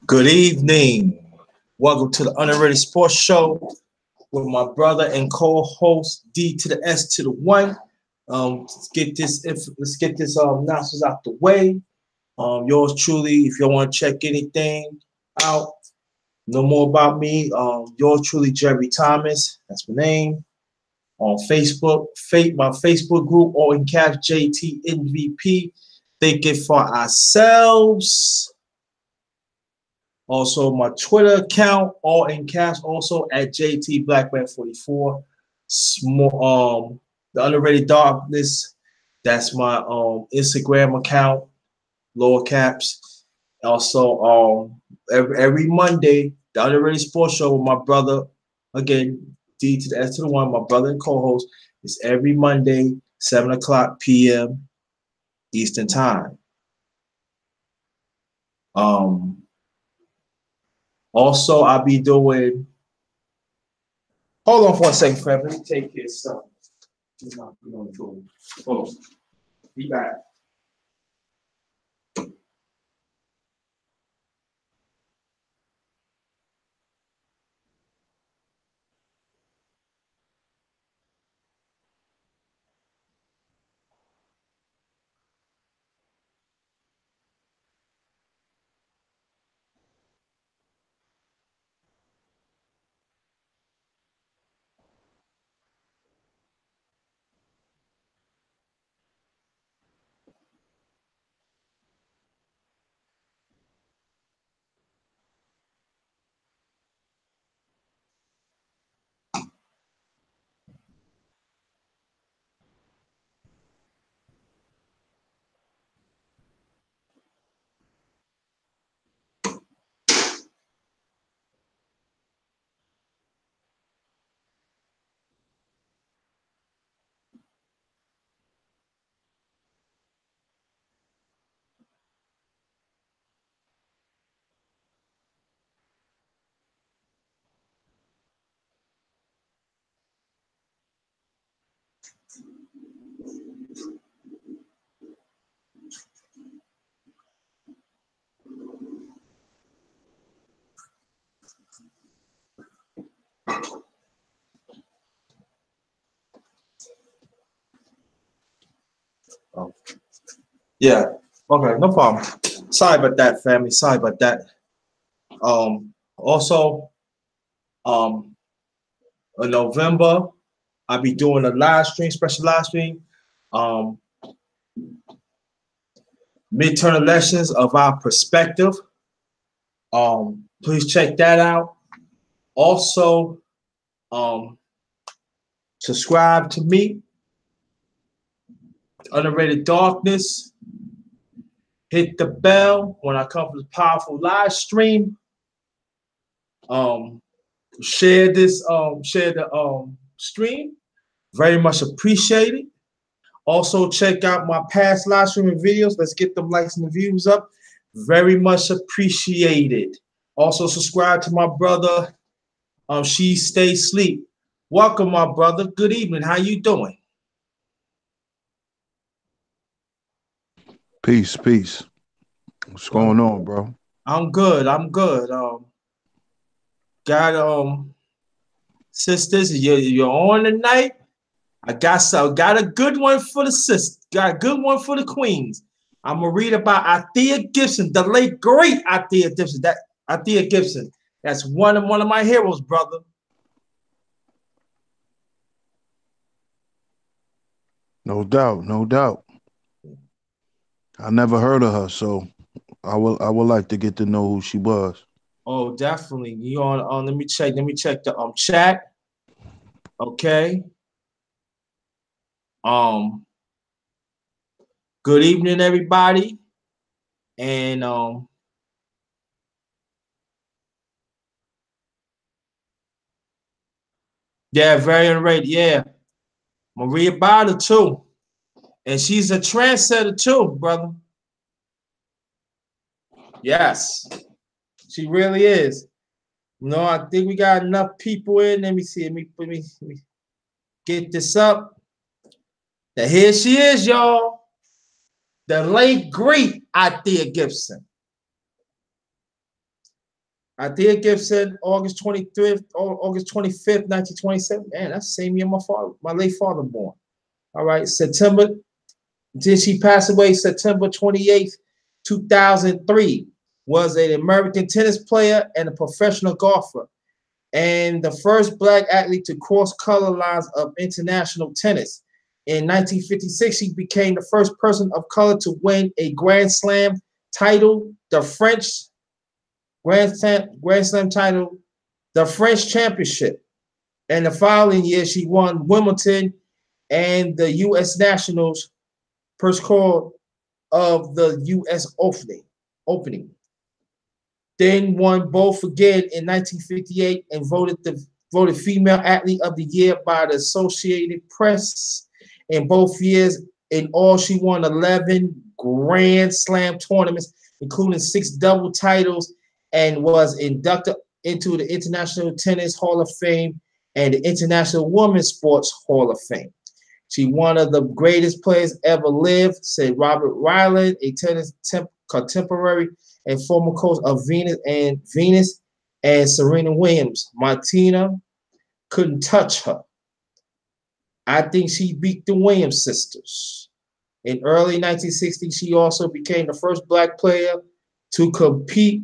Good evening. Welcome to the Underrated Sports Show with my brother and co-host D to the S to the 1. Let's get this announcements out the way. Yours truly, if you want to check anything out, know more about me. Yours truly, Jerry Thomas. That's my name. On Facebook, my Facebook group, all in caps, JT MVP. Think it for ourselves. Also, my Twitter account, all in caps, also at JT Blackman44. The Underrated Darkness, that's my Instagram account, lower caps. Also, every Monday, the Underrated Sports Show with my brother, again, D to the S to the 1, my brother and co-host, is every Monday, 7 o'clock p.m. Eastern Time. Also, I'll be doing. Hold on for a second, fam. Let me take his stuff. Hold on. Be back. Oh. Yeah. Okay, no problem. Sorry about that, family. Sorry about that. Also, in November, I'll be doing a live stream, special live stream. Midterm elections of our perspective. Please check that out. Also, subscribe to me, Underrated Darkness. Hit the bell when I come with a powerful live stream. Share the stream. Very much appreciated. Also, check out my past live streaming videos. Let's get them likes and the views up. Very much appreciated. Also, subscribe to my brother. She Stay Sleep. Welcome, my brother. Good evening. How you doing? Peace, peace. What's going on, bro? I'm good. I'm good. Got sisters, you're on tonight. I got a good one for the sisters. Got a good one for the queens. I'm gonna read about Althea Gibson, the late great Althea Gibson. That Althea Gibson. That's one of my heroes, brother. No doubt, no doubt. I never heard of her, so I would like to get to know who she was. Oh, definitely. You on let me check the chat. Okay. Good evening, everybody. And yeah, very underrated. Yeah. Maria Bada too. And she's a trendsetter too, brother. Yes. She really is. No, I think we got enough people in. Let me see. Let me get this up. That here she is, y'all. The late great Althea Gibson. Althea Gibson, August 25th, 1927. Man, that's the same year my late father born. All right, September. Did she pass away September 28th, 2003? Was an American tennis player and a professional golfer, and the first black athlete to cross color lines of international tennis. In 1956, she became the first person of color to win a Grand Slam title, the French Grand Slam title, the French Championship. And the following year, she won Wimbledon and the U.S. Nationals first call of the U.S. Opening. Then won both again in 1958 and voted Female Athlete of the Year by the Associated Press in both years. In all, she won 11 Grand Slam tournaments, including 6 double titles, and was inducted into the International Tennis Hall of Fame and the International Women's Sports Hall of Fame. She one of the greatest players ever lived, said Robert Ryland, a tennis contemporary and former coach of Venus and Serena Williams. Martina couldn't touch her. I think she beat the Williams sisters. In early 1960, she also became the first black player to compete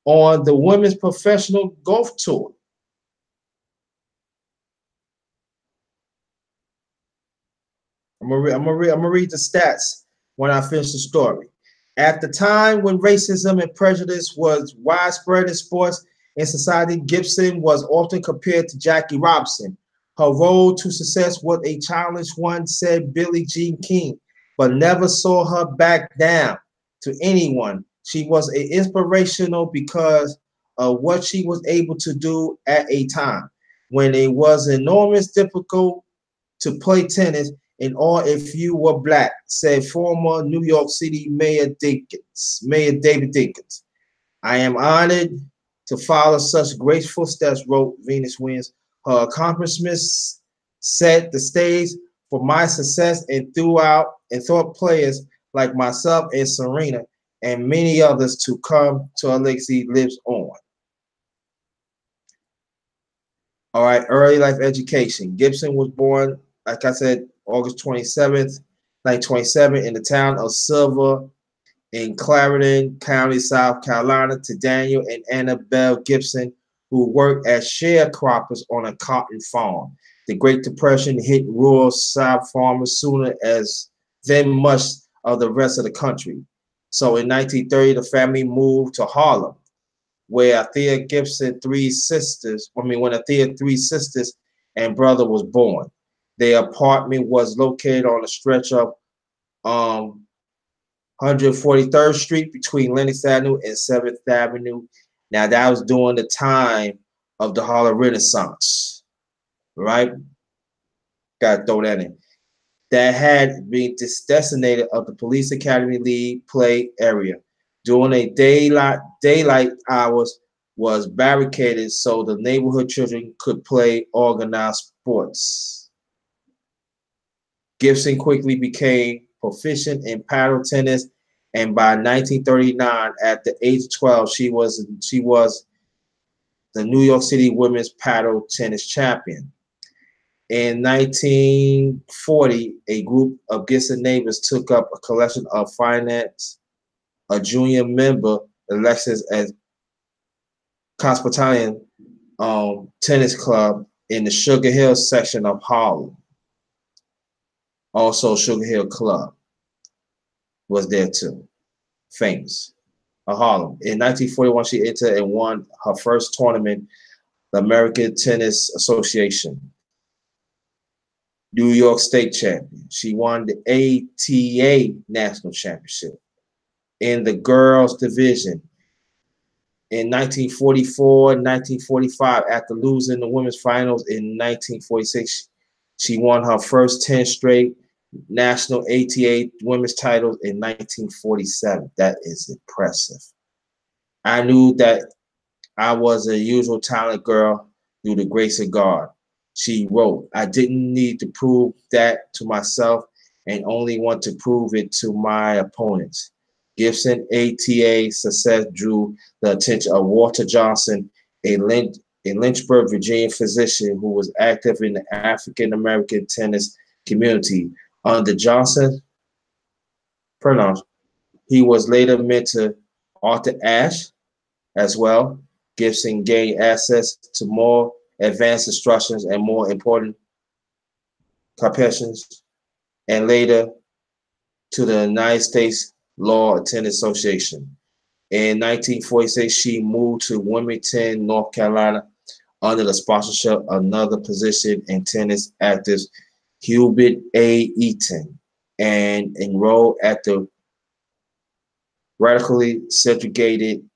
on the women's professional golf tour. I'm gonna read the stats when I finish the story. At the time when racism and prejudice was widespread in sports and society, Gibson was often compared to Jackie Robinson. Her road to success was a challenge one, said Billie Jean King, but never saw her back down to anyone. She was inspirational because of what she was able to do at a time when it was enormous difficult to play tennis, and or if you were black, said former New York City Mayor David Dinkins. I am honored to follow such great footsteps, wrote Venus Williams. Her accomplishments set the stage for my success and thought players like myself and Serena and many others to come to her legacy lives on. All right, early life education. Gibson was born, like I said, August 27th, 1927, in the town of Silver in Clarendon County, South Carolina, to Daniel and Annabelle Gibson, who worked as sharecroppers on a cotton farm. The Great Depression hit rural South farmers sooner than much of the rest of the country. So in 1930, the family moved to Harlem, where Althea Gibson when Althea three sisters and brother was born. Their apartment was located on a stretch of 143rd Street between Lenox Avenue and 7th Avenue. Now that was during the time of the Harlem Renaissance, right? Got to throw that in. That had been designated of the Police Academy League play area. During a daylight hours was barricaded so the neighborhood children could play organized sports. Gibson quickly became proficient in paddle tennis, and by 1939, at the age of 12, she was the New York City women's paddle tennis champion. In 1940, a group of Gibson neighbors took up a collection of finance a junior member elections as Cosmopolitan Tennis Club in the Sugar Hill section of Harlem. Also, Sugar Hill Club was there too. Famous. Harlem. In 1941, she entered and won her first tournament, the American Tennis Association New York State Champion. She won the ATA National Championship in the girls division. In 1944 and 1945, after losing the women's finals in 1946, she won her first 10 straight national ATA women's titles in 1947. That is impressive. I knew that I was a usual talent girl through the grace of God. She wrote, I didn't need to prove that to myself and only want to prove it to my opponents. Gibson ATA success drew the attention of Walter Johnson, a Lynchburg, Virginia physician who was active in the African American tennis community. Under Johnson's pronouns, he was later mentor Arthur Ashe as well. Gibson gained access to more advanced instructions and more important competitions, and later to the United States Law Tennis Association. In 1946, she moved to Wilmington, North Carolina, under the sponsorship of another position in tennis active, Hubert A. Eaton, and enrolled at the radically segregated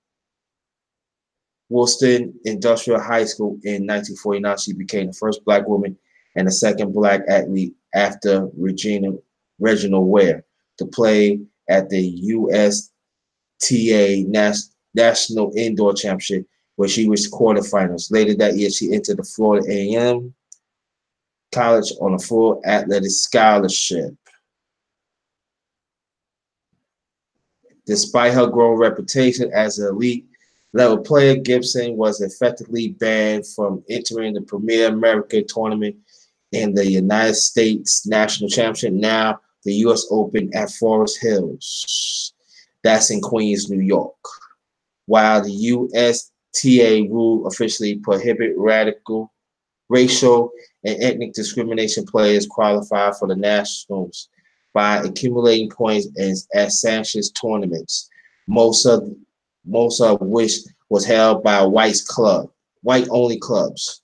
Woolston Industrial High School in 1949. She became the first Black woman and the second Black athlete after Reginald Ware to play at the USTA National Indoor Championship, where she reached quarterfinals. Later that year, she entered the Florida A&M College on a full athletic scholarship. Despite her growing reputation as an elite level player, Gibson was effectively banned from entering the premier American tournament in the United States National Championship, now the U.S. Open at Forest Hills. That's in Queens, New York. While the USTA rule officially prohibit racial and ethnic discrimination, players qualify for the nationals by accumulating points at sanctioned tournaments, most of which was held by white-only clubs.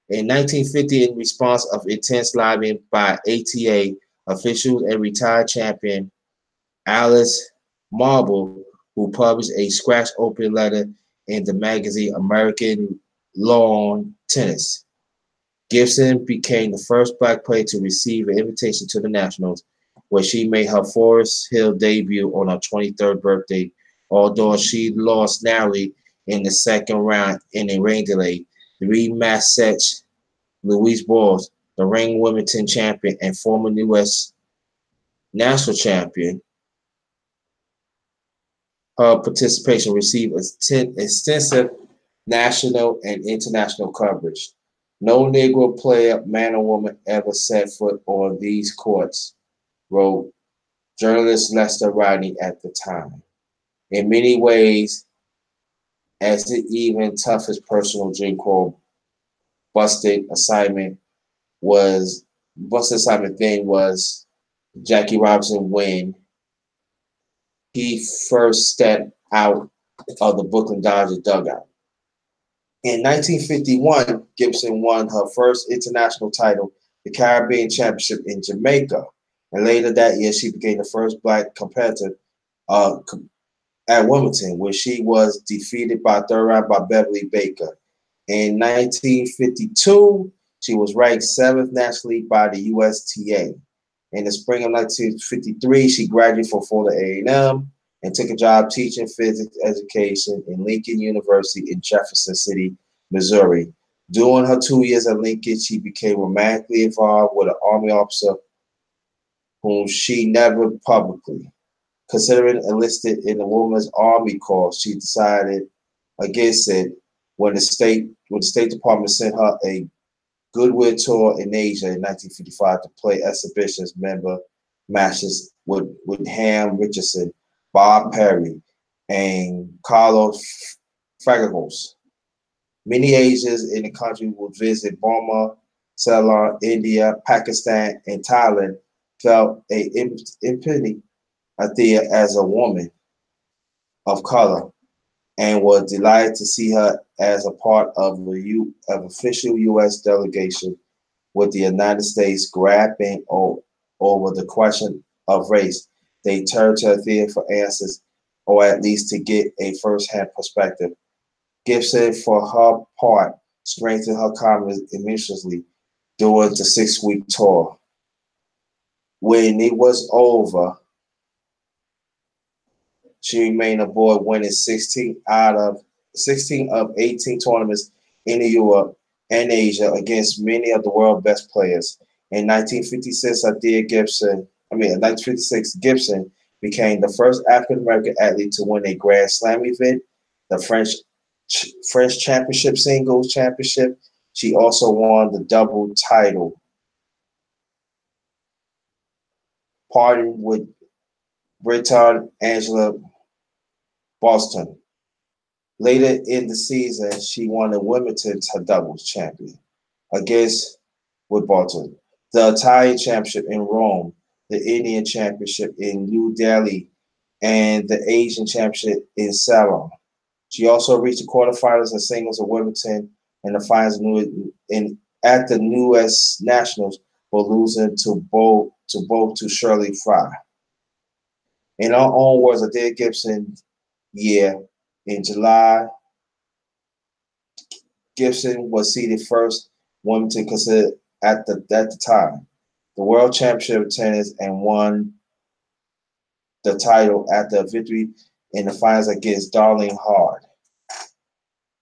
In 1950, in response of intense lobbying by ATA officials and retired champion Alice Marble, who published a scratch open letter in the magazine American Lawn Tennis, Gibson became the first Black player to receive an invitation to the Nationals, where she made her Forest Hill debut on her 23rd birthday, although she lost narrowly in the second round in a rain delay. The rematch set Louise Bowles, the reigning Wilmington champion and former U.S. national champion. Her participation received extensive national and international coverage. No Negro player, man or woman, ever set foot on these courts, wrote journalist Lester Rodney at the time. In many ways, as the even toughest personal Jim Crow busted assignment then was Jackie Robinson when he first stepped out of the Brooklyn Dodgers dugout. In 1951, Gibson won her first international title, the Caribbean Championship in Jamaica, and later that year she became the first Black competitor at Wilmington, where she was defeated by third round by Beverly Baker. In 1952, she was ranked 7th nationally by the USTA. In the spring of 1953, she graduated from Florida A&M and took a job teaching physics education in Lincoln University in Jefferson City, Missouri. During her 2 years at Lincoln, she became romantically involved with an Army officer whom she never publicly. Considering enlisted in the Women's Army Corps, she decided against it when the State Department sent her a goodwill tour in Asia in 1955 to play exhibitions member matches with Ham Richardson, Bob Perry, and Carlos Fragagos. Many Asians in the country would visit Burma, Ceylon, India, Pakistan, and Thailand felt a impunity Athea as a woman of color and was delighted to see her as a part of official U.S. delegation with the United States grappling over the question of race. They turned to Athea for answers, or at least to get a first-hand perspective. Gibson, for her part, strengthened her confidence immensely during the 6-week tour. When it was over, she remained aboard, winning 16 of 18 tournaments in Europe and Asia against many of the world's best players. In 1956, Gibson became the first African American athlete to win a Grand Slam event, the French Championship Singles Championship. She also won the double title, partnering with Briton Angela Boston. Later in the season, she won the Wimbledon doubles champion against with Bolton, the Italian Championship in Rome, the Indian Championship in New Delhi, and the Asian Championship in Ceylon. She also reached the quarterfinals in singles at Wimbledon and the finals at the U.S. Nationals, but losing to Shirley Fry. In our own words, Adair Gibson, in July, Gibson was seeded first Wimbledon considered at the time the World Championship of Tennis and won the title after a victory in the finals against Darlene Hard.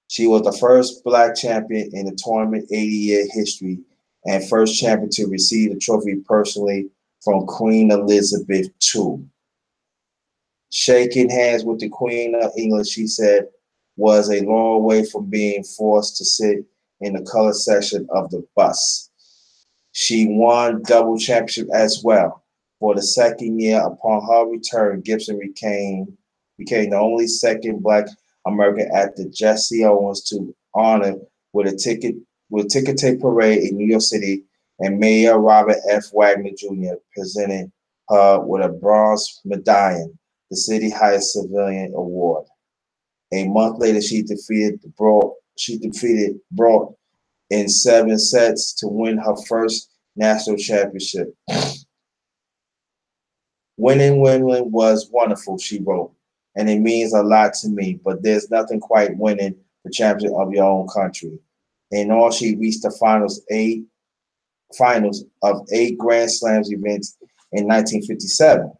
She was the first black champion in the tournament 80-year history and first champion to receive the trophy personally from Queen Elizabeth II. Shaking hands with the Queen of England, she said, was a long way from being forced to sit in the color section of the bus. She won double championship as well. For the second year upon her return, Gibson became the only second black American at the Jesse Owens to honor with a ticker tape parade in New York City, and Mayor Robert F. Wagner Jr. presented her with a bronze medallion, the city's highest civilian award. A month later, she defeated Broad in 7 sets to win her first national championship. Winning Wimbledon was wonderful, she wrote, and it means a lot to me, but there's nothing quite winning the championship of your own country. In all, she reached the finals of 8 Grand Slams events in 1957,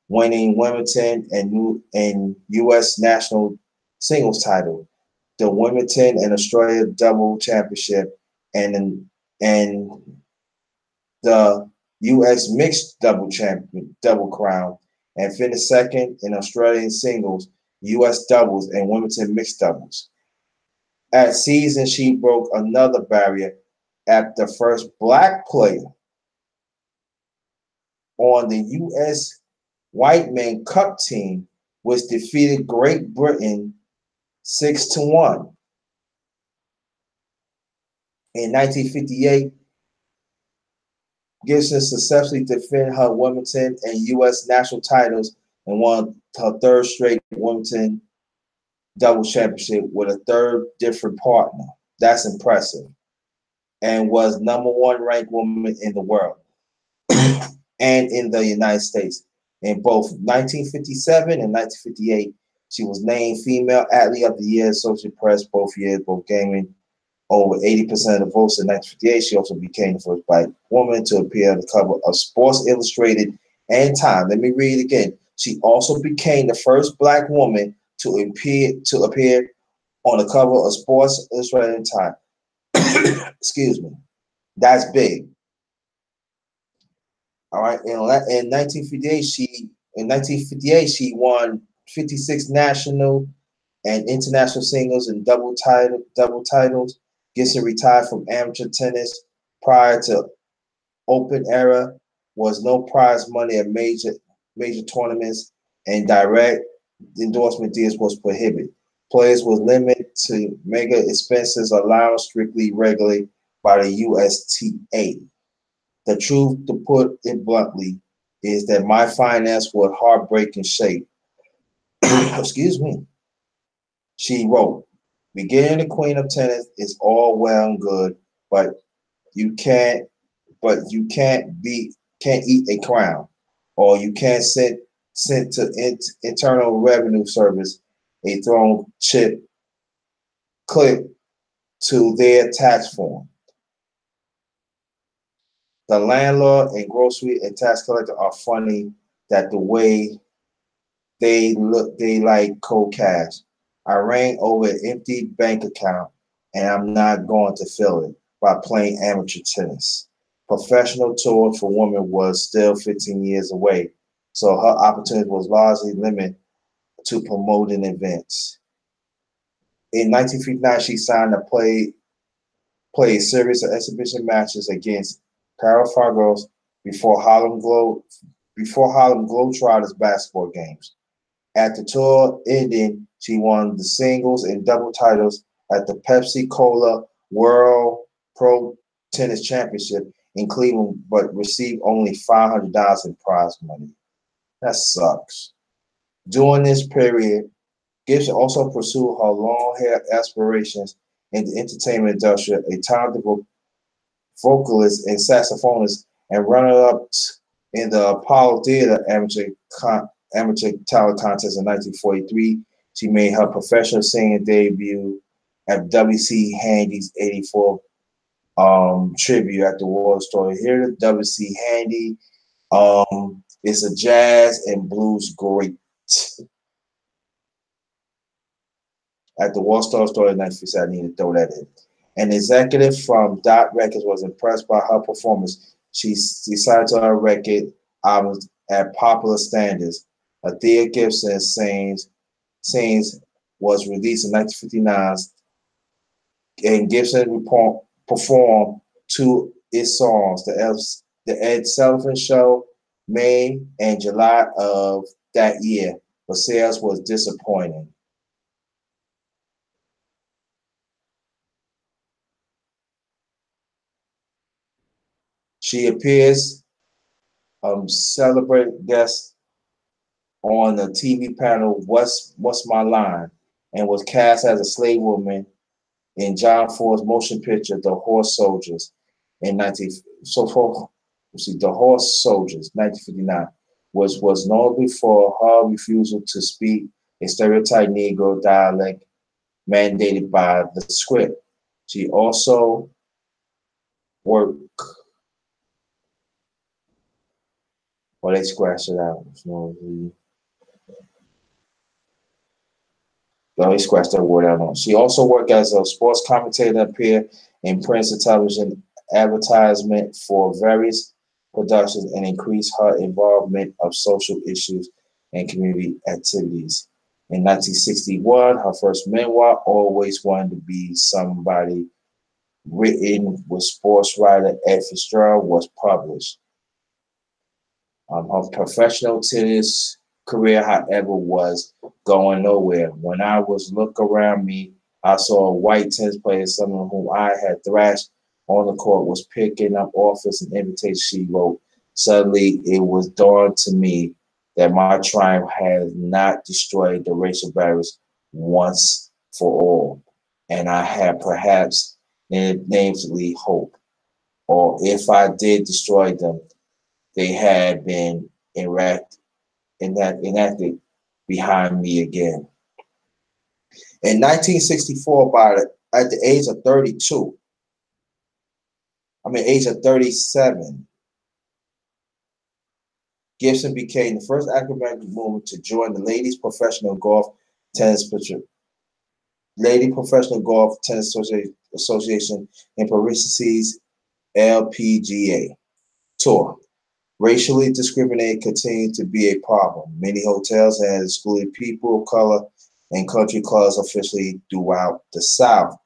winning Wimbledon and U.S. national singles title, the Wimbledon and Australia double championship, and the U.S. mixed double crown, and finished second in Australian singles, U.S. doubles, and Wimbledon mixed doubles. At season, she broke another barrier at the first black player on the U.S. White Man Cup team, which defeated Great Britain 6-1. In 1958, Gibson successfully defended her Wimbledon and U.S. national titles and won her third straight Wimbledon double championship with a third different partner. That's impressive. And was #1 ranked woman in the world and in the United States. In both 1957 and 1958, she was named Female Athlete of the Year, Associated Press, both years, both gaining over 80% of the votes. In 1958, she also became the first black woman to appear on the cover of Sports Illustrated and Time. Let me read it again. She also became the first black woman to appear on the cover of Sports Illustrated and Time. Excuse me. That's big. All right. In 1958, she won 56 national and international singles and double titles. Gibson retired from amateur tennis prior to Open era, was no prize money at major tournaments, and direct endorsement deals was prohibited. Players was limited to mega expenses allowed strictly regulated by the USTA. The truth, to put it bluntly, is that my finance was heartbreaking shape. Excuse me. She wrote, "Beginning the Queen of Tennis is all well and good, but you can't eat a crown, or you can't send to Internal Revenue Service a thrown clip to their tax form. The landlord and grocery and tax collector are funny that the way they look, they like cold cash. I ran over an empty bank account, and I'm not going to fill it by playing amateur tennis. Professional tour for women was still 15 years away. so her opportunity was largely limited to promoting events. In 1959, she signed to play a series of exhibition matches against Carafagos before Harlem Globetrotters basketball games. At the tour ending, she won the singles and double titles at the Pepsi Cola World Pro Tennis Championship in Cleveland, but received only $500 in prize money. That sucks. During this period, Gibson also pursued her long-hair aspirations in the entertainment industry, a talented vocalist and saxophonist, and runner-up in the Apollo Theater amateur talent contest in 1943. She made her professional singing debut at W.C. Handy's 84 tribute at the World Story. Here, the W.C. Handy. It's a jazz and blues great. At the World Star Story in 1957, I need to throw that in. An executive from Dot Records was impressed by her performance. She decided to her record albums at popular standards. Thea Gibson Sings was released in 1959, and Gibson performed two its songs, the Ed Sullivan Show, May and July of that year, but sales was disappointing. She appears celebrated guest on the TV panel What's My Line, and was cast as a slave woman in John Ford's motion picture The Horse Soldiers in 19 so for see The Horse Soldiers 1959, which was notable for her refusal to speak a stereotyped Negro dialect mandated by the script. She also worked well, they scratched it out. Let me scratch that word out on. She also worked as a sports commentator and appeared in print and television advertisement for various productions and increased her involvement of social issues and community activities. In 1961, her first memoir, Always Wanted to Be Somebody, written with sports writer Ed Fitzgerald, was published. Her professional tennis career, however, was going nowhere. When I was look around me, I saw a white tennis player, someone whom I had thrashed on the court, was picking up offers and invitations she wrote. Suddenly, it was dawned to me that my triumph had not destroyed the racial barriers once for all, and I had perhaps naively hoped, or if I did destroy them, they had been enacted behind me again. In 1964, at the age of 32, age of 37, Gibson became the first African woman to join the Lady Professional Golf Tennis Association in Paris's LPGA tour. Racially discriminated continued to be a problem. Many hotels had excluded people of color, and country clubs officially throughout the South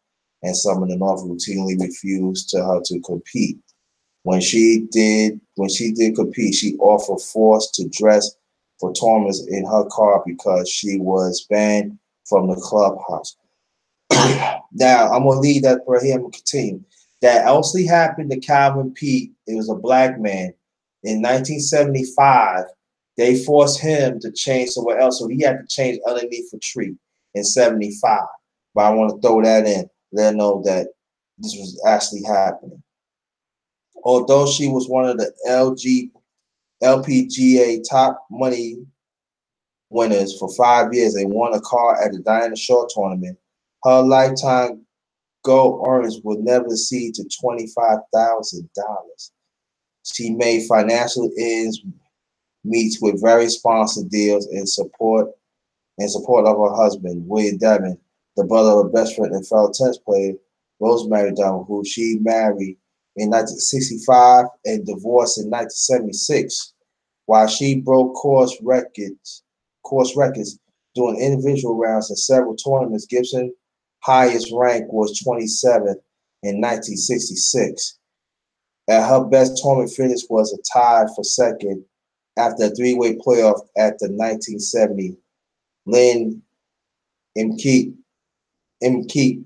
and some in the North routinely refused her to compete. When she did compete, she offered forced to dress for tournaments in her car because she was banned from the clubhouse. Now I'm gonna leave that for him to continue. That actually happened to Calvin Pete. It was a black man. In 1975, they forced him to change somewhere else, so he had to change underneath a tree in 75. But I want to throw that in, let them know that this was actually happening. Although she was one of the LPGA top money winners for 5 years and won a car at the Diana Shaw tournament, her lifetime gold earnings would never exceed to $25,000. She made financial ends meet with various sponsor deals in support of her husband, William Devon, the brother of her best friend and fellow tennis player, Rosemary Devon, who she married in 1965 and divorced in 1976. While she broke course records doing individual rounds in several tournaments, Gibson's highest rank was 27th in 1966. At her best tournament finish was a tie for second after a three-way playoff at the 1970 Lynn Imkeep Imkeep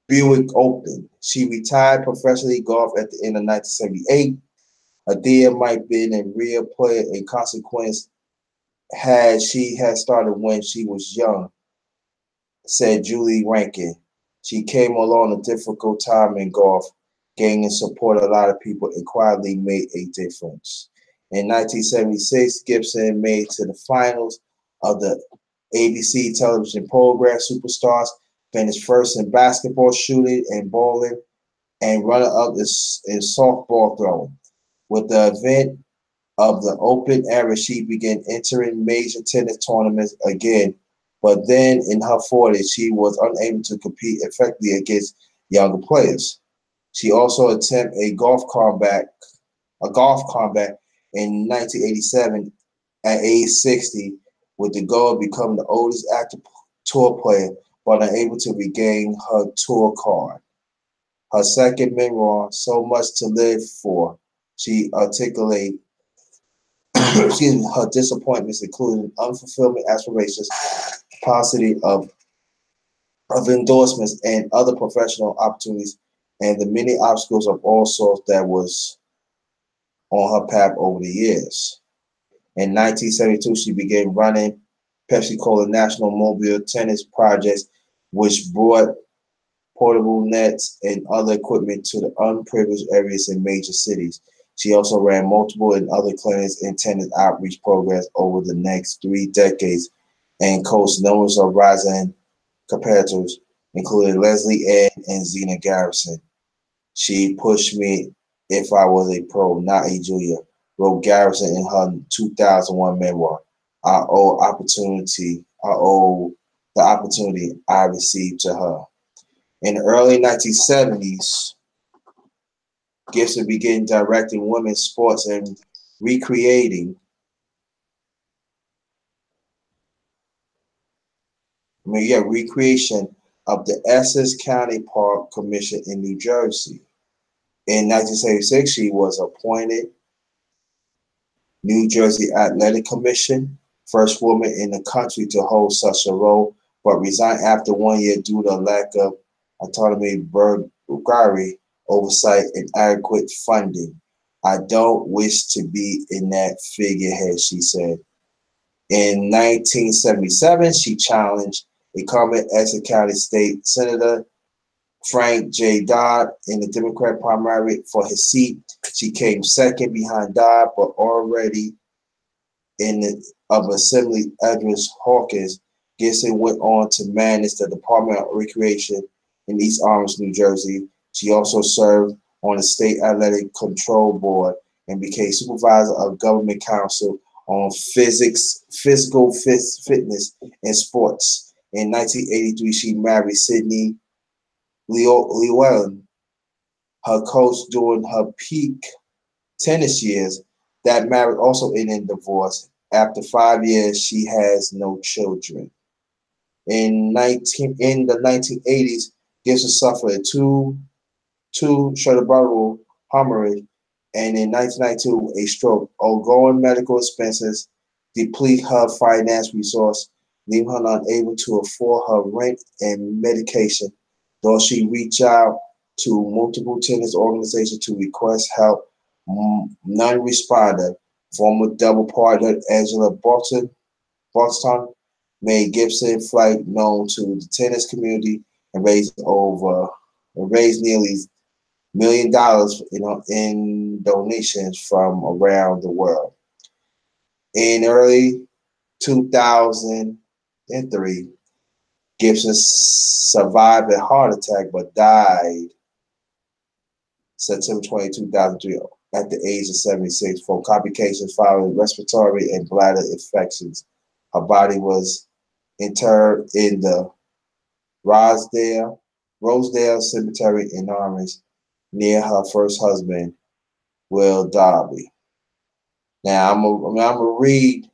Buick Open. She retired professionally golf at the end of 1978. Adia might have been a real player in consequence had she had started when she was young, said Julie Rankin. She came along a difficult time in golf, gaining support of a lot of people and quietly made a difference. In 1976, Gibson made to the finals of the ABC television program Superstars, finished first in basketball shooting and bowling, and runner-up in softball throwing. With the event of the Open era, she began entering major tennis tournaments again, but then in her 40s, she was unable to compete effectively against younger players. She also attempted a golf comeback in 1987 at age 60, with the goal of becoming the oldest active tour player, but unable to regain her tour card. Her second memoir, So Much to Live For, she articulated excuse me, her disappointments, including unfulfillment aspirations, paucity of endorsements and other professional opportunities, and the many obstacles of all sorts that was on her path over the years. In 1972, she began running Pepsi-Cola National Mobile Tennis Projects, which brought portable nets and other equipment to the unprivileged areas in major cities. She also ran multiple and other clinics and tennis outreach programs over the next 3 decades and coached numerous of rising competitors, including Leslie Ann and Zena Garrison. She pushed me if I was a pro, not a junior, wrote Garrison in her 2001 memoir. I owe the opportunity I received to her. In the early 1970s, Gibson began directing women's sports and recreating, recreation of the Essex County Park Commission in New Jersey. In 1976, she was appointed New Jersey Athletic Commission, first woman in the country to hold such a role, but resigned after 1 year due to lack of autonomy, burglary, oversight, and adequate funding. I don't wish to be in that figurehead, she said. In 1977, she challenged incumbent Essex County State Senator Frank J. Dodd in the Democrat primary for his seat. She came second behind Dodd, but already in the of Assembly Edward Hawkins. Gibson went on to manage the Department of Recreation in East Orange, New Jersey. She also served on the State Athletic Control Board and became supervisor of Government Council on physical fitness and sports. In 1983, she married Sidney Llewellyn, her coach during her peak tennis years. That marriage also ended in divorce. After 5 years, she has no children. In the 1980s, Gibson suffered a two cerebral hemorrhage, and in 1992, a stroke. Ongoing medical expenses deplete her finance resource, leaving her unable to afford her rent and medication. Though she reached out to multiple tennis organizations to request help, none responded. Former double partner Angela Boston made Gibson flight known to the tennis community and raised nearly $1 million in donations from around the world. In early 2003, Gibson survived a heart attack but died September 20, 2003 at the age of 76 from complications following respiratory and bladder infections. Her body was interred in the Rosedale Cemetery in Orange near her first husband, Will Darby. Now I'm gonna read.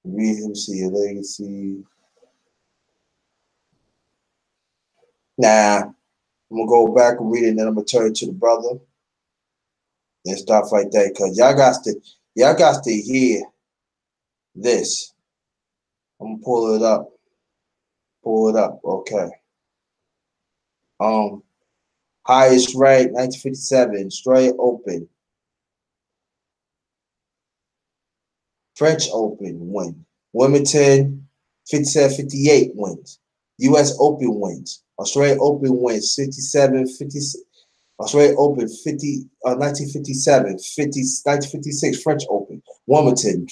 Let me see your legacy. Nah, I'm gonna go back and read it, and then I'm gonna turn it to the brother and stuff like that. Cause y'all got to hear this. I'm gonna pull it up. Pull it up. Okay. Um, highest ranked 1957 Australia Open, French Open win. Wimbledon 57-58 wins. U.S. Open wins. Australia Open wins 57-56. Australia Open 1957, 1956 French Open. Wimbledon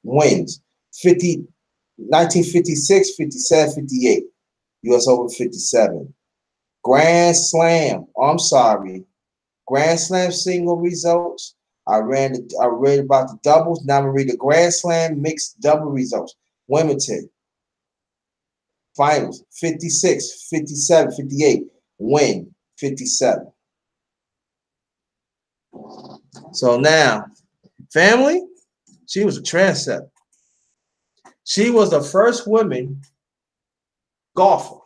wins 1956, 57, 58. U.S. Open 57. Grand Slam. Oh, I'm sorry. Grand Slam single results. I read about the doubles. Now I'm gonna read the Grand Slam mixed double results. Wimbledon finals 56, 57, 58. Win 57. So now, family, she was a trendsetter. She was the first woman golfer.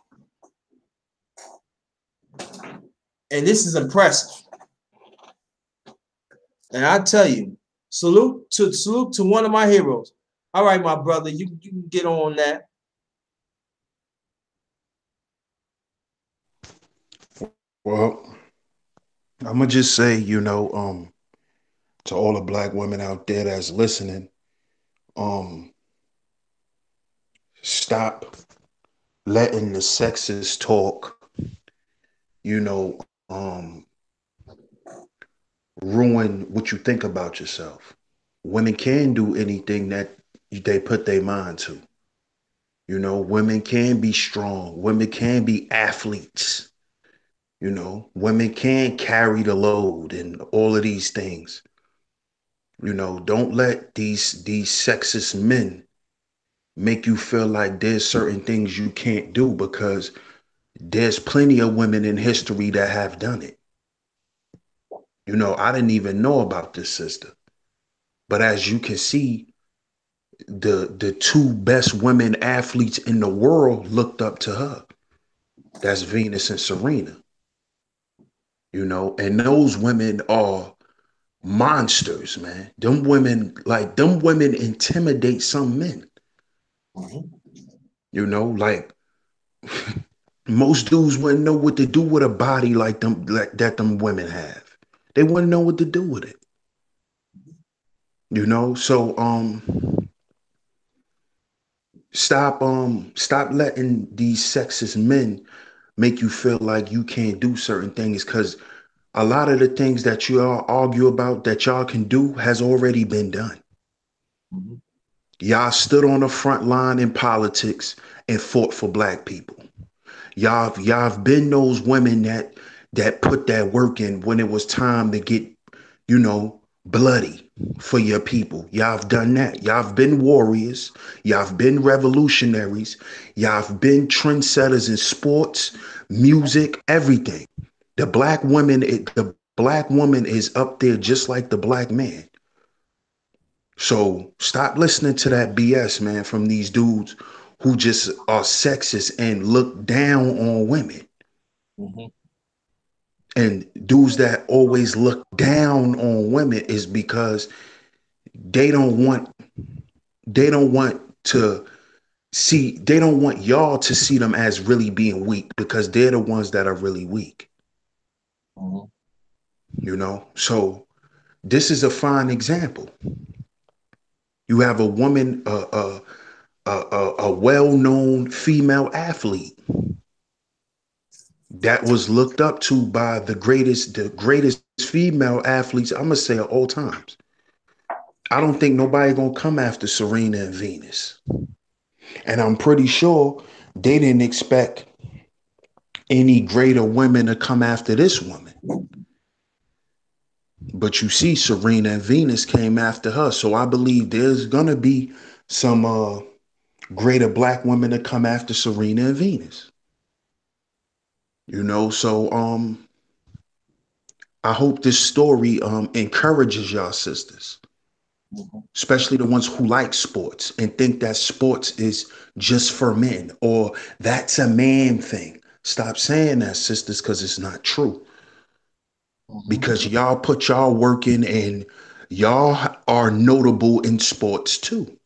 And this is impressive. And I tell you, salute to one of my heroes. All right, my brother, you can get on that. Well, I'm gonna just say, to all the black women out there that's listening, um, stop letting the sexist talk, you know, ruin what you think about yourself. Women can do anything that they put their mind to. Women can be strong. Women can be athletes. Women can carry the load and all of these things. Don't let these sexist men make you feel like there's certain things you can't do because there's plenty of women in history that have done it. I didn't even know about this sister. But as you can see, the two best women athletes in the world looked up to her. That's Venus and Serena. And those women are monsters, man. Them women intimidate some men. Like most dudes wouldn't know what to do with a body like them that them women have. They wouldn't know what to do with it. So stop letting these sexist men make you feel like you can't do certain things because a lot of the things that you all argue about that y'all can do has already been done. Mm-hmm. Y'all stood on the front line in politics and fought for black people. Y'all have been those women that put that work in when it was time to get, bloody for your people. Y'all have done that. Y'all have been warriors. Y'all have been revolutionaries. Y'all have been trendsetters in sports, music, everything. The black woman is up there just like the black man. So stop listening to that BS, man, from these dudes who just are sexist and look down on women. Mm-hmm. And dudes that always look down on women is because they don't want they don't want to they don't want y'all to see them as really being weak because they're the ones that are really weak. Mm-hmm. So this is a fine example. You have a woman, a well-known female athlete that was looked up to by the greatest female athletes, I'm gonna say, of all times. I don't think nobody gonna come after Serena and Venus. And I'm pretty sure they didn't expect any greater women to come after this woman. But you see, Serena and Venus came after her. So I believe there's gonna be some greater black women to come after Serena and Venus. So I hope this story encourages y'all sisters, Mhm. especially the ones who like sports and think that sports is just for men or that's a man thing. Stop saying that, sisters, because it's not true. Mhm. Because y'all put y'all work in and y'all are notable in sports too.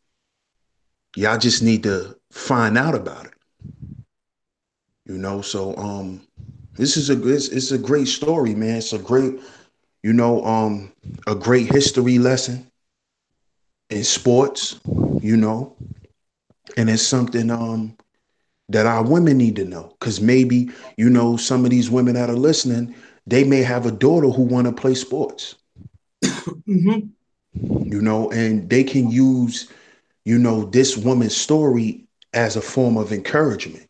Y'all just need to find out about it. So this is it's a great story, man. It's a great, you know, a great history lesson in sports, you know, and it's something that our women need to know. Cause maybe, some of these women that are listening, they may have a daughter who want to play sports, Mhm. and they can use, this woman's story as a form of encouragement.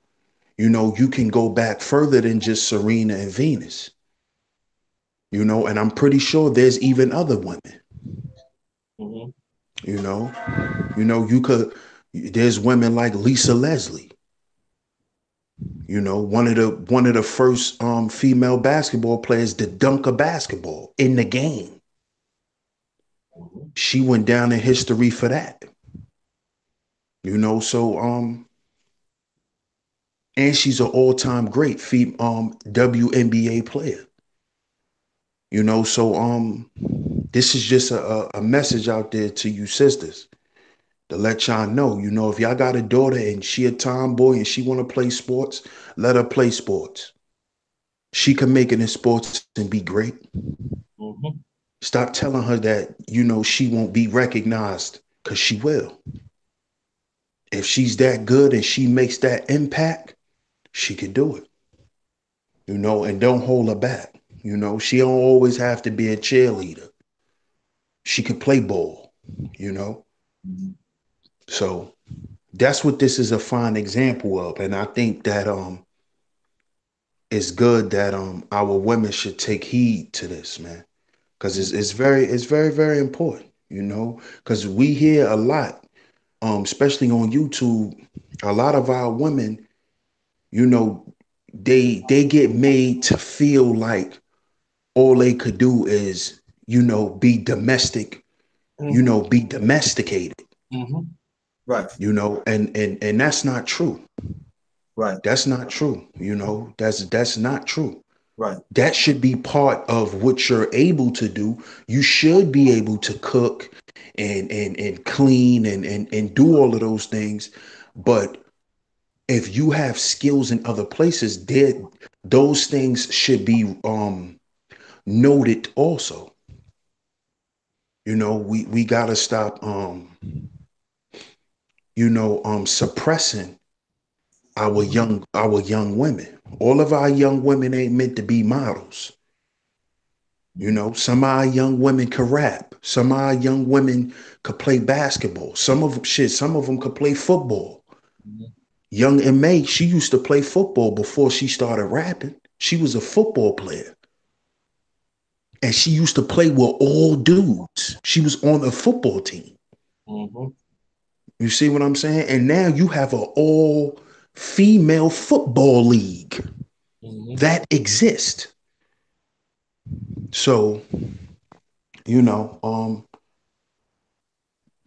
You can go back further than just Serena and Venus, and I'm pretty sure there's even other women, Mhm. you know, you could, there's women like Lisa Leslie, one of the first female basketball players to dunk a basketball in the game. Mhm. She went down in history for that. So and she's an all-time great WNBA player. So this is just a message out there to you sisters to let y'all know, if y'all got a daughter and she a tomboy and she want to play sports, let her play sports. She can make it in sports and be great. Mhm. Stop telling her that, she won't be recognized, because she will. If she's that good and she makes that impact, she can do it, and don't hold her back. She don't always have to be a cheerleader. She can play ball, you know. Mhm. So that's what this is a fine example of. And I think that it's good that our women should take heed to this, man. Because it's very, very important, because we hear a lot, especially on YouTube, a lot of our women, you know, they get made to feel like all they could do is, be domestic, Mhm. be domesticated, Mhm. Right. and that's not true. Right. That's not true. That's not true. Right. That should be part of what you're able to do. You should be able to cook and clean and do all of those things. But if you have skills in other places, those things should be noted also. We gotta stop suppressing our young women. All of our young women ain't meant to be models. Some of our young women could rap. Some of our young women could play basketball. Some of them could play football. Mhm. Young M.A., she used to play football before she started rapping. She was a football player. And she used to play with all dudes. She was on a football team. Mhm. You see what I'm saying? And now you have an all female football league Mhm. that exists. So, you know, um,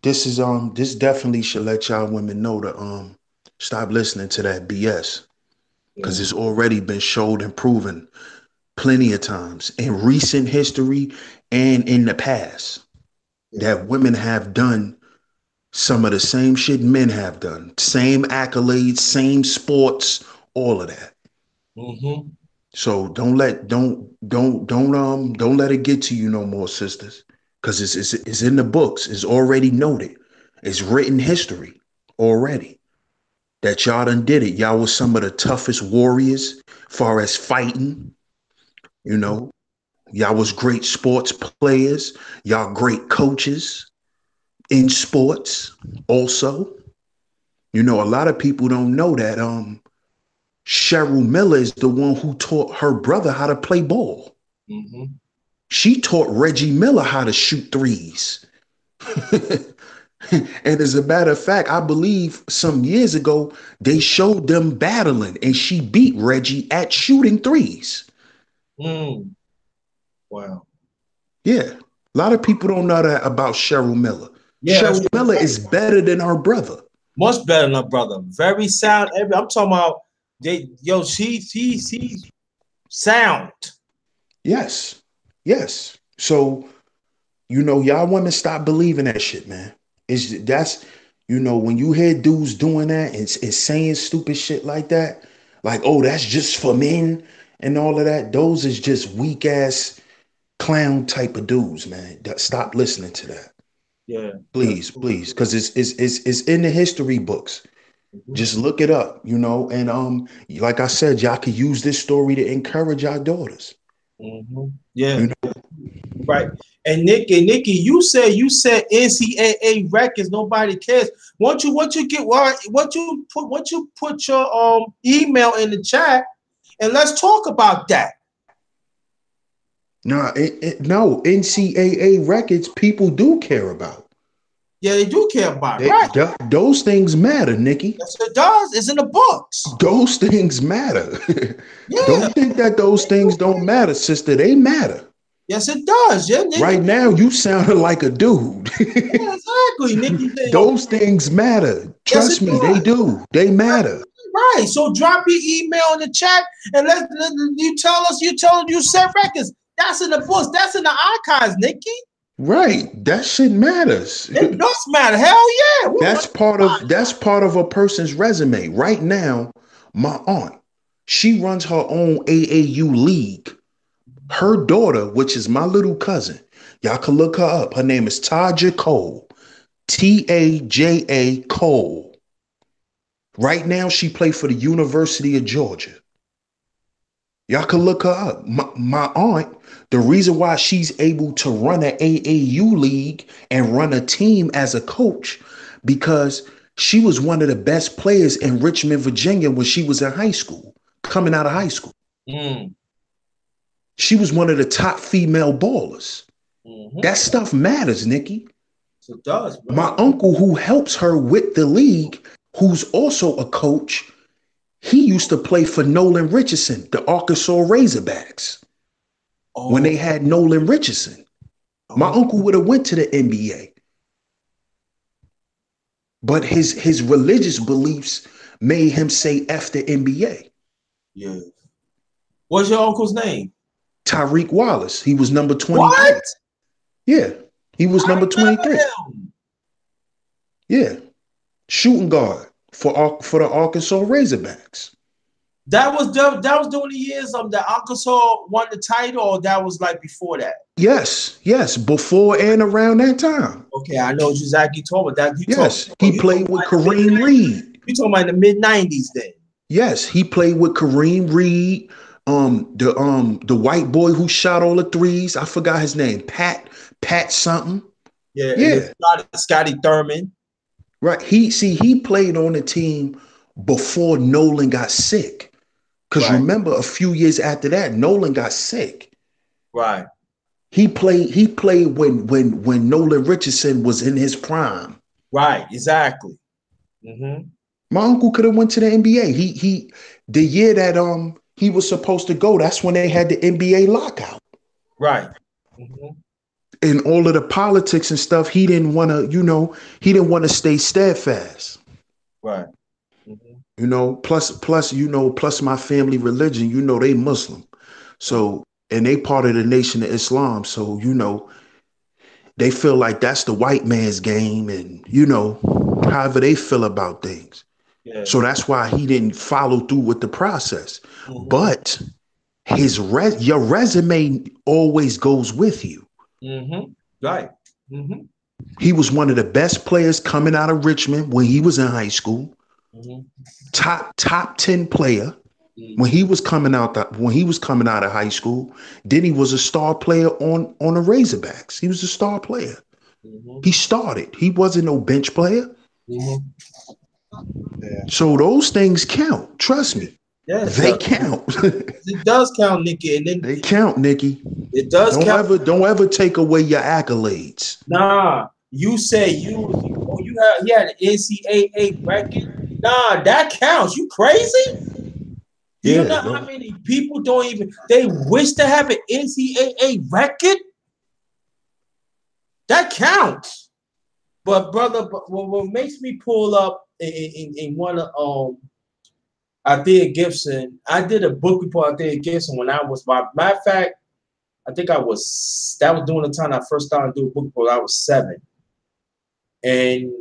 this definitely should let y'all women know to stop listening to that BS, because Yeah. it's already been showed and proven plenty of times in recent history and in the past Yeah. that women have done some of the same shit men have done, same accolades, same sports, all of that. Mhm. So don't let it get to you no more, sisters, because it's in the books. It's already noted. It's written history already that y'all done did it. Y'all was some of the toughest warriors far as fighting. You Mhm. know, y'all was great sports players. Y'all great coaches in sports. Also, a lot of people don't know that Cheryl Miller is the one who taught her brother how to play ball. Mhm. She taught Reggie Miller how to shoot threes. And as a matter of fact, I believe some years ago, they showed them battling and she beat Reggie at shooting threes. Mm. Wow. Yeah. A lot of people don't know that about Cheryl Miller. Yeah, that's Cheryl Miller is better than her brother. much better than her brother. Very sound. I'm talking about she's sound. Yes. Yes. So, y'all women stop believing that shit, man. That's when you hear dudes doing that and saying stupid shit like that, like, oh, that's just for men and all of that. Those is just weak ass clown type of dudes, man. Stop listening to that. Yeah. Please, please. Because it's in the history books. Mm-hmm. Just look it up, and like I said, y'all could use this story to encourage our daughters. Mm-hmm. Yeah. You know, Right. And Nikki, you said NCAA records, nobody cares. Once you get once you put your email in the chat and let's talk about that. no, NCAA records people do care about. Yeah, they do care about it, right? Those things matter, Nikki. Yes, it does. It's in the books. Those things matter. Yeah. Don't think that those things don't matter, sister. They matter. Yes, it does. Yeah, Nikki. Right now, you sounded like a dude. Yeah, exactly. Nikki said, Those things matter. yes, it Trust me, they does. do. They matter. Right. So drop your email in the chat and let you tell us you set records. That's in the books. That's in the archives, Nikki. Right. That shit matters. It does matter. Hell yeah. That's part of a person's resume. Right now, my aunt, she runs her own AAU league. Her daughter, which is my little cousin, y'all can look her up. Her name is Taja Cole. Taja Cole. Right now, she plays for the University of Georgia. Y'all can look her up. My aunt, the reason why she's able to run an AAU league and run a team as a coach, because she was one of the best players in Richmond, Virginia when she was in high school, coming out of high school. Mm. She was one of the top female ballers. Mm-hmm. That stuff matters, Nikki. It does, bro. My uncle who helps her with the league, who's also a coach, he used to play for Nolan Richardson, the Arkansas Razorbacks, when they had Nolan Richardson. My uncle would have went to the NBA. But his religious beliefs made him say F the NBA. Yeah. What's your uncle's name? Tyreek Wallace. He was number 23. What? Yeah. He was number 23. Him. Yeah. Shooting guard for the Arkansas Razorbacks. That was during the years that Arkansas won the title, or that was like before that? Yes, before and around that time. Okay, I know exactly talking about that. He played with Kareem Reed. You talking about in the mid-90s then? Yes, he played with Kareem Reed. The white boy who shot all the threes. I forgot his name. Pat something. Yeah. Scotty Thurman. Right. He played on the team before Nolan got sick. Because remember, a few years after that, Nolan got sick. Right. He played when Nolan Richardson was in his prime. Right, exactly. Mm-hmm. My uncle could have went to the NBA. The year that he was supposed to go, that's when they had the NBA lockout. Right. Mm-hmm. And all of the politics and stuff, he didn't want to stay steadfast. Right. Plus my family religion, they Muslim. So, and they part of the Nation of Islam. So, they feel like that's the white man's game and, however they feel about things. Yeah. So that's why he didn't follow through with the process. Mm-hmm. But your resume always goes with you. Mm-hmm. Right. Mm-hmm. He was one of the best players coming out of Richmond when he was in high school. Mm-hmm. Top 10 player when he was coming out of high school. Then he was a star player on the Razorbacks. He was a star player. Mm-hmm. He started. He wasn't no bench player. Mm-hmm. Yeah. So those things count. Trust me. Yes, they count. It does count, Nikki. And then they count, Nikki. It does count. Don't ever take away your accolades. Nah, you say he had an NCAA record. Nah, that counts. You crazy? Do you Yeah, know how bro. many people don't even they wish to have an NCAA record? That counts. But brother, what makes me pull up in one of Isaiah Gibson, I did a book report on Isaiah Gibson when I was matter of fact, I think that was during the time I first started doing book report. I was 7. And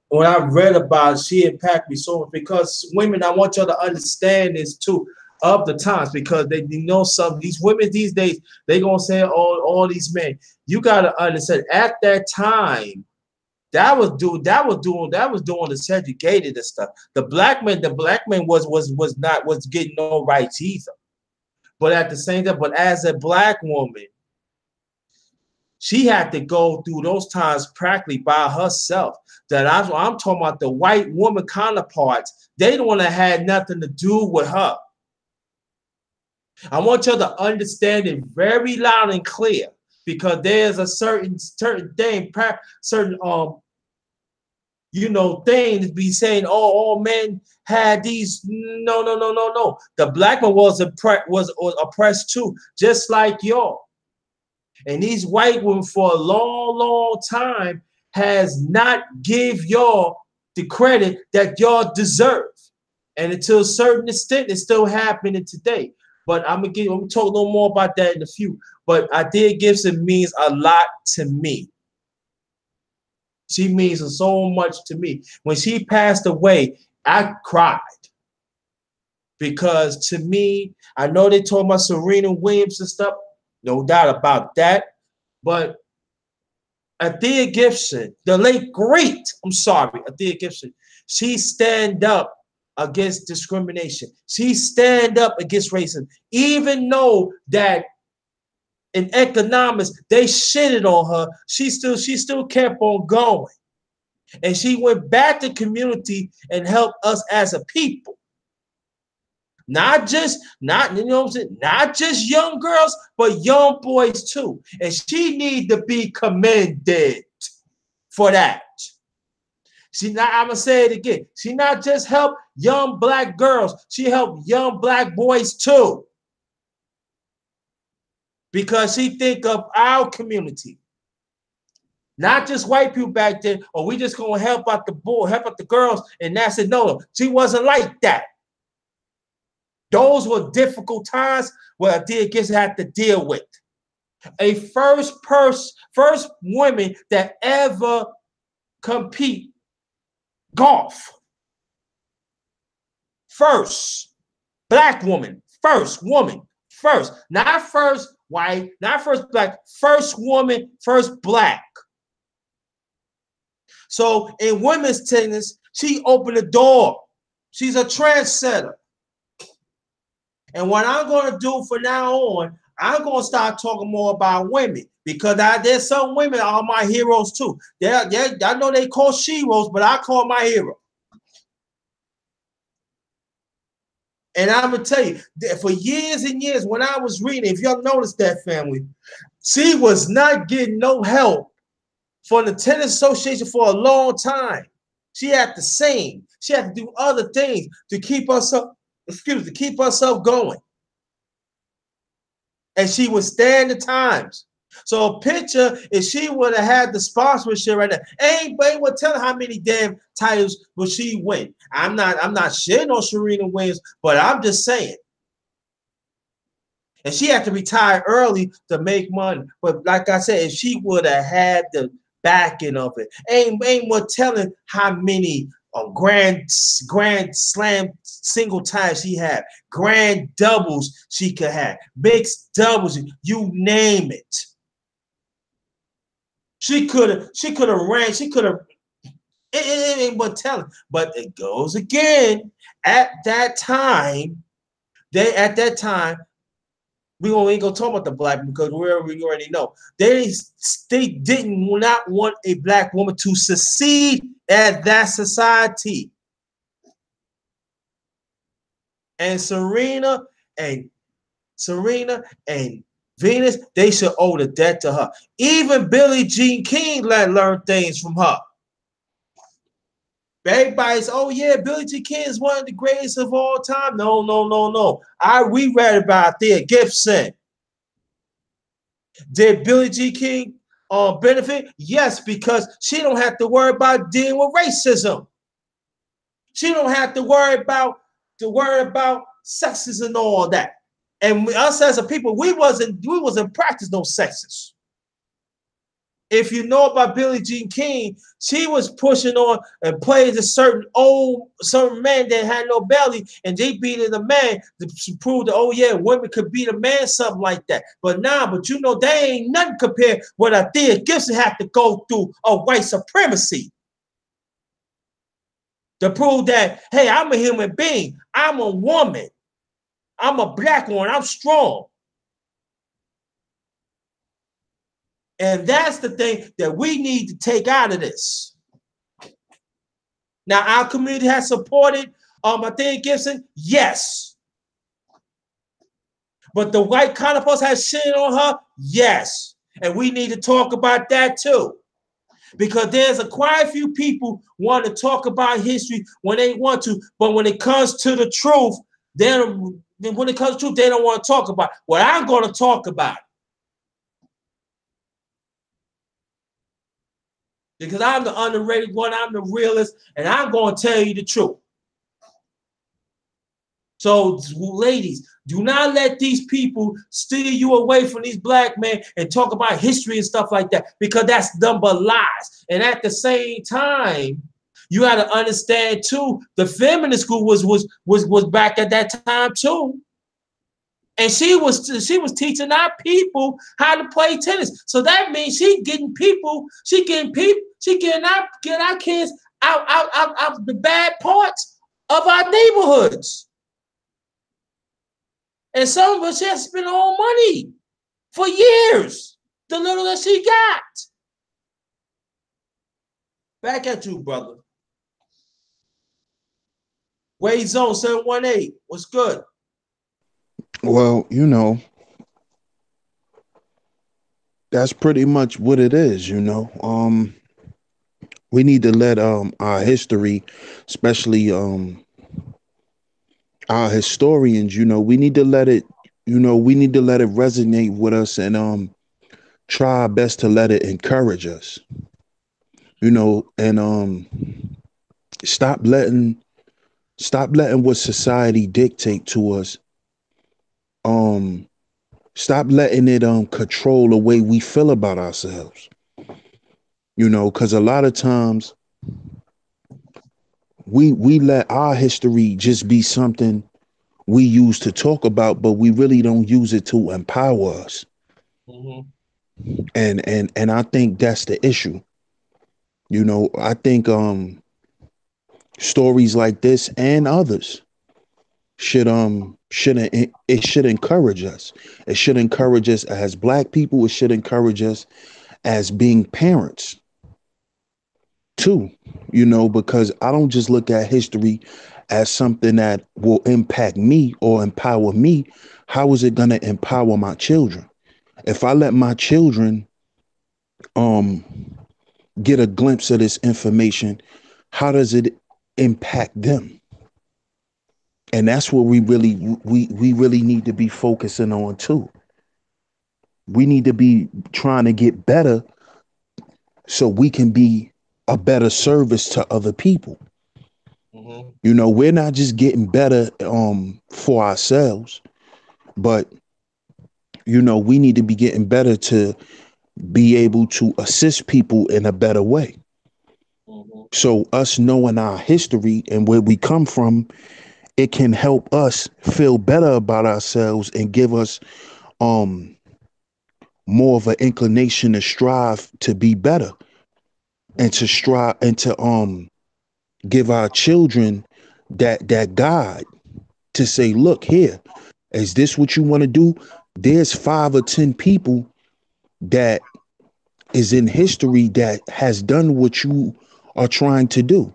when I read about it, she impacted me so much because women, I want y'all to understand this too of the times because they know some these women these days, they gonna say all these men. You gotta understand at that time. That was doing the segregated and stuff. The black man was getting no rights either. But at the same time, but as a black woman, she had to go through those times practically by herself. I'm talking about the white woman counterparts. They don't want to have nothing to do with her. I want y'all to understand it very loud and clear because there's a certain thing, certain things be saying, oh, all men had these. No, no, no, no, no. The black man was oppressed too, just like y'all. And these white women for a long, long time has not give y'all the credit that y'all deserve. And until a certain extent, it's still happening today. But I'm gonna talk a little more about that in a few. But Idea Gibson means a lot to me. She means so much to me. When she passed away, I cried. Because to me, I know they talk about Serena Williams and stuff, no doubt about that. But Athea Gibson, the late great, Athea Gibson, she stand up against discrimination. She stand up against racism, even though that in economics they shitted on her. She still kept on going, and she went back to community and helped us as a people. Not just not just young girls, but young boys too. And she need to be commended for that. I'm gonna say it again. She not just helped young black girls, she helped young black boys too. Because she think of our community. Not just white people back then, or we just gonna help out the girls, and that's it. No, she wasn't like that. Those were difficult times where Athea Gibson had to deal with. A first woman that ever compete golf. First black woman, first woman, first, not first white, not first black, first woman, first black. So in women's tennis, she opened the door. She's a trendsetter. And what I'm going to do from now on, I'm going to start talking more about women because there's some women are my heroes too. I know they call sheroes, but I call my hero. And I'm going to tell you, for years and years, when I was reading, if y'all noticed that, family, she was not getting no help from the Tennis Association for a long time. She had to sing. She had to do other things to keep herself, to keep herself going. And she would stand the times. So a picture, if she would have had the sponsorship right there, anybody would tell her how many damn titles would she win. I'm not shitting on Serena Williams, but I'm just saying. And she had to retire early to make money. But like I said, if she would have had the backing of it, ain't more telling how many grand slam single ties she had, grand doubles she could have, mixed doubles, you name it. She could have ran, it ain't more telling. But it goes again, at that time, we ain't gonna talk about the black because we already know they did not want a black woman to succeed at that society. And Serena and Venus, they should owe the debt to her. Even Billie Jean King learned things from her. Everybody's, oh yeah, Billie Jean King is one of the greatest of all time. No, no, no, no. We read about Thea Gibson. Did Billie Jean King benefit? Yes, because she don't have to worry about dealing with racism. She don't have to worry about sexism and all that. And us as a people, we wasn't practice no sexist. If you know about Billie Jean King, she was pushing on and playing a certain man that had no belly, and they beating the man to prove that, oh yeah, women could beat a man, something like that. But you know, they ain't nothing compared what Thea Gibson had to go through of white supremacy to prove that, hey, I'm a human being, I'm a woman, I'm a black woman, I'm strong. And that's the thing that we need to take out of this. Now, our community has supported Thea Gibson, yes. But the white counterparts has shit on her, yes. And we need to talk about that too. Because there's quite a few people want to talk about history when they want to, but when it comes to the truth, they don't want to talk about it. Well, I'm going to talk about it. Because I'm the underrated one, I'm the realist, and I'm going to tell you the truth. So, ladies, do not let these people steal you away from these black men and talk about history and stuff like that, because that's dumb but lies. And at the same time, you got to understand too, the feminist school was back at that time too. And she was teaching our people how to play tennis. So that means she getting our kids out the bad parts of our neighborhoods. And some of us have spent her own money for years, the little that she got. Back at you, brother. Wade Zone 718. What's good? Well, you know, that's pretty much what it is, you know. We need to let our history, especially our historians, you know, we need to let it, resonate with us, and try our best to let it encourage us. You know, and stop letting what society dictate to us. Stop letting it control the way we feel about ourselves. You know, because a lot of times we let our history just be something we use to talk about, but we really don't use it to empower us. Mm-hmm. And I think that's the issue. You know, I think stories like this and others should encourage us. It should encourage us as black people. It should encourage us as being parents too, you know, because I don't just look at history as something that will impact me or empower me. How is it going to empower my children? If I let my children get a glimpse of this information, how does it impact them? And that's what we really need to be focusing on too. We need to be trying to get better so we can be a better service to other people. Mm-hmm. You know, we're not just getting better for ourselves, but you know, we need to be getting better to be able to assist people in a better way. Mm-hmm. So us knowing our history and where we come from, it can help us feel better about ourselves and give us more of an inclination to strive to be better and to strive and to give our children that guide to say, look here, is this what you want to do? There's 5 or 10 people that is in history that has done what you are trying to do.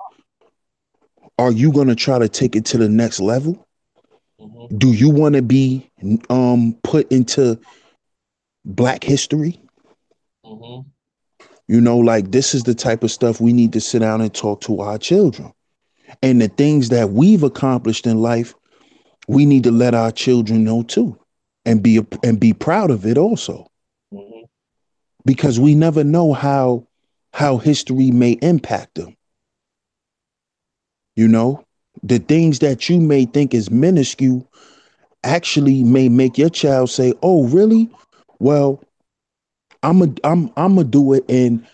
Are you going to try to take it to the next level? Mm-hmm. Do you want to be put into black history? Mm-hmm. You know, like this is the type of stuff we need to sit down and talk to our children. And the things that we've accomplished in life, we need to let our children know too, and be proud of it also, Mm-hmm. because we never know how history may impact them. You know, the things that you may think is minuscule actually may make your child say, "Oh, really? Well, I'm gonna do it, and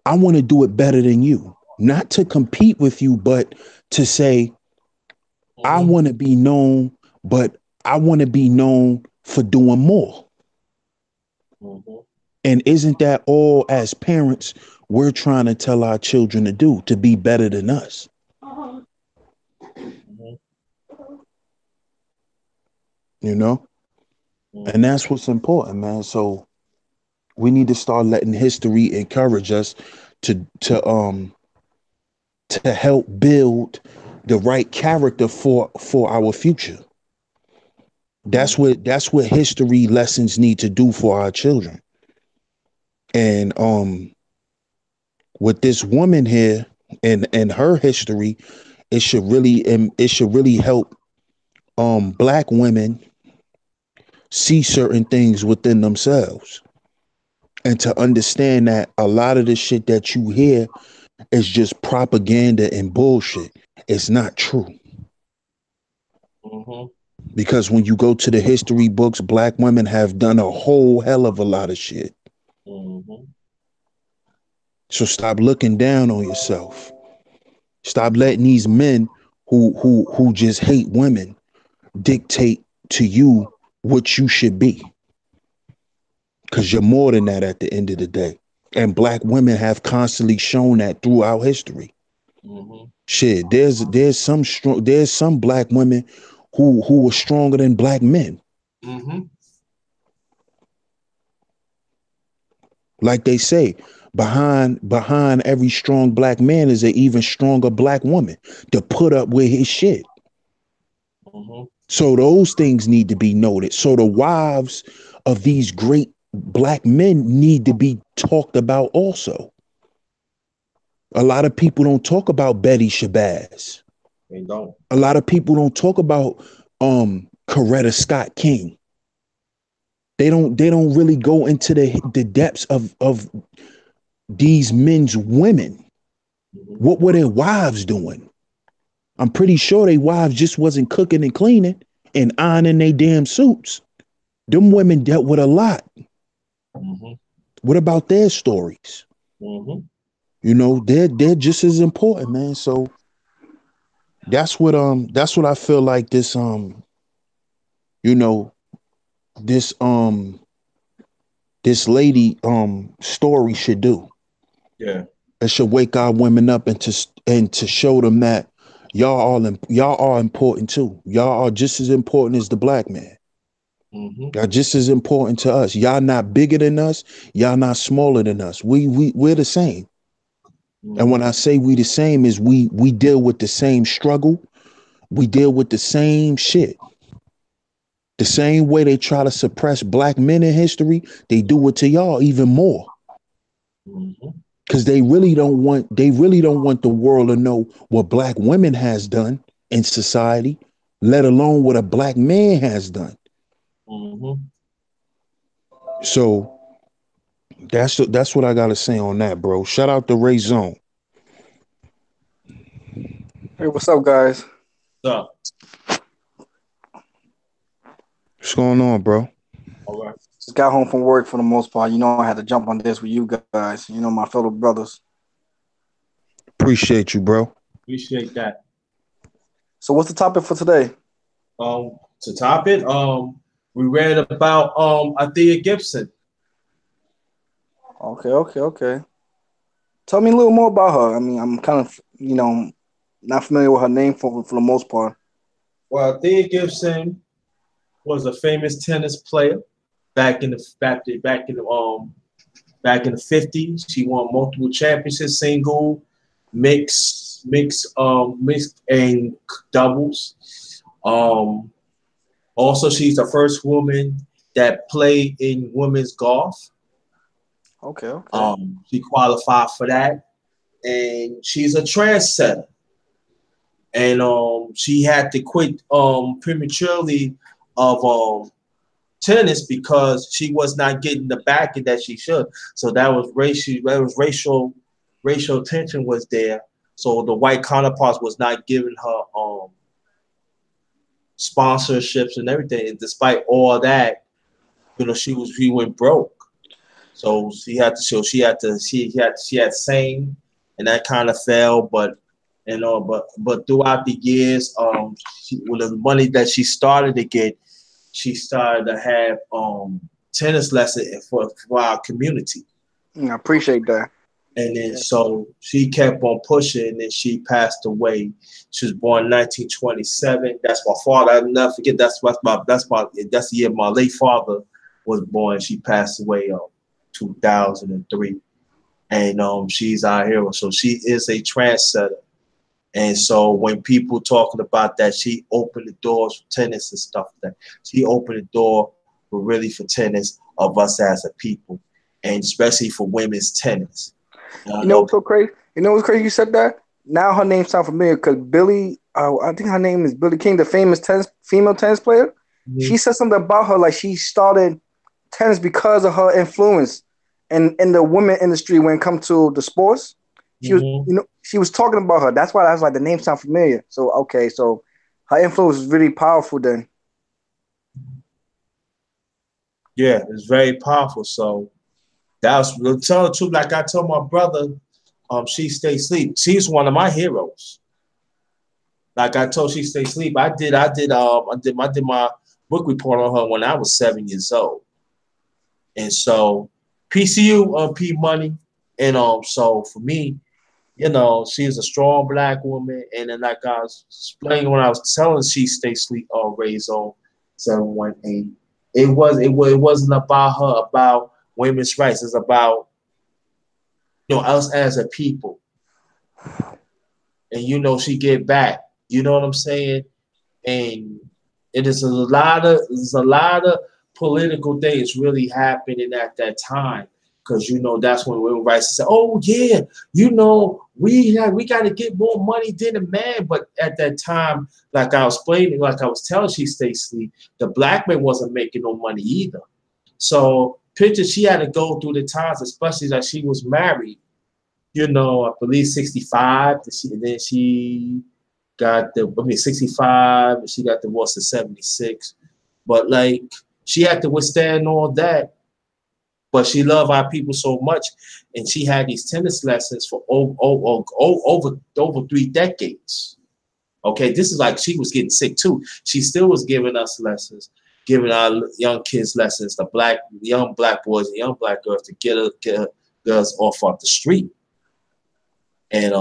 I want to do it better than you." Not to compete with you, but to say, I Mm-hmm. want to be known, but I want to be known for doing more. Mm-hmm. And isn't that all as parents we're trying to tell our children to do, to be better than us? Mm-hmm. You know? And Mm-hmm. that's what's important, man. So we need to start letting history encourage us to to help build the right character for our future. Mm-hmm. That's what history lessons need to do for our children. And with this woman here and her history, it should really help black women see certain things within themselves, and to understand that a lot of the shit that you hear is just propaganda and bullshit. It's not true. Mm-hmm. Because when you go to the history books, black women have done a whole hell of a lot of shit. Mm-hmm. So stop looking down on yourself. Stop letting these men who just hate women dictate to you what you should be. Because you're more than that at the end of the day. And black women have constantly shown that throughout history. Mm-hmm. Shit, there's some black women who are stronger than black men. Mm-hmm. Like they say, behind every strong black man is an even stronger black woman to put up with his shit. Mm-hmm. So those things need to be noted. So the wives of these great black men need to be talked about also. A lot of people don't talk about Betty Shabazz. They don't. A lot of people don't talk about Coretta Scott King. They don't really go into the depths of these men's women. Mm-hmm. What were their wives doing? I'm pretty sure their wives just wasn't cooking and cleaning and ironing their damn suits. Them women dealt with a lot. Mm-hmm. What about their stories? Mm-hmm. You know, they're just as important, man. So that's what I feel like this you know this this lady story should do. Yeah. It should wake our women up and to show them that y'all are important too. Y'all are just as important as the black man. Mm-hmm. Y'all just as important to us. Y'all not bigger than us. Y'all not smaller than us. We're the same. And when Mm-hmm. I say we the same is we deal with the same struggle. We deal with the same shit. The same way they try to suppress black men in history, they do it to y'all even more. Mm-hmm. Because they really don't want the world to know what black women has done in society, let alone what a black man has done. Mm-hmm. So that's what I gotta say on that, bro. Shout out to Ray Zone. Hey, what's up, guys? So, What's going on, bro? all right. Just got home from work for the most part. You know, I had to jump on this with you guys. You know, my fellow brothers. Appreciate you, bro. Appreciate that. So, what's the topic for today? To top it, we read about Althea Gibson. Okay. Tell me a little more about her. I mean, I'm kind of, not familiar with her name for the most part. Well, Althea Gibson was a famous tennis player back in the 50s. She won multiple championships, single, mixed and doubles. Also, she's the first woman that played in women's golf. Okay. She qualified for that, and she's a trendsetter. and she had to quit prematurely of tennis because she was not getting the backing that she should. So racial tension was there. So the white counterparts was not giving her sponsorships and everything. And despite all that, she went broke. So she had sang, and that kind of fell. But throughout the years, with the money that she started to get, she started to have tennis lessons for our community. I appreciate that. And then so she kept on pushing, and then she passed away. She was born in 1927. That's my father. I'll never forget. That's the year my late father was born. She passed away 2003, and she's our hero. So she is a trendsetter. And so when people talking about that, she opened the doors for tennis and stuff like that. She opened the door for tennis of us as a people, and especially for women's tennis. You know what's so crazy? You know what's crazy? You said that. Now her name sounds familiar because Billie, I think her name is Billie King, the famous female tennis player. Mm-hmm. She said something about her like she started tennis because of her influence in the women industry when it comes to the sports. She was, she was talking about her. That's why I was like, the name sounds familiar. So okay, so her influence is really powerful then. Yeah, it's very powerful. So that's to tell the truth. Like I told my brother, she stay asleep. She's one of my heroes. Like I told, she stay asleep. I did my book report on her when I was 7 years old. And so PCU P Money, and so for me, she's a strong black woman. And then like I was explaining when I was telling she stay asleep raised on 718. It wasn't about her, about women's rights. It's about us as a people. And she get back. You know what I'm saying? And it is a lot of political things really happening at that time. Because that's when women's rights said, "Oh yeah, we got to get more money than a man." But at that time, like I was explaining, like I was telling, she stay asleep. The black man wasn't making no money either. So picture she had to go through the times, especially like she was married. I believe 65. And then she got 65. And she got divorced in 76. But like she had to withstand all that. But she loved our people so much, and she had these tennis lessons for over 3 decades. Okay, this is like she was getting sick too. She still was giving us lessons, giving our young kids lessons, the young black boys and young black girls to get girls off the street. And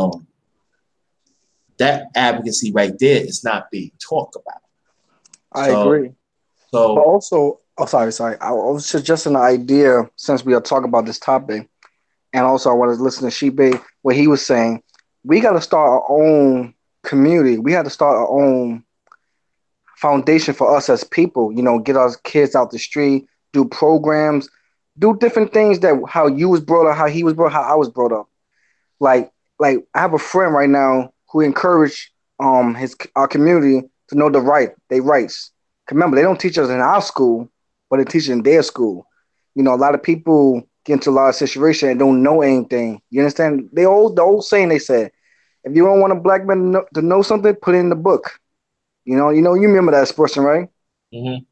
that advocacy right there is not being talked about. I agree. So, but also, sorry. I was suggesting an idea since we are talking about this topic, and also I wanted to listen to Shibe, what he was saying. We got to start our own community. We have to start our own foundation for us as people. Get our kids out the street, do programs, do different things that how you was brought up, how he was brought up, how I was brought up. Like I have a friend right now who encouraged our community to know their rights. Remember, they don't teach us in our school, but they teach in their school. A lot of people get into a lot of situations and don't know anything. You understand? The old saying they said, if you don't want a black man to know something, put it in the book. You remember that expression, right? Mm-hmm.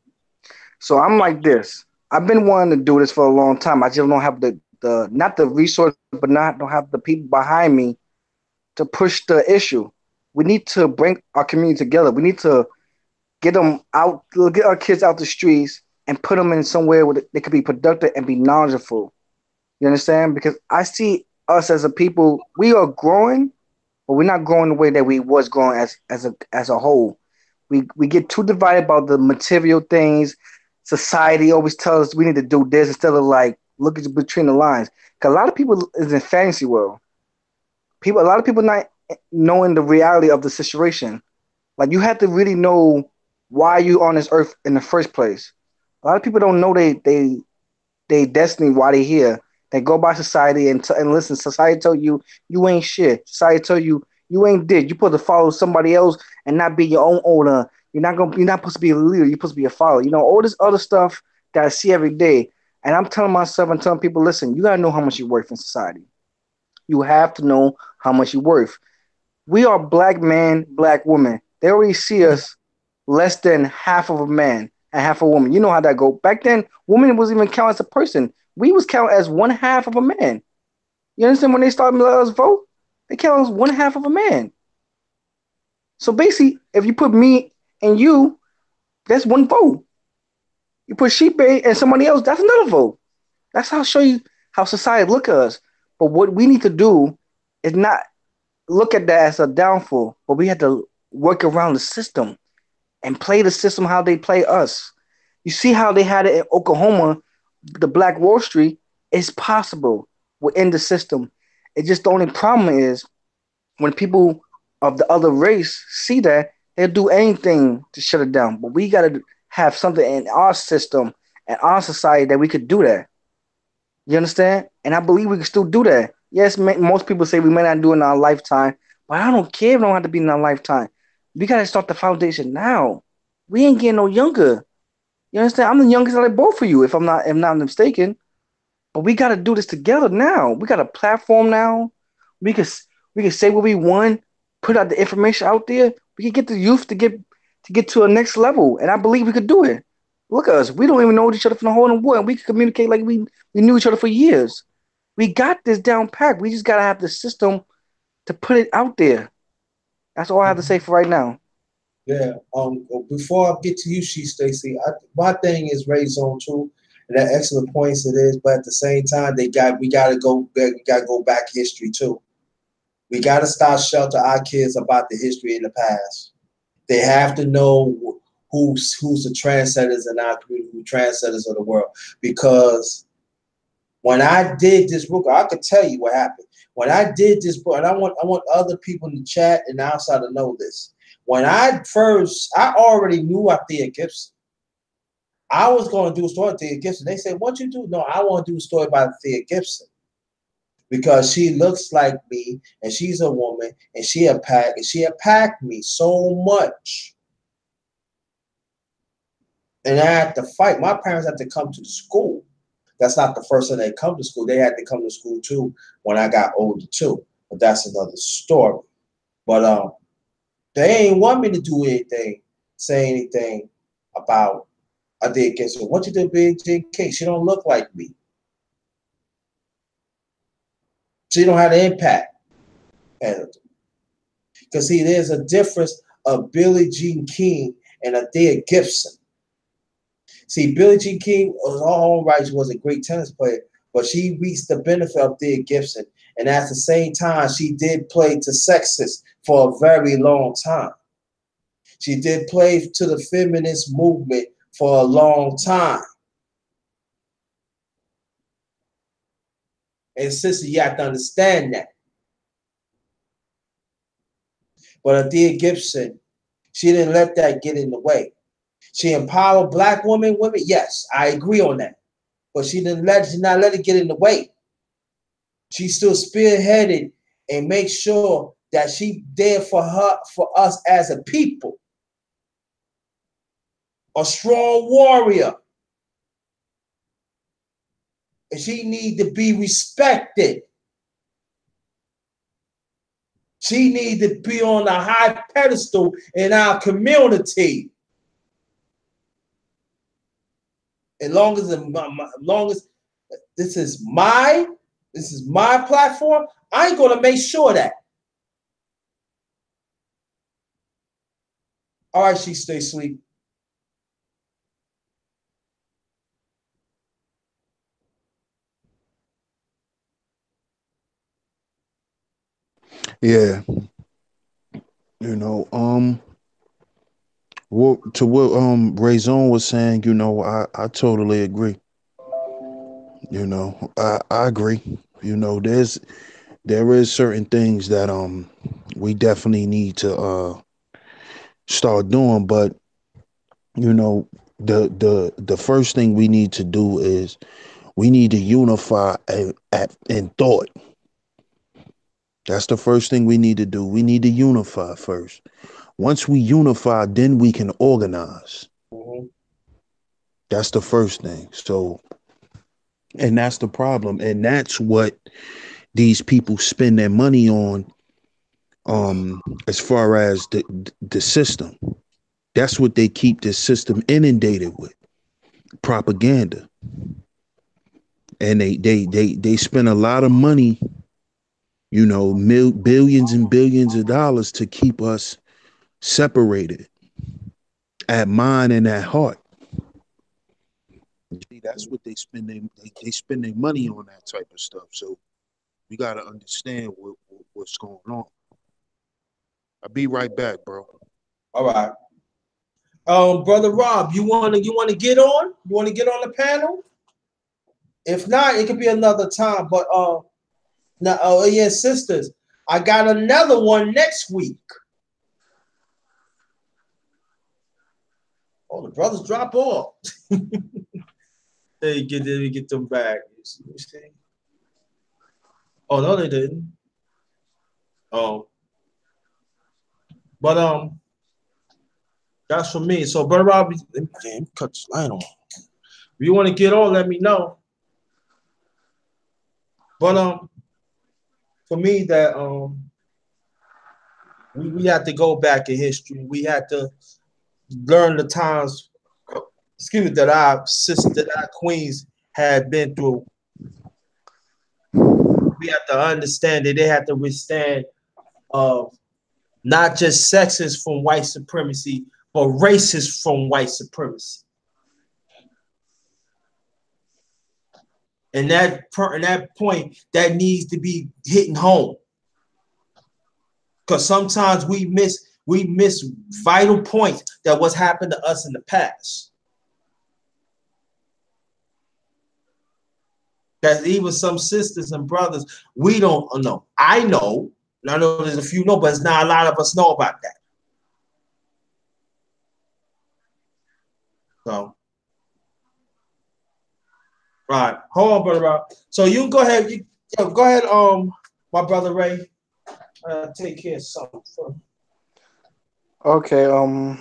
So I'm like this. I've been wanting to do this for a long time. I just don't have the not the resource, but don't have the people behind me to push the issue. We need to bring our community together. We need to get them out, get our kids out the streets and put them in somewhere where they could be productive and be knowledgeable. You understand? Because I see us as a people, we are growing, but we're not growing the way that we was growing as a whole. We get too divided about the material things. Society always tells us we need to do this instead of like looking between the lines. Because a lot of people is in fantasy world. A lot of people not knowing the reality of the situation. Like you have to really know why you on this earth in the first place. A lot of people don't know they destiny, why they here. They go by society and listen. Society tell you ain't shit. Society tell you You ain't did. You supposed to follow somebody else and not be your own owner. You're not supposed to be a leader. You're supposed to be a follower. All this other stuff that I see every day. And I'm telling myself and telling people, listen, you gotta know how much you're worth in society. You have to know how much you're worth. We are black man, black woman. They already see us less than half of a man and half a woman. You know how that go. Back then, women was even counted as a person. We was counted as one half of a man. You understand when they started letting us vote? They count us one half of a man. So basically, if you put me and you, that's one vote. You put Sheep and somebody else, that's another vote. That's how I show you how society look at us. But what we need to do is not look at that as a downfall, but we have to work around the system and play the system how they play us. You see how they had it in Oklahoma, the Black Wall Street. It's possible within the system. It just the only problem is when people of the other race see that, they'll do anything to shut it down. But we got to have something in our system and our society that we could do that. You understand? And I believe we can still do that. Yes, most people say we may not do it in our lifetime, but I don't care if it don't have to be in our lifetime. We got to start the foundation now. We ain't getting no younger. You understand? I'm the youngest out of both of you, if I'm not mistaken. But we got to do this together now. We got a platform now. We can we can say what we want, put out the information out there. We can get the youth to get to a next level, and I believe we could do it. Look at us. We don't even know each other from the hole in the wood. We can communicate like we knew each other for years. We got this down pat. We just gotta have the system to put it out there. That's all I have to say for right now. Yeah. Before I get to you, she Stacy, my thing is raised on too, and that excellent points it is. But at the same time, we gotta go back. We gotta go back history too. We gotta start shelter our kids about the history in the past. They have to know who's the trendsetters in our community, who trendsetters of the world. Because when I did this book, I could tell you what happened. When I did this book, and I want other people in the chat and outside to know this. When I already knew Thea Gibson. I was going to do a story of Thea Gibson. They said, "What you do?" No, I want to do a story about Thea Gibson because she looks like me and she's a woman and she attacked me so much. And I had to fight. My parents had to come to the school. That's not the first time they come to school. They had to come to school too when I got older too. But that's another story. But they ain't want me to do anything, say anything about I did get so what you did, Big JK? She don't look like me. She don't have the impact. Because see, there's a difference of Billie Jean King and Thea Gibson. See, Billie Jean King, on her own right, was a great tennis player, but she reached the benefit of Thea Gibson. And at the same time, she did play to sexist for a very long time. She did play to the feminist movement for a long time. And sister, you have to understand that. But Thea Gibson, she didn't let that get in the way. She empowered black women. Yes, I agree on that. But she did not let it get in the way. She still spearheaded and make sure that she there for us as a people. A strong warrior. And she need to be respected. She need to be on a high pedestal in our community. As long as this is my platform, I ain't gonna make sure that. All right, she stay asleep. Yeah, you know, to what Raison was saying, I totally agree. I agree. There is certain things that we definitely need to start doing, but the first thing we need to do is we need to unify in thought. That's the first thing we need to do. We need to unify first. Once we unify, then we can organize. Mm-hmm. That's the first thing. So, and that's the problem. And that's what these people spend their money on, as far as the system. That's what they keep the system inundated with. Propaganda. And they spend a lot of money, billions and billions of dollars to keep us separated at mind and at heart. See, that's what they spend their money on, that type of stuff. So we got to understand what's going on. I'll be right back, bro. All right. Brother Rob, you wanna get on? You wanna get on the panel? If not, it could be another time. But now, oh yeah, sisters, I got another one next week. Oh, the brothers drop off. Let me get them back. Let me see. Oh no, they didn't. Oh, but that's for me. So, brother Rob, damn, cut this line on. If you want to get on, let me know. But for me, that we had to go back in history. We had to learn the times, excuse me, that our sisters, that our queens had been through. We have to understand that they had to withstand not just sexist from white supremacy, but racist from white supremacy. And that point that needs to be hitting home, because sometimes we miss vital points that what's happened to us in the past. That even some sisters and brothers, we don't know. I know, and I know there's a few know, but it's not a lot of us know about that. So, all right, hold on, brother Rob. So you go ahead, go ahead, my brother Ray, take care of something. Okay.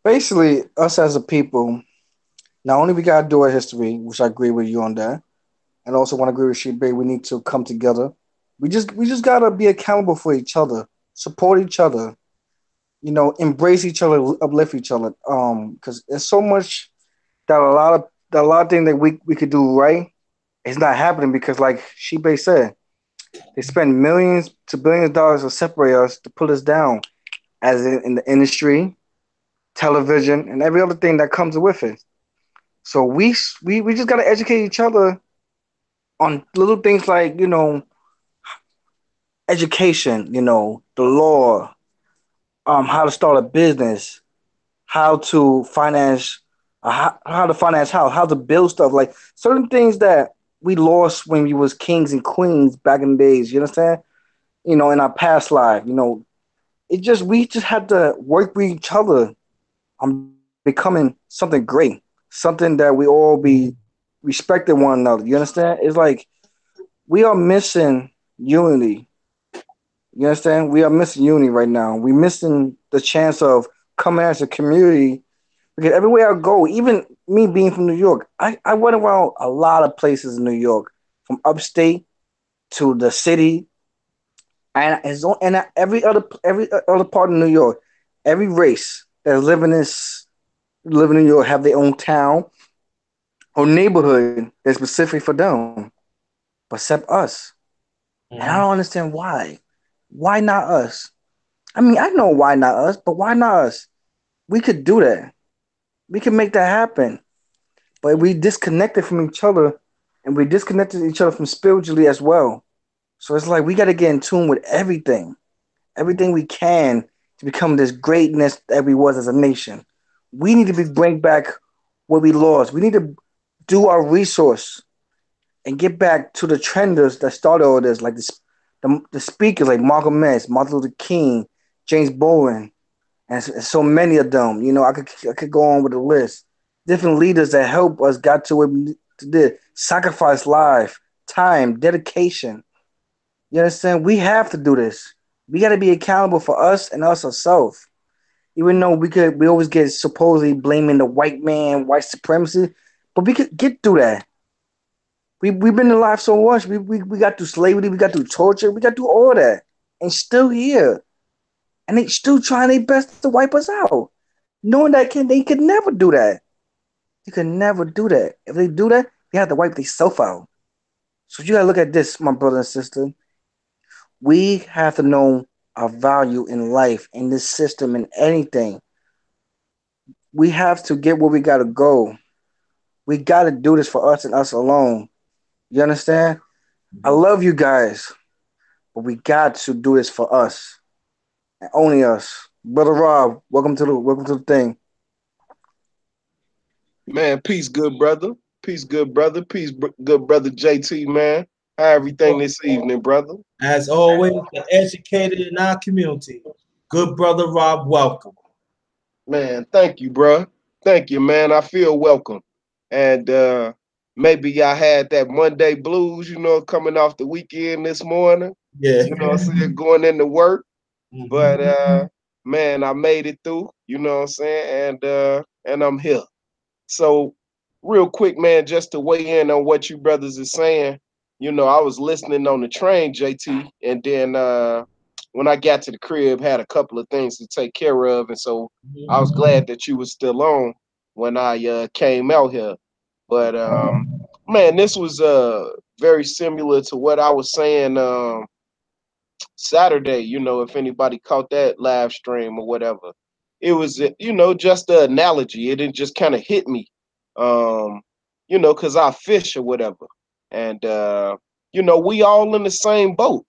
Basically, us as a people, not only we gotta do our history, which I agree with you on that, and also want to agree with Shebe, we need to come together. We just gotta be accountable for each other, support each other, embrace each other, uplift each other. Because there's so much that a lot of things that we could do right. It's not happening because, like Shebe said, they spend millions to billions of dollars to separate us, to put us down, as in the industry, television, and every other thing that comes with it. So we just gotta educate each other on little things like education, the law, how to start a business, how to finance, how to finance how to build stuff, like certain things that we lost when we was kings and queens back in the days. You understand? In our past life, we just had to work with each other on becoming something great, something that we all be respecting one another. You understand? It's like we are missing unity. You understand? We are missing unity right now. We're missing the chance of coming as a community. Because everywhere I go, even me being from New York, I went around a lot of places in New York, from upstate to the city, and every other part of New York, every race that's living in New York have their own town or neighborhood that's specific for them, but except us. And I don't understand why. Why not us? I mean, I know why not us, but why not us? We could do that. We can make that happen. But we disconnected from each other, and we disconnected each other from spiritually as well. So it's like we got to get in tune with everything we can to become this greatness that we was as a nation. We need to bring back what we lost. We need to do our resource and get back to the trenders that started all this, like the speakers like Malcolm X, Martin Luther King, James Bowen, and so many of them. I could go on with the list. Different leaders that help us got to what we did, sacrifice life, time, dedication. You understand? We have to do this. We got to be accountable for us and us ourselves. Even though we always get supposedly blaming the white man, white supremacy, but we could get through that. We've been alive so much. We got through slavery, we got through torture, we got through all that, and still here, and they still trying their best to wipe us out, knowing that they could never do that. They could never do that. If they do that, they have to wipe themselves out. So you gotta look at this, my brother and sister. We have to know our value in life, in this system, in anything. We have to get where we gotta go. We gotta do this for us and us alone. You understand? I love you guys, but we got to do this for us and only us. Brother Rob, welcome to the thing. Man, peace, good brother. Peace, good brother. Peace, good brother JT, man. How everything this evening, brother? As always, the educated in our community. Good brother Rob, welcome. Man, thank you, bro. Thank you, man. I feel welcome. And maybe I had that Monday blues, coming off the weekend this morning. Yeah. You know what I'm saying? Going into work. But Mhm. man, I made it through, you know what I'm saying? And I'm here. So, real quick, man, just to weigh in on what you brothers are saying, I was listening on the train, JT, and then when I got to the crib, had a couple of things to take care of, and so I was glad that you was still on when I came out here. But man, this was very similar to what I was saying Saturday. If anybody caught that live stream or whatever, it was just an analogy. It didn't just kind of hit me, because I fish or whatever, and we all in the same boat.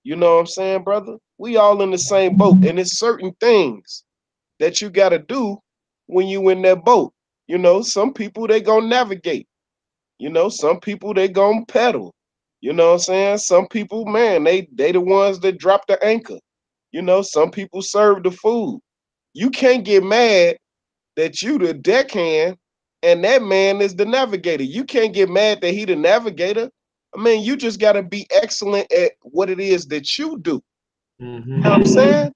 You know what I'm saying, brother? We all in the same boat, and it's certain things that you got to do when you in that boat. Some people they gonna navigate. Some people they gonna pedal. You know what I'm saying? Some people, man, they the ones that drop the anchor. Some people serve the food. You can't get mad that you the deckhand and that man is the navigator. You can't get mad that he the navigator. I mean, you just gotta be excellent at what it is that you do. You know what I'm Mhm. saying?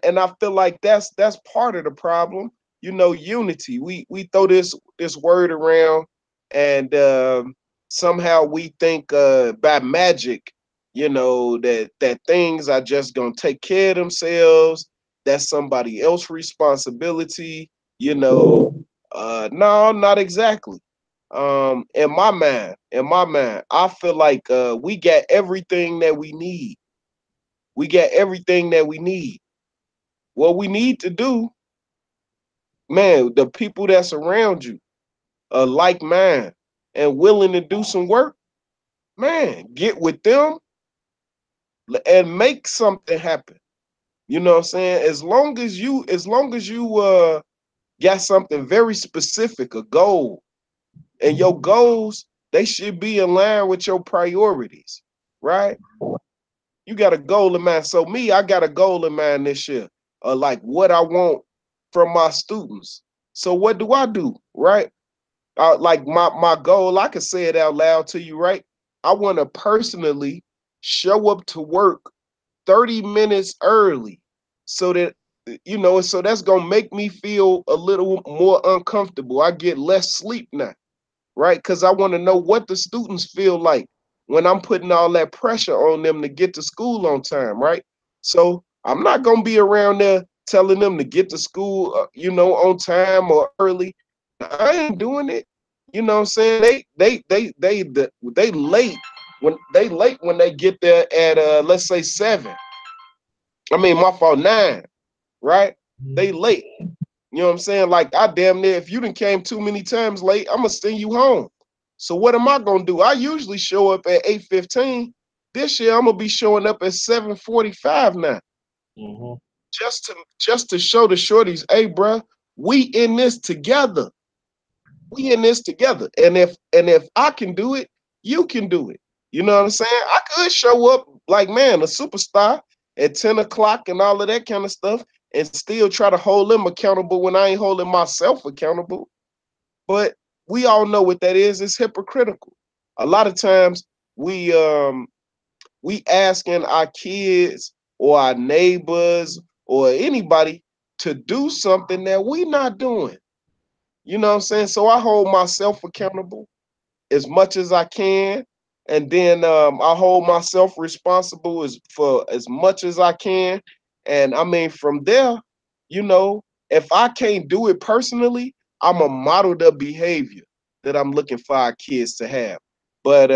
And I feel like that's part of the problem. Unity. We throw this word around, and somehow we think by magic, that things are just gonna take care of themselves. That's somebody else's responsibility. No, not exactly. In my mind, I feel like we got everything that we need. We got everything that we need. What we need to do, man, the people that's around you are like mind and willing to do some work, man, get with them and make something happen. You know what I'm saying? As long as you got something very specific, a goal, and your goals, they should be in line with your priorities, right? You got a goal in mind. So me, I got a goal in mind this year, like what I want from my students. So what do I do, right? Like my goal, I can say it out loud to you, right? I want to personally show up to work 30 minutes early so that so that's gonna make me feel a little more uncomfortable. I get less sleep now, right? Because I want to know what the students feel like when I'm putting all that pressure on them to get to school on time, right? So I'm not gonna be around there telling them to get to school, on time or early. I ain't doing it. You know what I'm saying? They late when they get there at let's say 7. I mean, my fault, 9, right? They late. You know what I'm saying? Like I damn near, if you done came too many times late, I'm gonna send you home. So what am I gonna do? I usually show up at 8:15. This year I'm gonna be showing up at 7:45 now, Mhm. just to show the shorties, hey, bro, we in this together. We in this together. And if I can do it, you can do it. You know what I'm saying? I could show up like, man, a superstar at 10 o'clock and all of that kind of stuff and still try to hold them accountable when I ain't holding myself accountable. But we all know what that is. It's hypocritical. A lot of times we we asking our kids or our neighbors or anybody to do something that we not doing. You know what I'm saying? So I hold myself accountable as much as I can, and then I hold myself responsible for as much as I can. And I mean, from there, you know, if I can't do it personally, I'm a model the behavior that I'm looking for our kids to have. But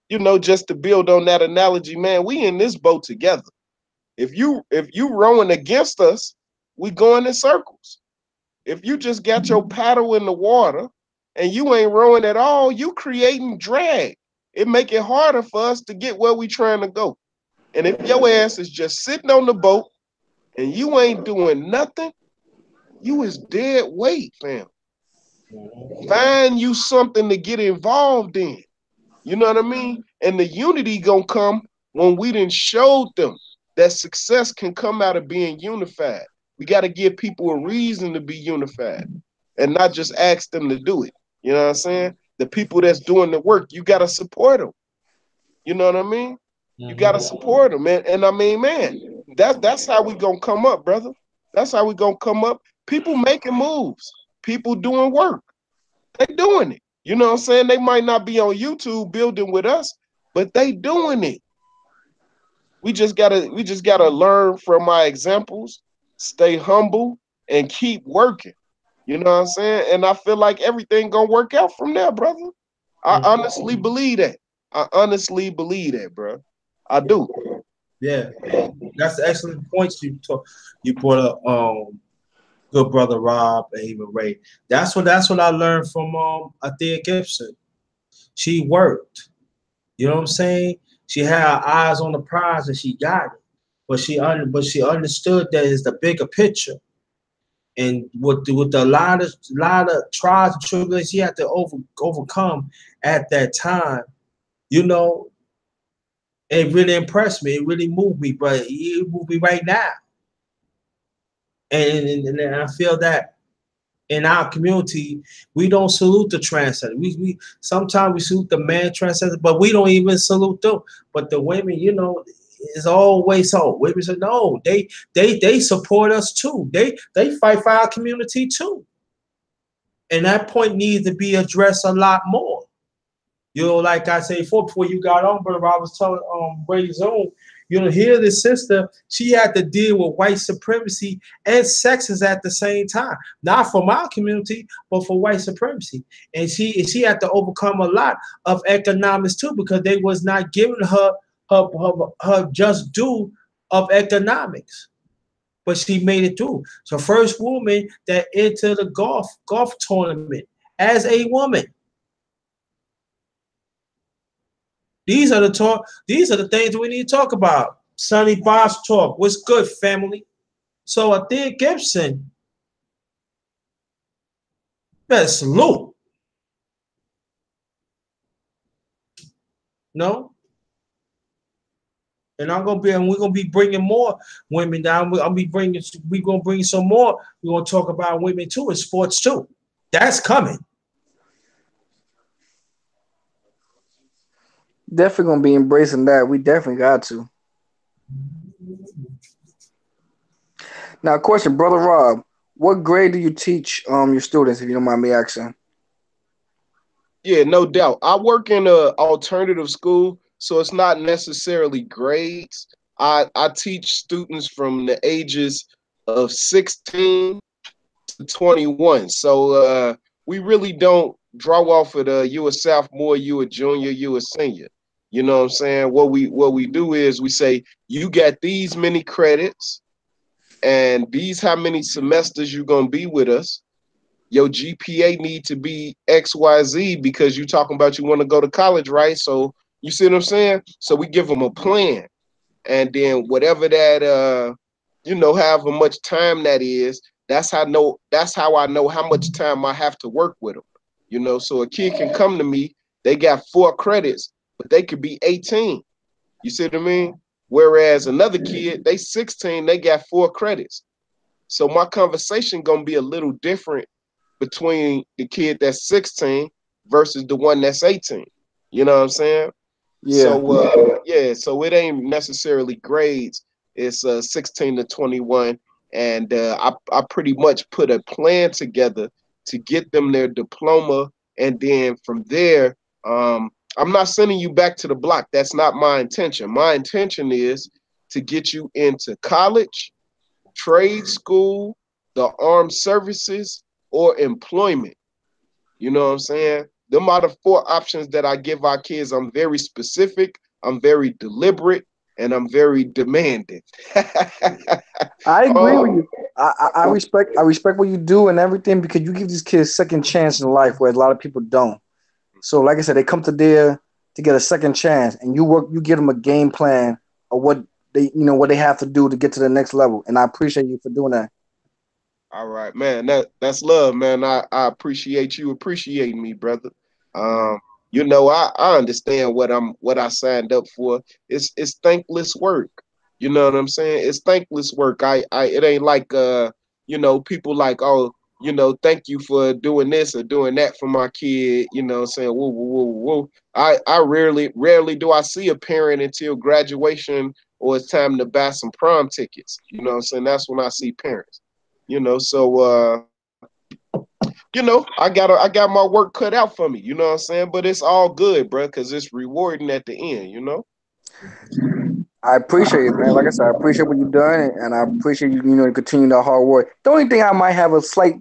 you know, just to build on that analogy, man, we in this boat together. If you rowing against us, we going in circles. If you just got your paddle in the water and you ain't rowing at all, you creating drag. It make it harder for us to get where we trying to go. And if your ass is just sitting on the boat and you ain't doing nothing, you is dead weight, fam. Find you something to get involved in. You know what I mean? And the unity gonna come when we done showed them that success can come out of being unified. We got to give people a reason to be unified and not just ask them to do it. You know what I'm saying? The people that's doing the work, you got to support them. You know what I mean? You got to support them, man. And I mean, man, that's how we gonna come up, brother. That's how we gonna come up. People making moves, people doing work. They doing it. You know what I'm saying? They might not be on YouTube building with us, but they doing it. We just gotta learn from my examples, stay humble, and keep working. You know what I'm saying? And I feel like everything gonna work out from there, brother. I honestly believe that. I honestly believe that, bro. I do. Yeah, that's an excellent points you brought up. Good brother Rob and even Ray. That's what I learned from Athea Gibson. She worked. You know what I'm saying? She had her eyes on the prize and she got it. But she understood that it's the bigger picture. And with a lot of trials and tribulations she had to overcome at that time, you know, it really impressed me. It really moved me, but it moved me right now. And I feel that in our community, we don't salute the trendsetter. We sometimes we salute the man trendsetter, but we don't even salute them. But the women, you know, is always so. Women say no, they support us too. They fight for our community too. And that point needs to be addressed a lot more. You know, like I said before you got on, brother, I was telling Ray Zone, you know, here the sister, she had to deal with white supremacy and sexism at the same time. Not for my community, but for white supremacy. And she had to overcome a lot of economics too, because they was not giving her just due of economics. But she made it through. So first woman that entered the golf tournament as a woman. These are the talk. These are the things we need to talk about. Sonny Boss talk. What's good, family? So Athea Gibson, better salute. No, and we're gonna be bringing more women down. We're gonna bring some more. We're gonna talk about women too in sports too. That's coming. Definitely gonna be embracing that. We definitely got to. Now, question, brother Rob, what grade do you teach your students, if you don't mind me asking? Yeah, no doubt. I work in a alternative school, so it's not necessarily grades. I teach students from the ages of 16 to 21. So we really don't draw off of you a sophomore, you a junior, you a senior. You know what I'm saying? What we do is we say you got these many credits and these how many semesters you're gonna be with us. Your GPA need to be XYZ because you talking about you want to go to college, right? So you see what I'm saying? So we give them a plan. And then whatever that however much time that is, that's how I know how much time I have to work with them. You know, so a kid can come to me, they got 4 credits, but they could be 18. You see what I mean? Whereas another kid, they 16, they got 4 credits. So my conversation gonna be a little different between the kid that's 16 versus the one that's 18. You know what I'm saying? Yeah. Yeah, so it ain't necessarily grades. It's 16 to 21, and I pretty much put a plan together to get them their diploma, and then from there, I'm not sending you back to the block. That's not my intention. My intention is to get you into college, trade school, the armed services, or employment. You know what I'm saying? Them are the four options that I give our kids. I'm very specific, I'm very deliberate, and I'm very demanding. I agree with um, you. I respect what you do and everything because you give these kids second chance in life where a lot of people don't. So like I said, they come to there to get a second chance, and you give them a game plan of what what they have to do to get to the next level. And I appreciate you for doing that. all right, man. That's love, man. I appreciate you appreciating me, brother. Um, I understand what I signed up for. It's thankless work. You know what I'm saying? It's thankless work. I it ain't like people like, oh, thank you for doing this or doing that for my kid, saying whoa, whoa, whoa, whoa. I rarely do I see a parent until graduation or it's time to buy some prom tickets. You know what I'm saying? That's when I see parents. So I got my work cut out for me, you know what I'm saying? But it's all good, bro, because it's rewarding at the end. I appreciate it, man. Like I said, I appreciate what you've done, and I appreciate you continue the hard work. The only thing I might have a slight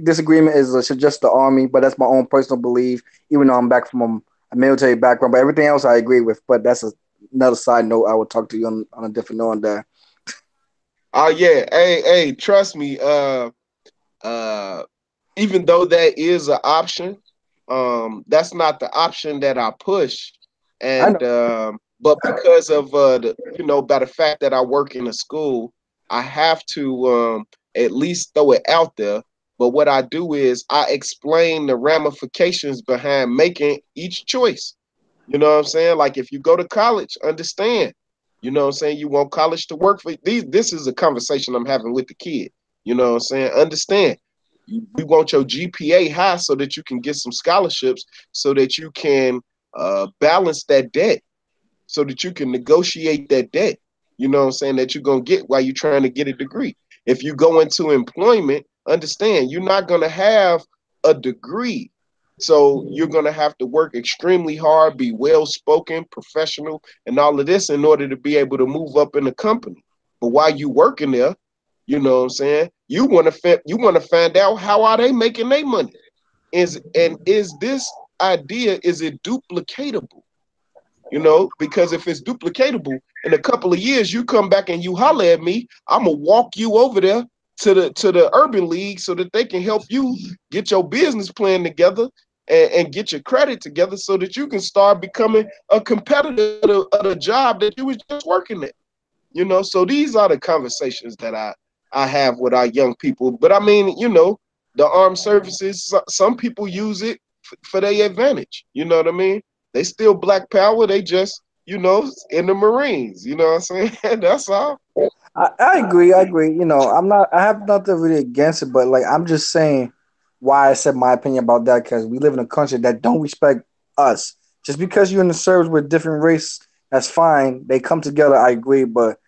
disagreement is just the army, but that's my own personal belief. Even though I'm back from a military background, but everything else I agree with. But that's another side note. I will talk to you on a different note on that. Oh yeah, hey, trust me, uh even though that is an option, that's not the option that I push. I And know. but because of by the fact that I work in a school, I have to at least throw it out there. But what I do is I explain the ramifications behind making each choice. You know what I'm saying? Like if you go to college, understand. You know what I'm saying? You want college to work for these. This is a conversation I'm having with the kid. You know what I'm saying? Understand. We want your GPA high so that you can get some scholarships, so that you can balance that debt, so that you can negotiate that debt. You know what I'm saying? That you're gonna get while you're trying to get a degree. If you go into employment, understand you're not gonna have a degree. So you're gonna have to work extremely hard, be well spoken, professional, and all of this in order to be able to move up in the company. But while you working there, you know what I'm saying? You want to find out how are they making their money? Is this idea, is it duplicatable? Because if it's duplicatable, in a couple of years, you come back and you holler at me, I'm gonna walk you over there to the urban league so that they can help you get your business plan together and get your credit together so that you can start becoming a competitor of the job that you was just working at. So these are the conversations that I have with our young people. But I mean, the armed services, some people use it for their advantage. You know what I mean? They still black power. They just, in the Marines. You know what I'm saying? That's all. I agree. I agree. I'm not. I have nothing really against it, but like I'm just saying why I said my opinion about that because we live in a country that don't respect us. Just because you're in the service with different race, that's fine. They come together. I agree, but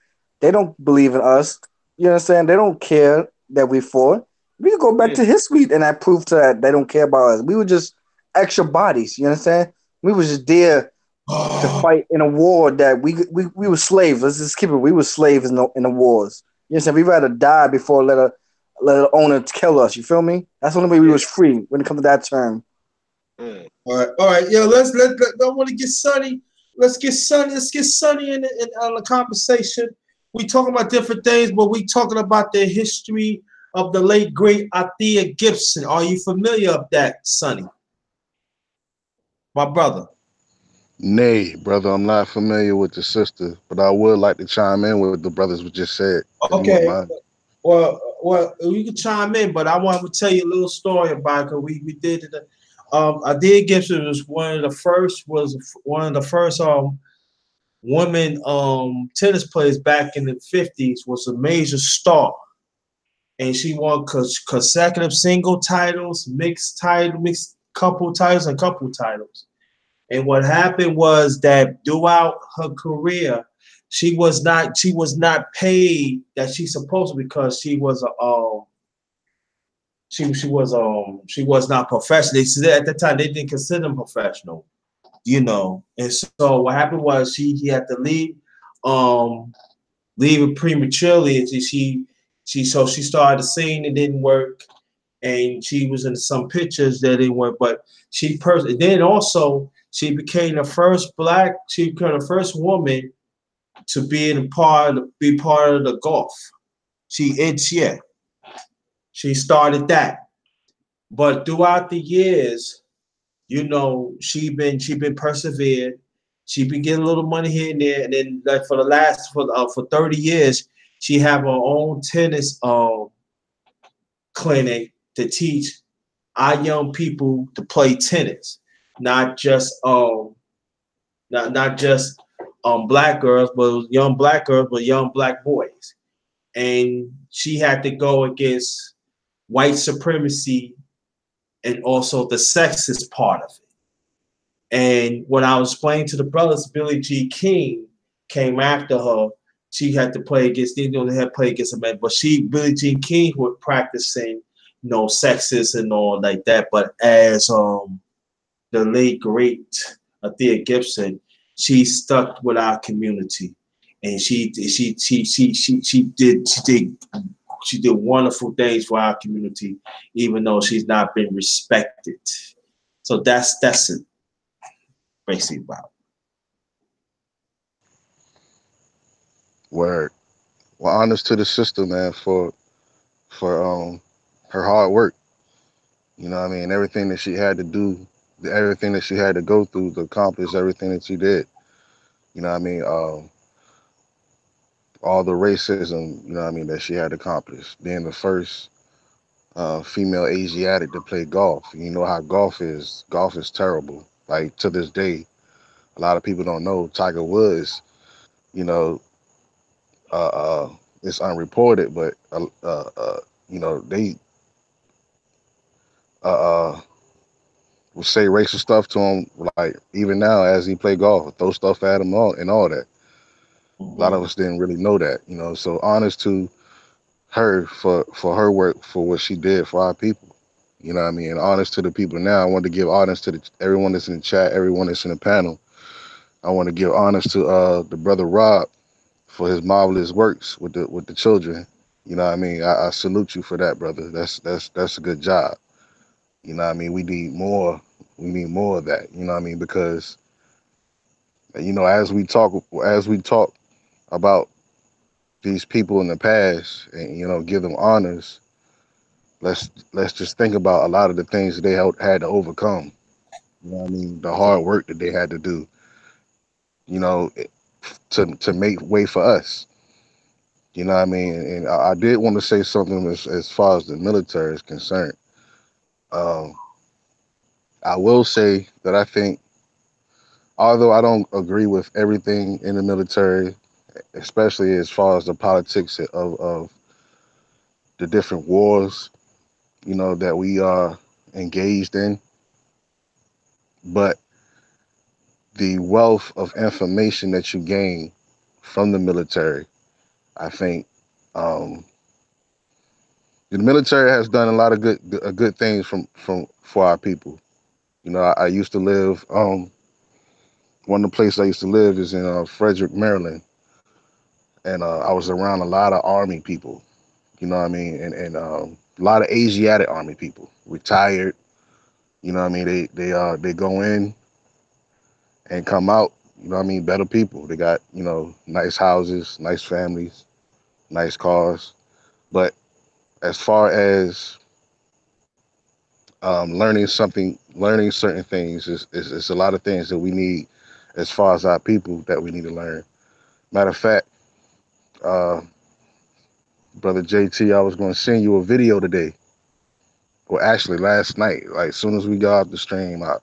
they don't believe in us. You understand? They don't care that we fought. We could go back Yeah. to history, and I prove to that they don't care about us. We were just extra bodies. You understand? We was just there to fight in a war that we were slaves. Let's just keep it. We were slaves in the wars. You know, we rather die before let a owner kill us. You feel me? That's the only way we Yeah. was free when it comes to that term. Mm. All right. Yo, let don't want to get sunny. Let's get sunny. Let's get sunny in on the conversation. We talking about different things, but we talking about the history of the late great Althea Gibson. Are you familiar with that, Sonny? My brother. Nay, brother, I'm not familiar with the sister, but I would like to chime in with the brothers we just said, if you wouldn't Okay. mind. Well, you can chime in, but I want to tell you a little story about it. 'Cause we did it. Althea Gibson was one of the first women tennis players back in the 50s. Was a major star, and she won consecutive single titles, mixed couple titles, and couple titles. And what happened was that throughout her career, she was not paid that she's supposed to because she was not professional. They said at the time they didn't consider them professional, And so what happened was she had to um leave it prematurely. And she started to sing. It didn't work, and she was in some pictures that didn't work. But then also she became the first woman to be part of the golf. Yeah, she started that. But throughout the years, she been persevered. She been getting a little money here and there, and then like for 30 years, she have her own tennis clinic to teach our young people to play tennis, not just not just black girls, but young black boys. And she had to go against white supremacy and also the sexist part of it. And when I was explaining to the brothers, Billie Jean King came after her. She had to play against, they had to play against a man, but Billie Jean King, was practicing, sexist and all like that. But as the late great Thea Gibson, she stuck with our community, and she did wonderful things for our community, even though she's not been respected. So that's it basically about. Word. Well, honest to the sister, man, for her hard work. You know what I mean? Everything that she had to do, everything that she had to go through to accomplish everything that she did. You know what I mean? All the racism, you know what I mean, that she had accomplished. Being the first female Asiatic to play golf. You know how golf is. Golf is terrible. Like to this day, a lot of people don't know Tiger Woods. You know, uh, uh, it's unreported, but they uh, will say racist stuff to him. Like even now, as he play golf, throw stuff at him all and all that. A lot of Mm-hmm. us didn't really know that. So honest to her for her work for what she did for our people. You know what I mean? And honest to the people now. I want to give honest to everyone that's in the chat, everyone that's in the panel. I want to give honest to the brother Rob for his marvelous works with the children. You know what I mean? I salute you for that, brother. That's a good job. You know what I mean? We need more of that. You know what I mean? Because as we talk about these people in the past and give them honors, let's just think about a lot of the things that they had to overcome. You know what I mean? The hard Okay. work that they had to do, you know, to make way for us. You know what I mean? And I did want to say something as far as the military is concerned. Um, I will say that I think, although I don't agree with everything in the military, especially as far as the politics of the different wars, that we are engaged in, but the wealth of information that you gain from the military, I think um, the military has done a lot of good things for our people. I used to live. One of the places I used to live is in Frederick, Maryland, and I was around a lot of Army people. You know what I mean, and a lot of Asiatic Army people, retired. You know what I mean. They go in and come out. You know what I mean. Better people. They got nice houses, nice families, nice cars. But as far as learning certain things is a lot of things that we need as far as our people that we need to learn. Matter of fact, uh, brother JT, I was going to send you a video today. Well, actually, last night, like as soon as we got off the stream, I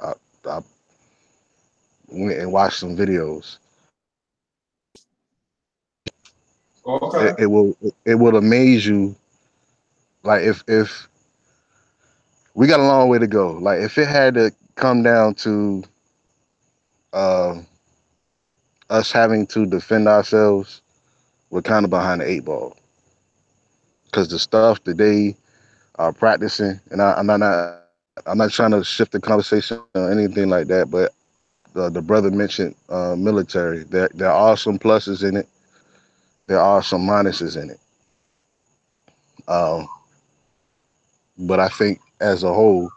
went and watched some videos. It, Okay. it will it will amaze you. Like if we got a long way to go. Like if it had to come down to uh, us having to defend ourselves, we're kind of behind the eight ball because the stuff that they are practicing, and I'm not trying to shift the conversation or anything like that, but the brother mentioned military. There are some pluses in it. There are some minuses in it. Um, but I think as a whole,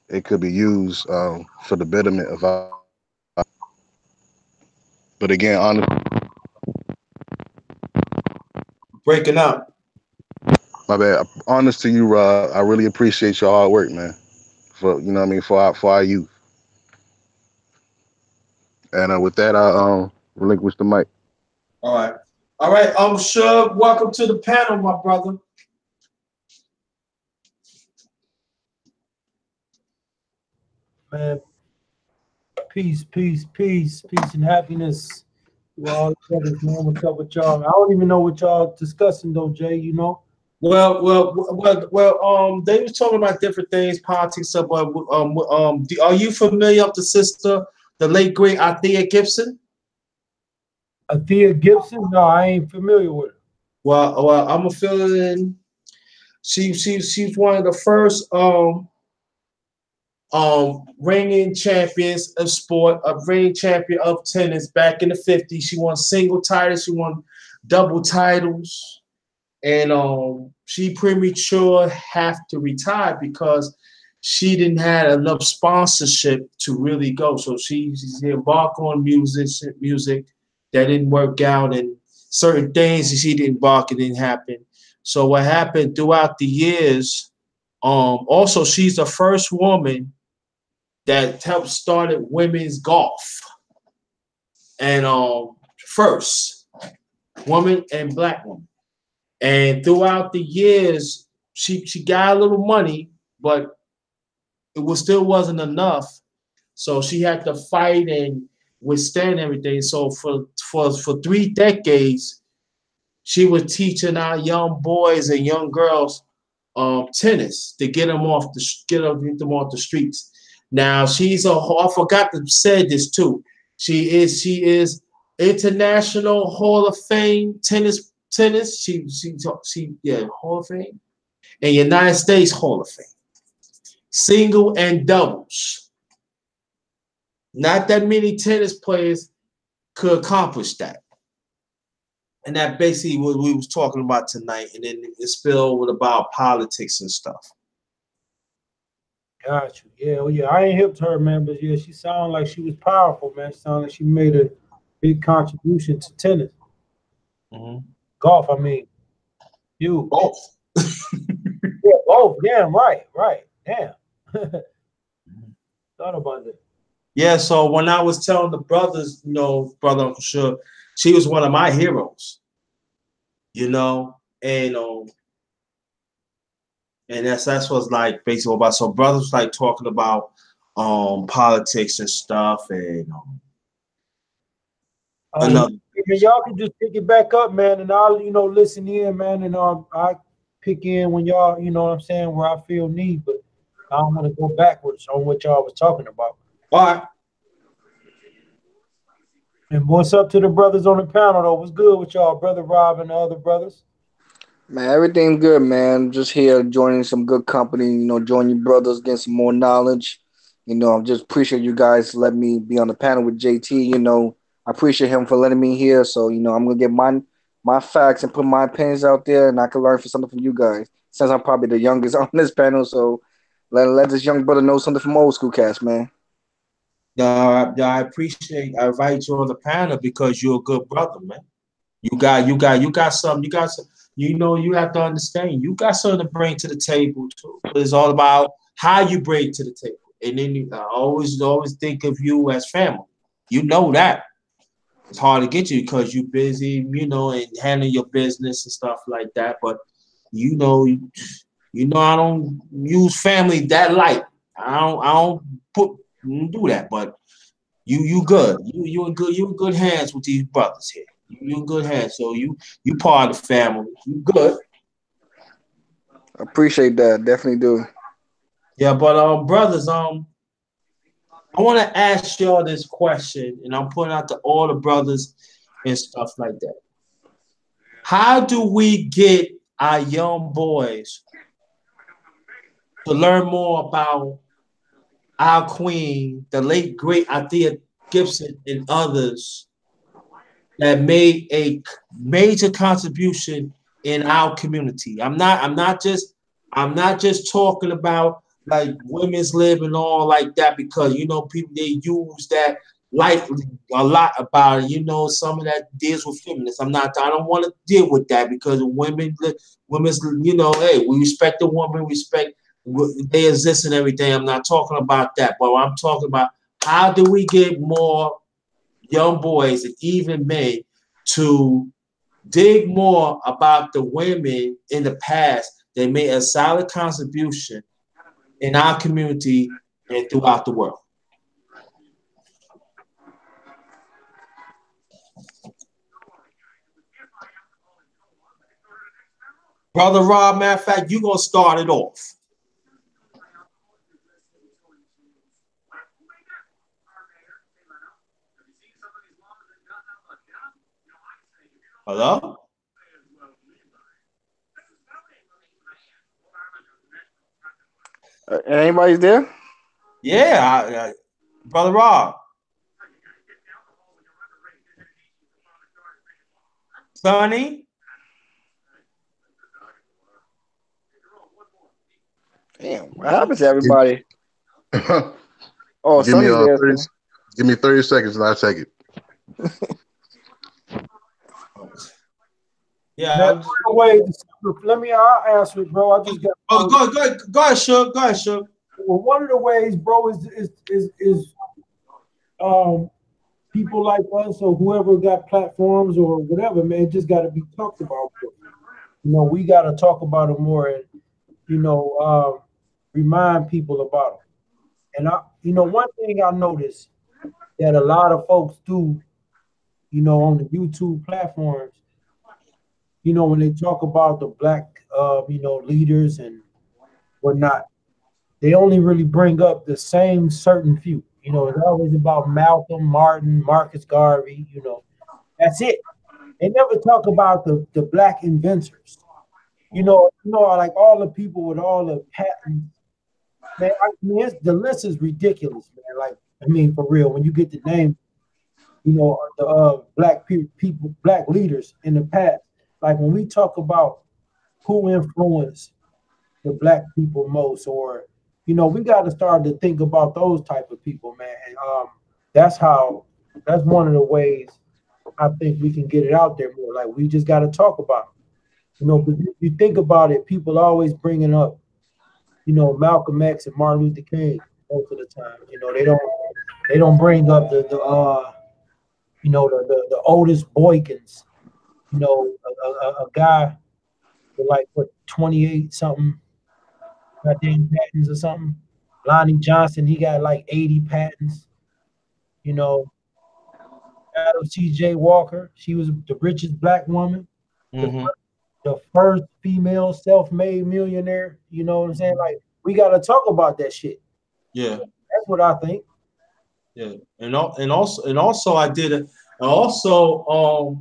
it could be used for the betterment of our. But again, honest, Breaking up. my bad. Honest to you, Rod. I really appreciate your hard work, man. For you know what I mean for our youth. And with that, I relinquish the mic. All right. All right. Shug, welcome to the panel, my brother. Man, peace and happiness to all the brothers, man. What's up with y'all? I don't even know what y'all discussing though, Jay. You know? They was talking about different things, politics, stuff. But are you familiar with the sister, the late great Althea Gibson? Althea Gibson? No, I ain't familiar with her. Well, I'm a feeling she's one of the first reigning champions of sport, a reigning champion of tennis back in the 50s. She won single titles, she won double titles, and she premature have to retire because she didn't have enough sponsorship to really go. So she's embarked on music that didn't work out, and certain things that she didn't embark, it didn't happen. So what happened throughout the years? Also, she's the first woman that helped started women's golf, and first woman and black woman. And throughout the years, she got a little money, but it was still wasn't enough. So she had to fight and withstand everything. So for 3 decades, she was teaching our young boys and young girls tennis to get them off the streets. Now I forgot to say this too. She is international Hall of Fame tennis. She yeah, Hall of Fame and United States Hall of Fame. Single and doubles. Not that many tennis players could accomplish that. And that basically what we was talking about tonight, and then it spilled with about politics and stuff. Got you. Yeah, well, yeah. I ain't hip to her, man, but yeah, she sounded like she was powerful, man. She sounded like she made a big contribution to tennis. Mm-hmm. Golf, I mean, huge. Both. Yeah, both. Damn, right. Damn. Thought about that. Yeah, so when I was telling the brothers, brother Uncle Sure, she was one of my heroes, and that's what's like basically about. So brothers like talking about politics and stuff, and another. Y'all can just pick it back up, man, and I'll listen in, man, and I pick in when y'all, you know what I'm saying, where I feel need, but I don't want to go backwards on what y'all was talking about. All right. And what's up to the brothers on the panel though? What's good with y'all, brother Rob and the other brothers? Man, everything good, man. Just here joining some good company, join your brothers, getting some more knowledge. I just appreciate you guys letting me be on the panel with JT. I appreciate him for letting me here. So, I'm gonna get my facts and put my opinions out there, and I can learn something from you guys. Since I'm probably the youngest on this panel, so let this young brother know something from old school cast, man. I appreciate. I invite you on the panel because you're a good brother, man. You got something. You got some. You have to understand. You got something to bring to the table too. But it's all about how you bring to the table. And then I always think of you as family. You know that it's hard to get you because you're busy, and handling your business and stuff like that. But you know, I don't use family that light. I don't do that. But you good. You in good hands with these brothers here. You in good hands. So you part of the family. You good. I appreciate that. Definitely do. Yeah, but brothers, I want to ask y'all this question, and I'm putting out to all the brothers and stuff like that. How do we get our young boys to learn more about our queen, the late great Althea Gibson, and others that made a major contribution in our community? I'm not just talking about like women's lib and all like that, because you know people they use that lightly a lot about it. You know, some of that deals with feminists. I don't want to deal with that because women's, you know, hey, we respect the woman, respect they exist and everything. I'm not talking about that, but I'm talking about how do we get more young boys and even men to dig more about the women in the past that made a solid contribution in our community and throughout the world. Brother Rob, matter of fact, you're going to start it off. Hello? Anybody's there? Yeah, Brother Rob. Sonny? Damn, what happens to everybody? Oh, give me Sonny's there. 30, give me 30 seconds and I'll take it. Yeah. Wait, let me. I'll answer it, bro. I just got. Oh, go ahead, Shug. Go ahead, Shug. Well, one of the ways, bro, is people like us or whoever got platforms or whatever, man, it just got to be talked about. You know, we got to talk about it more and you know remind people about them. And you know, one thing I noticed that a lot of folks do, you know, on the YouTube platforms, you know, when they talk about the black, you know, leaders and whatnot, they only really bring up the same certain few. You know, it's always about Malcolm, Martin, Marcus Garvey. You know, that's it. They never talk about the black inventors. Like all the people with all the patents. Man, I mean, the list is ridiculous, man. Like, I mean, for real, when you get the name, you know, the black people, black leaders in the past. Like when we talk about who influenced the black people most, or you know, we got to start to think about those type of people, man. And that's how. That's one of the ways I think we can get it out there more. Like we just got to talk about it. You know, but you think about it, people always bringing up, you know, Malcolm X and Martin Luther King most of the time. You know, they don't bring up the you know the Otis Boykins. You know, a guy with like what 28 something goddamn patents or something. Lonnie Johnson, he got like 80 patents. You know, Adam C.J. Walker, she was the richest black woman, the, Mm-hmm. the first female self-made millionaire. You know what I'm saying? Like, we got to talk about that shit. Yeah. That's what I think. Yeah. And also I did it. Also,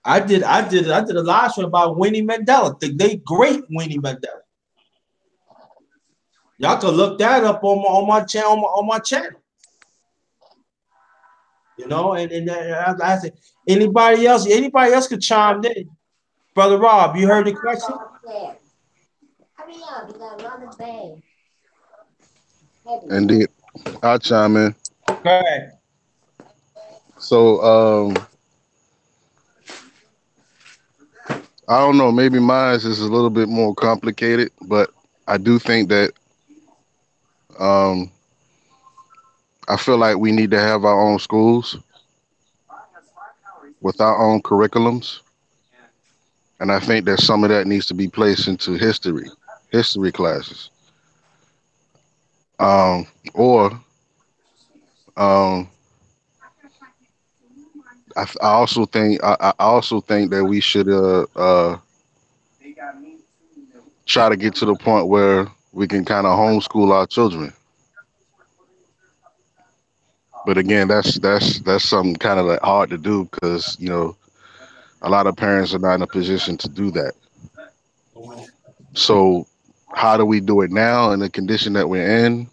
I did a live stream about Winnie Mandela, the late great Winnie Mandela. Y'all can look that up on my channel on my channel. You know, and I said anybody else could chime in. Brother Rob, you heard the question? Indeed. I'll chime in. Go ahead. So I don't know, maybe mine is a little bit more complicated, but I do think that um I feel like we need to have our own schools with our own curriculums. And I think that some of that needs to be placed into history classes. Or um, I also think I also think that we should try to get to the point where we can kind of homeschool our children. But again, that's something kind of like hard to do because a lot of parents are not in a position to do that. Mhm. So how do we do it now in the condition that we're in?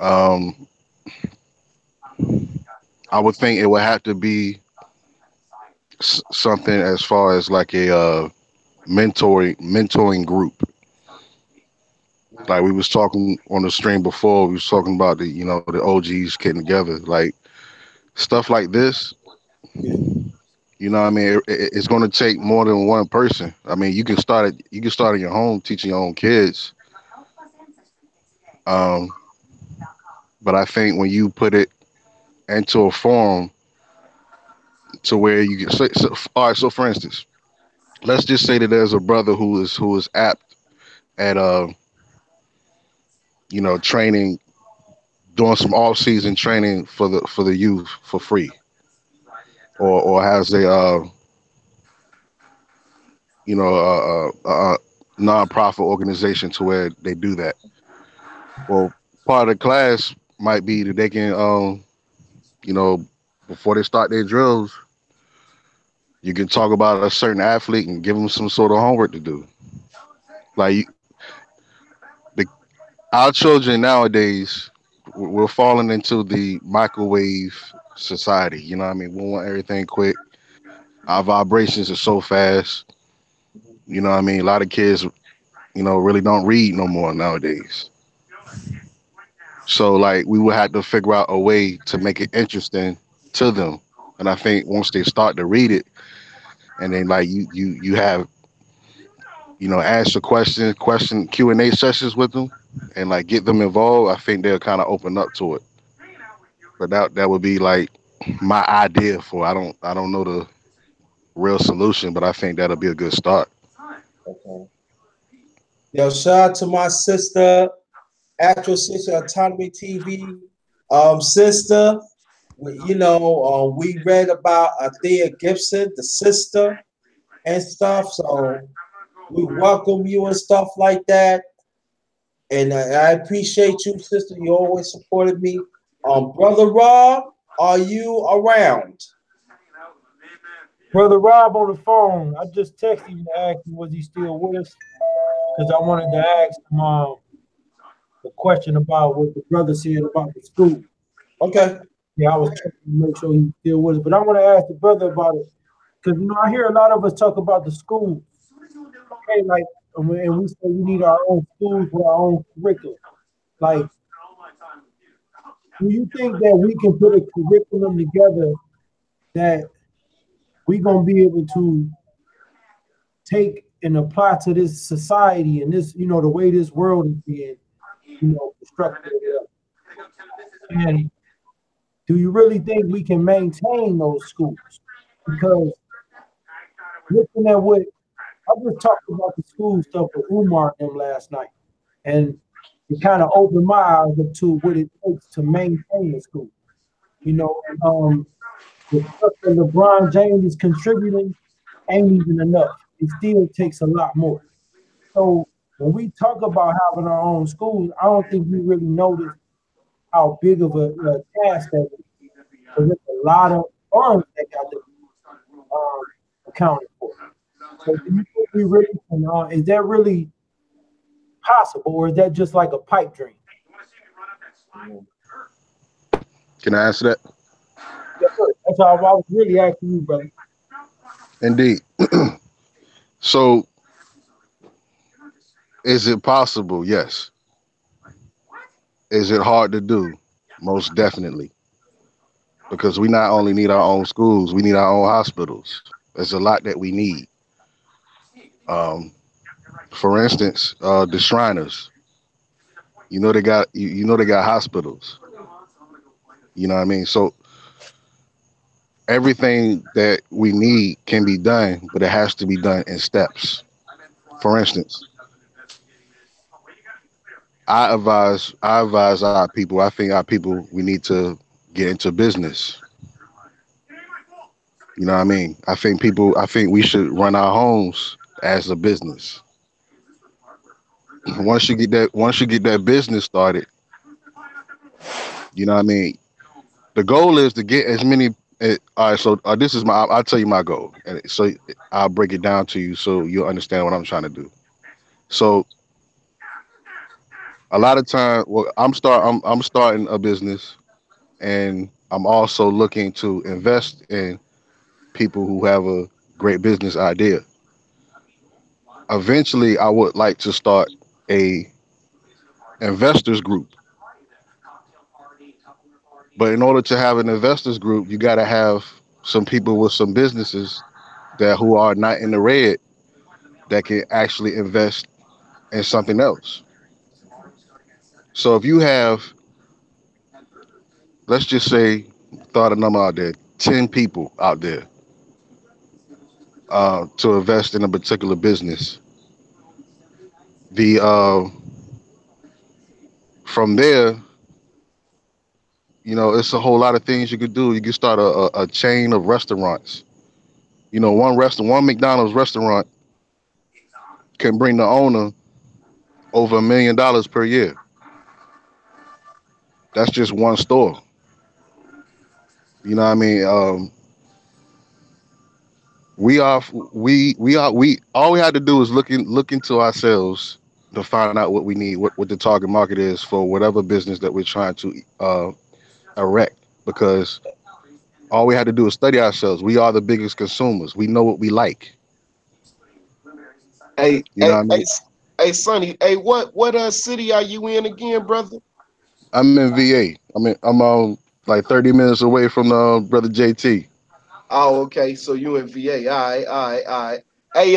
Um, I would think it would have to be something as far as like a mentoring group. Like we was talking on the stream before, we was talking about the OGs getting together, like stuff like this. Yeah. What I mean? It's going to take more than one person. I mean, you can start in your home teaching your own kids. Um, but I think when you put it into a form to where you get all right. So for instance, let's just say that there's a brother who is apt at training, doing some off season training for the youth for free, or has a non-profit organization to where they do that. Well, part of the class might be that they can you know before they start their drills, you can talk about a certain athlete and give them some sort of homework to do. Like the our children nowadays, we're falling into the microwave society. You know what I mean? We want everything quick. Our vibrations are so fast. You know what I mean? A lot of kids, really don't read no more nowadays. So like we would have to figure out a way to make it interesting to them. And I think once they start to read it, and then like you have answer question Q&A sessions with them, and like get them involved, I think they'll kind of open up to it. But that would be like my idea for. I don't know the real solution, but I think that'll be a good start. Okay. Yo, shout out to my sister, actual sister, Autonomy TV. Sister, we read about Thea Gibson, the sister, and stuff. So we welcome you and stuff like that. And I appreciate you, sister. You always supported me. Brother Rob, are you around? Brother Rob on the phone. I just texted him to ask him was he still with us because I wanted to ask him the question about what the brother said about the school. Okay. Yeah, I was checking to make sure he's still with us. But I want to ask the brother about it because I hear a lot of us talk about the school. Okay, like and we say we need our own schools with our own curriculum. Like, do you think that we can put a curriculum together that we gonna be able to take and apply to this society and this, the way this world is being, constructed? And do you really think we can maintain those schools? Because looking at what I just talked about the school stuff with Umar and them last night, and it kind of opened my eyes up to what it takes to maintain the school. The stuff that LeBron James is contributing ain't even enough. It still takes a lot more. So when we talk about having our own schools, I don't think we really notice how big of a task that is. Because there's a lot of funds that got to be accounted for. So do you think we really can, is that really possible, or is that just like a pipe dream? Can I answer that? Yes, sir. That's all I was really asking you, brother. Indeed. So is it possible? Yes. Is it hard to do? Most definitely. Because we not only need our own schools, we need our own hospitals. There's a lot that we need. Um, for instance, the Shriners. They got hospitals. You know what I mean? So everything that we need can be done, but it has to be done in steps. For instance, I advise our people. I think our people we need to get into business. You know what I mean? I think we should run our homes as a business. Once you get that business started, You know what I mean? The goal is to get as many. All right, so this is my. I'll tell you my goal, and so I'll break it down to you so you'll understand what I'm trying to do. So a lot of time, well, I'm starting a business, and I'm also looking to invest in people who have a great business idea. Eventually, I would like to start a investors group. But in order to have an investors group, you got to have some people with some businesses that who are not in the red that can actually invest in something else. So if you have, let's just say, throw a number out there, 10 people out there to invest in a particular business, the from there, it's a whole lot of things you could do. You could start a chain of restaurants. One McDonald's restaurant can bring the owner over $1 million per year. That's just one store. You know what I mean? We all we had to do is look into ourselves to find out what we need, what the target market is for whatever business that we're trying to erect. Because all we had to do is study ourselves. We are the biggest consumers. We know what we like. Hey, You know hey, what I hey, mean? Sonny. Hey, what city are you in again, brother? I'm in VA. I'm like 30 minutes away from brother JT. Oh, okay. So you in VA. All right, all right, all right. Hey,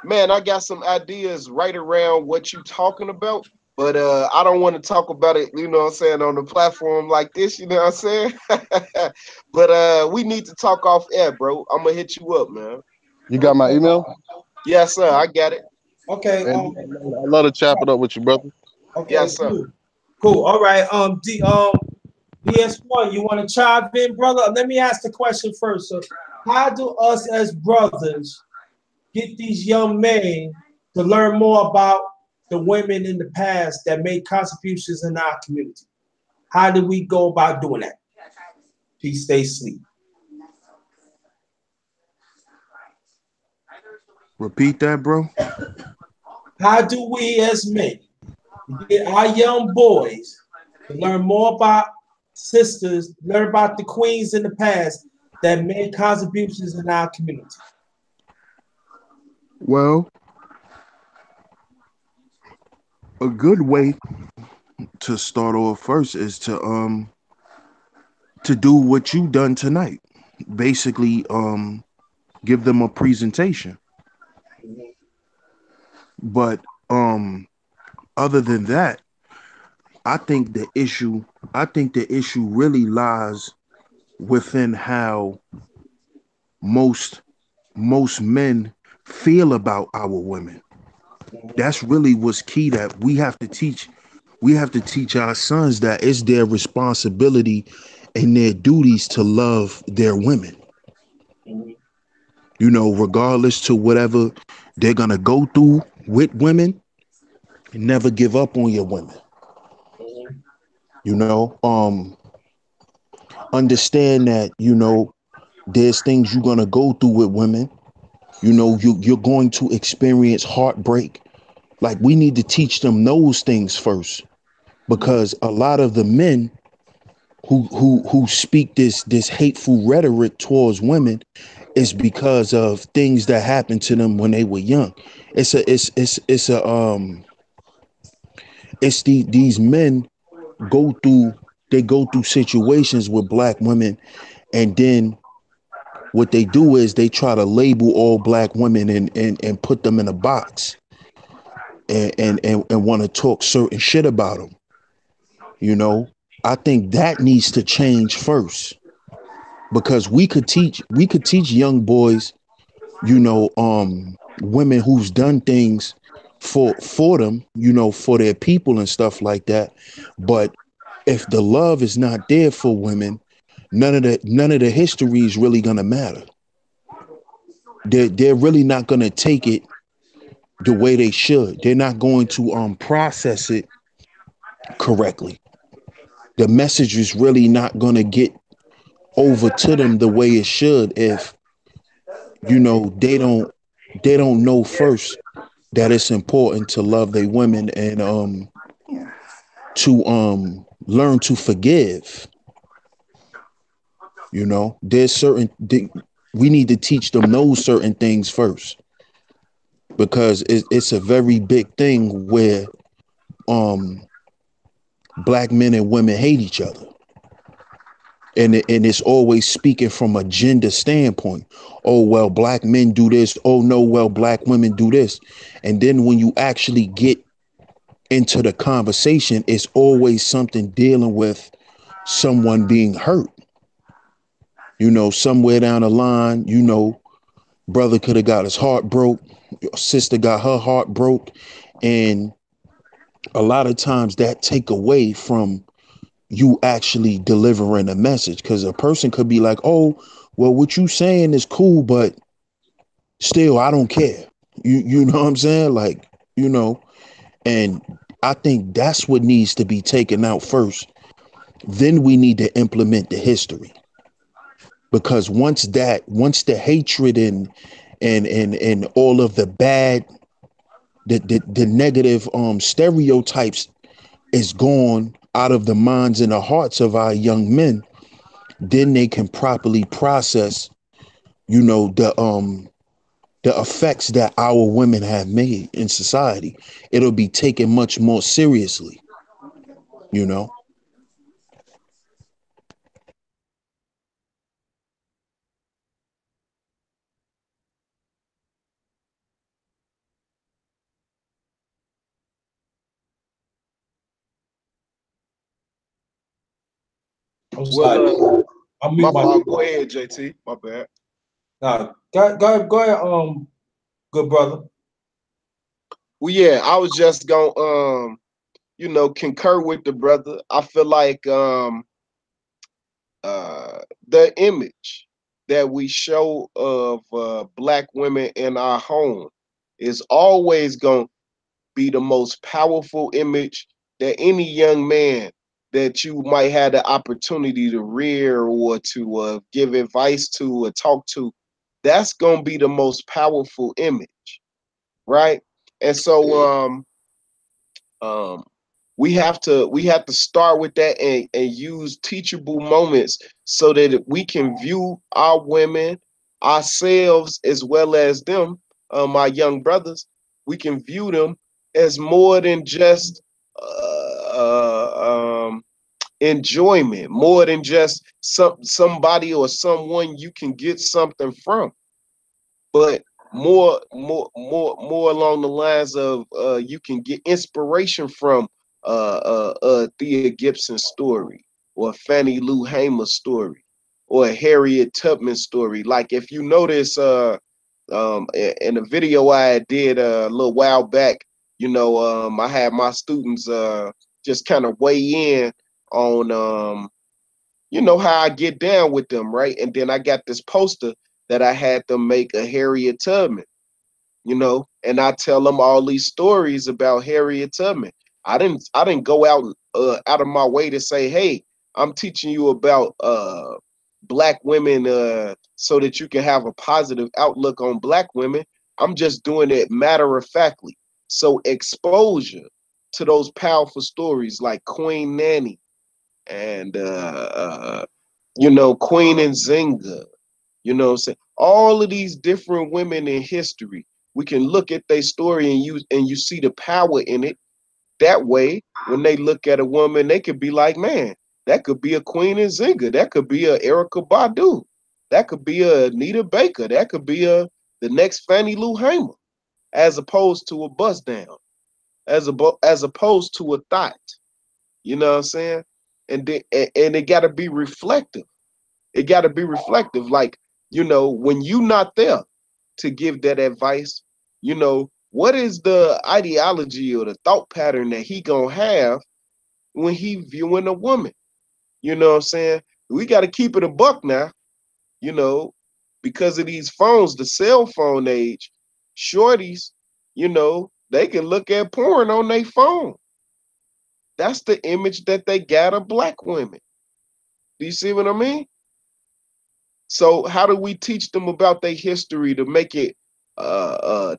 man, I got some ideas right around what you talking about, but I don't want to talk about it, you know what I'm saying, on the platform like this, you know what I'm saying? But we need to talk off air, bro. I'm gonna hit you up, man. You got my Okay. email? Yes, sir. I got it. Okay. And I love to chop it up with you, brother. Okay. Yes, sir. Cool. Cool. All right. DS1, you want to chime in, brother? Let me ask the question first. So, how do us as brothers get these young men to learn more about the women in the past that made contributions in our community? How do we go about doing that? Peace, stay sleep. Repeat that, bro. How do we as men get our young boys to learn more about sisters, learn about the queens in the past that made contributions in our community? Well, a good way to start off first is to do what you done tonight. Basically, give them a presentation. But other than that, I think the issue I think the issue really lies within how most most men feel about our women. That's really what's key, that we have to teach our sons that it's their responsibility and their duties to love their women. Regardless to whatever they're gonna go through with women, never give up on your women. You know, understand that there's things you're gonna go through with women. You're going to experience heartbreak. Like, we need to teach them those things first, because a lot of the men who speak this hateful rhetoric towards women is because of things that happened to them when they were young. These men go through go through situations with black women, and then what they do is they try to label all black women and put them in a box, and want to talk certain shit about them. you know I think that needs to change first, because we could teach young boys, women who's done things for them, for their people and stuff like that. But if the love is not there for women, none of the history is really gonna matter. They're really not gonna take it the way they should. They're not going to process it correctly. the message is really not going to get over to them the way it should if they don't know first that it's important to love their women and to learn to forgive. There's we need to teach them those certain things first, because it's a very big thing where um black men and women hate each other, and it's always speaking from a gender standpoint. Oh, well, black men do this. Oh no, well, black women do this. And then when you actually get into the conversation, it's always something dealing with someone being hurt. Somewhere down the line, brother could have got his heart broke, sister got her heart broke, and a lot of times that take away from you actually delivering a message, because a person could be like, oh, well, what you saying is cool, but still I don't care. You know what I'm saying? Like, and I think that's what needs to be taken out first. Then we need to implement the history, because once the hatred and all of the bad, the negative stereotypes is gone out of the minds and the hearts of our young men, then they can properly process, the effects that our women have made in society. It'll be taken much more seriously, you know. I'm sorry. Well, I'll my mute fault. my. Go ahead, JT. My bad. Nah, go ahead, good brother. Well, yeah, I was just gonna concur with the brother. I feel like the image that we show of black women in our home is always gonna be the most powerful image that any young man that you might have the opportunity to rear or to give advice to or talk to, that's gonna be the most powerful image, right? And so um, we have to start with that and use teachable moments so that we can view our women, ourselves, as well as them, my young brothers. We can view them as more than just enjoyment, more than just somebody or someone you can get something from, but more along the lines of you can get inspiration from Thea Gibson's story, or Fannie Lou Hamer's story, or a Harriet Tubman story. Like if you notice in a video I did a little while back, I had my students just kind of weigh in on how I get down with them, right? And then I got this poster that I had them make a Harriet Tubman, and I tell them all these stories about Harriet Tubman. I didn't go out of my way to say, hey, I'm teaching you about black women so that you can have a positive outlook on black women. I'm just doing it matter of factly. So exposure to those powerful stories like Queen Nanny and Queen Nzinga, what I'm saying? All of these different women in history, we can look at their story and you see the power in it. That way, when they look at a woman, they could be like, man, that could be a Queen Nzinga, that could be a Erica Badu, that could be a Anita Baker, that could be the next Fannie Lou Hamer, as opposed to a bust down, as opposed to a thought. You know what I'm saying? And it got to be reflective. It got to be reflective. Like, when you not there to give that advice, what is the ideology or the thought pattern that he gonna have when he viewing a woman? You know what I'm saying? We got to keep it a buck now, you know, because of these phones, the cell phone age, shorties, they can look at porn on their phone. That's the image that they got of black women. Do you see what I mean? So how do we teach them about their history to make it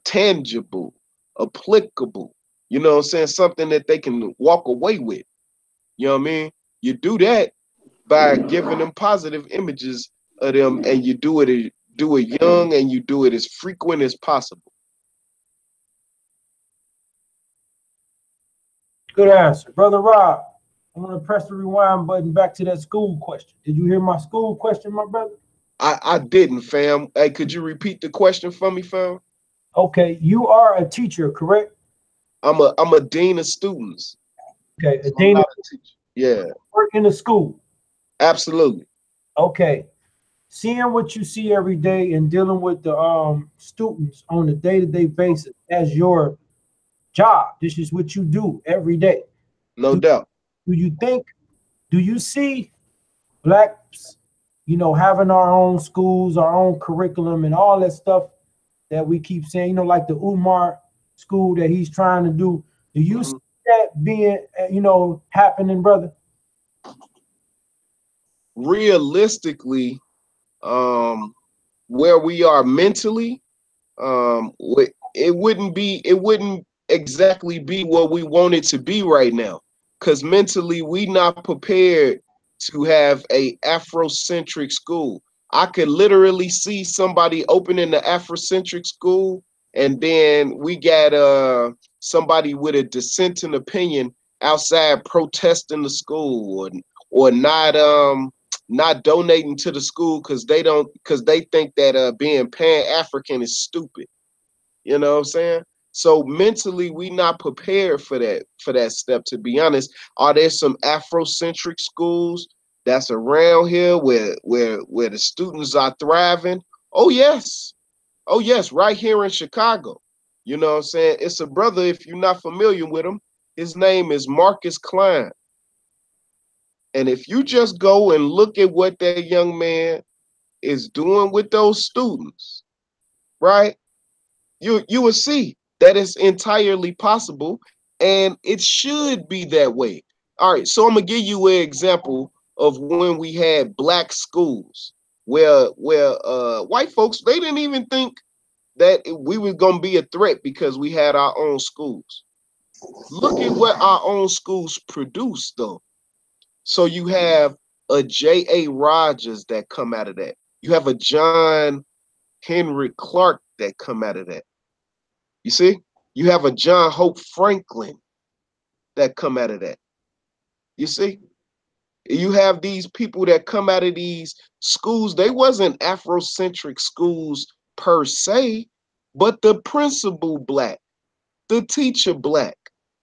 tangible, applicable? You know what I'm saying? Something that they can walk away with. You know what I mean? You do that by giving them positive images of them, and you do it young, and you do it as frequent as possible. Good answer. Brother Rob, I'm going to press the rewind button back to that school question. Did you hear my school question, my brother? I didn't, fam. Hey, could you repeat the question for me, fam? Okay, you are a teacher, correct? I'm a dean of students. Okay, a So I'm dean not of a teacher. Yeah, work in the school. absolutely. Okay, seeing what you see every day and dealing with the students on a day-to-day basis as your job. This is what you do every day. No Do, doubt. do you think, do you see blacks, having our own schools, our own curriculum, and all that stuff that we keep saying, like the Umar school that he's trying to do? Do you see Mhm. that being, happening, brother? Realistically, um, where we are mentally, it wouldn't exactly be what we want it to be right now, because mentally we not prepared to have a Afrocentric school. I could literally see somebody opening the Afrocentric school, and then we got somebody with a dissenting opinion outside protesting the school, or not donating to the school because they think that being Pan-African is stupid. You know what I'm saying? So mentally, we not prepared for that step. To be honest, are there some Afrocentric schools that's around here where the students are thriving? Oh yes, oh yes, right here in Chicago. You know what I'm saying? It's a brother. If you're not familiar with him, his name is Marcus Klein. And if you just go and look at what that young man is doing with those students, right? You will see that it's entirely possible, and it should be that way. All right, so I'm gonna give you an example of when we had black schools where white folks, they didn't even think that we were gonna be a threat because we had our own schools. Look at what our own schools produce, though. So you have a J.A. Rogers that come out of that. You have a John Henry Clark that come out of that. You see? You have a John Hope Franklin that come out of that. You see? You have these people that come out of these schools. They wasn't Afrocentric schools per se, but the principal black, the teacher black.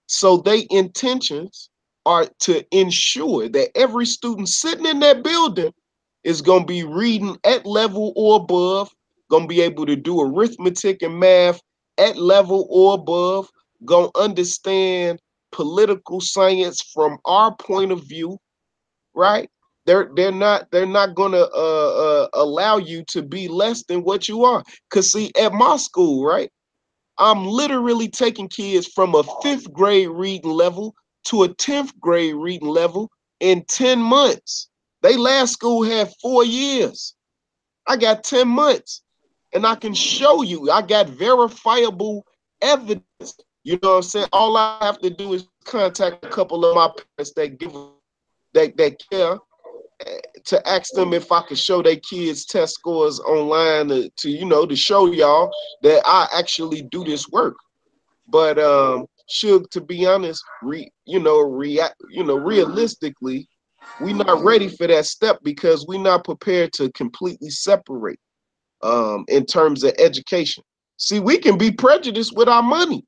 So they intentions are to ensure that every student sitting in that building is going to be reading at level or above, going to be able to do arithmetic and math at level or above, going to understand political science from our point of view, right? They're not going to allow you to be less than what you are. Cause see, at my school, right, I'm literally taking kids from a fifth grade reading level to a 10th grade reading level in 10 months. They last school had 4 years. I got 10 months. And I can show you, I got verifiable evidence. You know what I'm saying? All I have to do is contact a couple of my parents that care, to ask them if I could show their kids test scores online to show y'all that I actually do this work. But Suge, to be honest, realistically, we not ready for that step because we not prepared to completely separate in terms of education. See, we can be prejudiced with our money.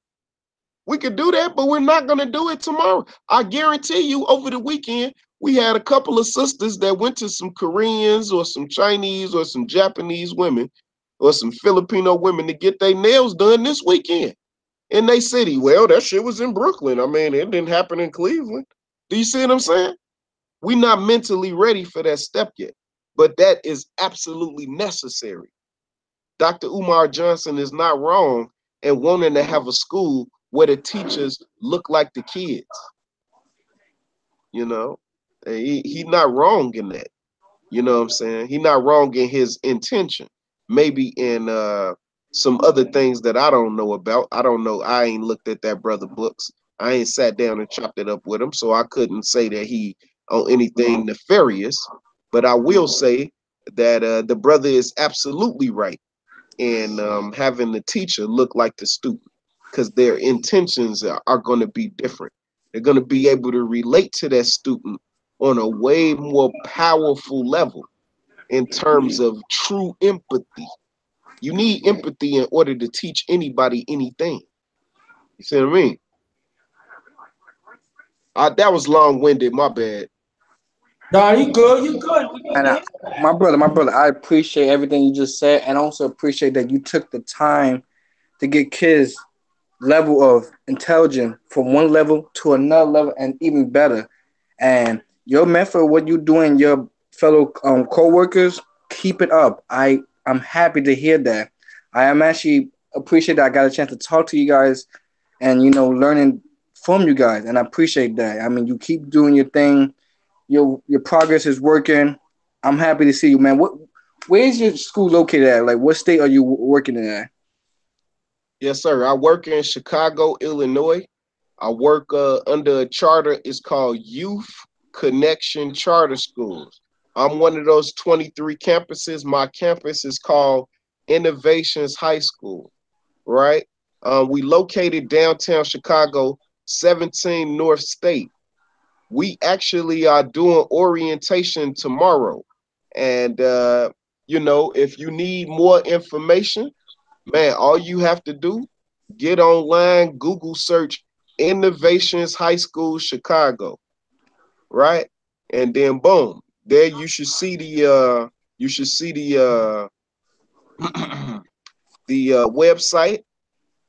We could do that, but we're not going to do it tomorrow. I guarantee you, over the weekend, we had a couple of sisters that went to some Koreans or some Chinese or some Japanese women or some Filipino women to get their nails done this weekend in their city. Well, that shit was in Brooklyn. I mean, it didn't happen in Cleveland. Do you see what I'm saying? We're not mentally ready for that step yet, but that is absolutely necessary. Dr. Umar Johnson is not wrong in wanting to have a school where the teachers look like the kids. you know. And he not wrong in that. You know what I'm saying? He not wrong in his intention. Maybe in some other things that I don't know about. I don't know. I ain't looked at that brother books. I ain't sat down and chopped it up with him, so I couldn't say that he on anything nefarious. But I will say that the brother is absolutely right in having the teacher look like the student, because their intentions are going to be different. They're going to be able to relate to that student on a way more powerful level in terms of true empathy. You need empathy in order to teach anybody anything. You see what I mean? That was long winded. My bad. Nah, you good, you good. And my brother, I appreciate everything you just said, and also appreciate that you took the time to get kids level of intelligence from one level to another level and even better. And your method, what you doing, your fellow co-workers, keep it up. I'm happy to hear that. I am actually appreciate that I got a chance to talk to you guys and learning from you guys, and I appreciate that. I mean, you keep doing your thing. Your progress is working. I'm happy to see you, man. Where is your school located at? Like, what state are you working in at? Yes, sir. I work in Chicago, Illinois. I work under a charter. It's called Youth Connection Charter Schools. I'm one of those 23 campuses. My campus is called Innovations High School, right? We located downtown Chicago, 17 North State. We actually are doing orientation tomorrow. And, if you need more information, man, all you have to do, get online, Google search Innovations High School Chicago, right? And then boom, there you should see the website,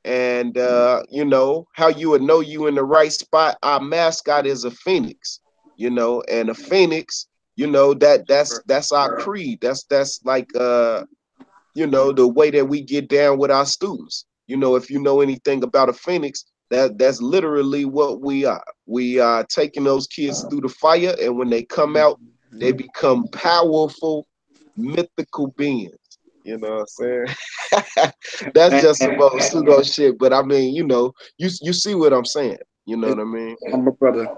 and how you would know you in the right spot. Our mascot is a phoenix, and a phoenix, that's our creed. That's like the way that we get down with our students. If you know anything about a phoenix, that's literally what we are. We are taking those kids through the fire, and when they come out, they become powerful, mythical beings. You know what I'm saying? That's just some pseudo shit, but I mean, you see what I'm saying. You know what I mean? My brother.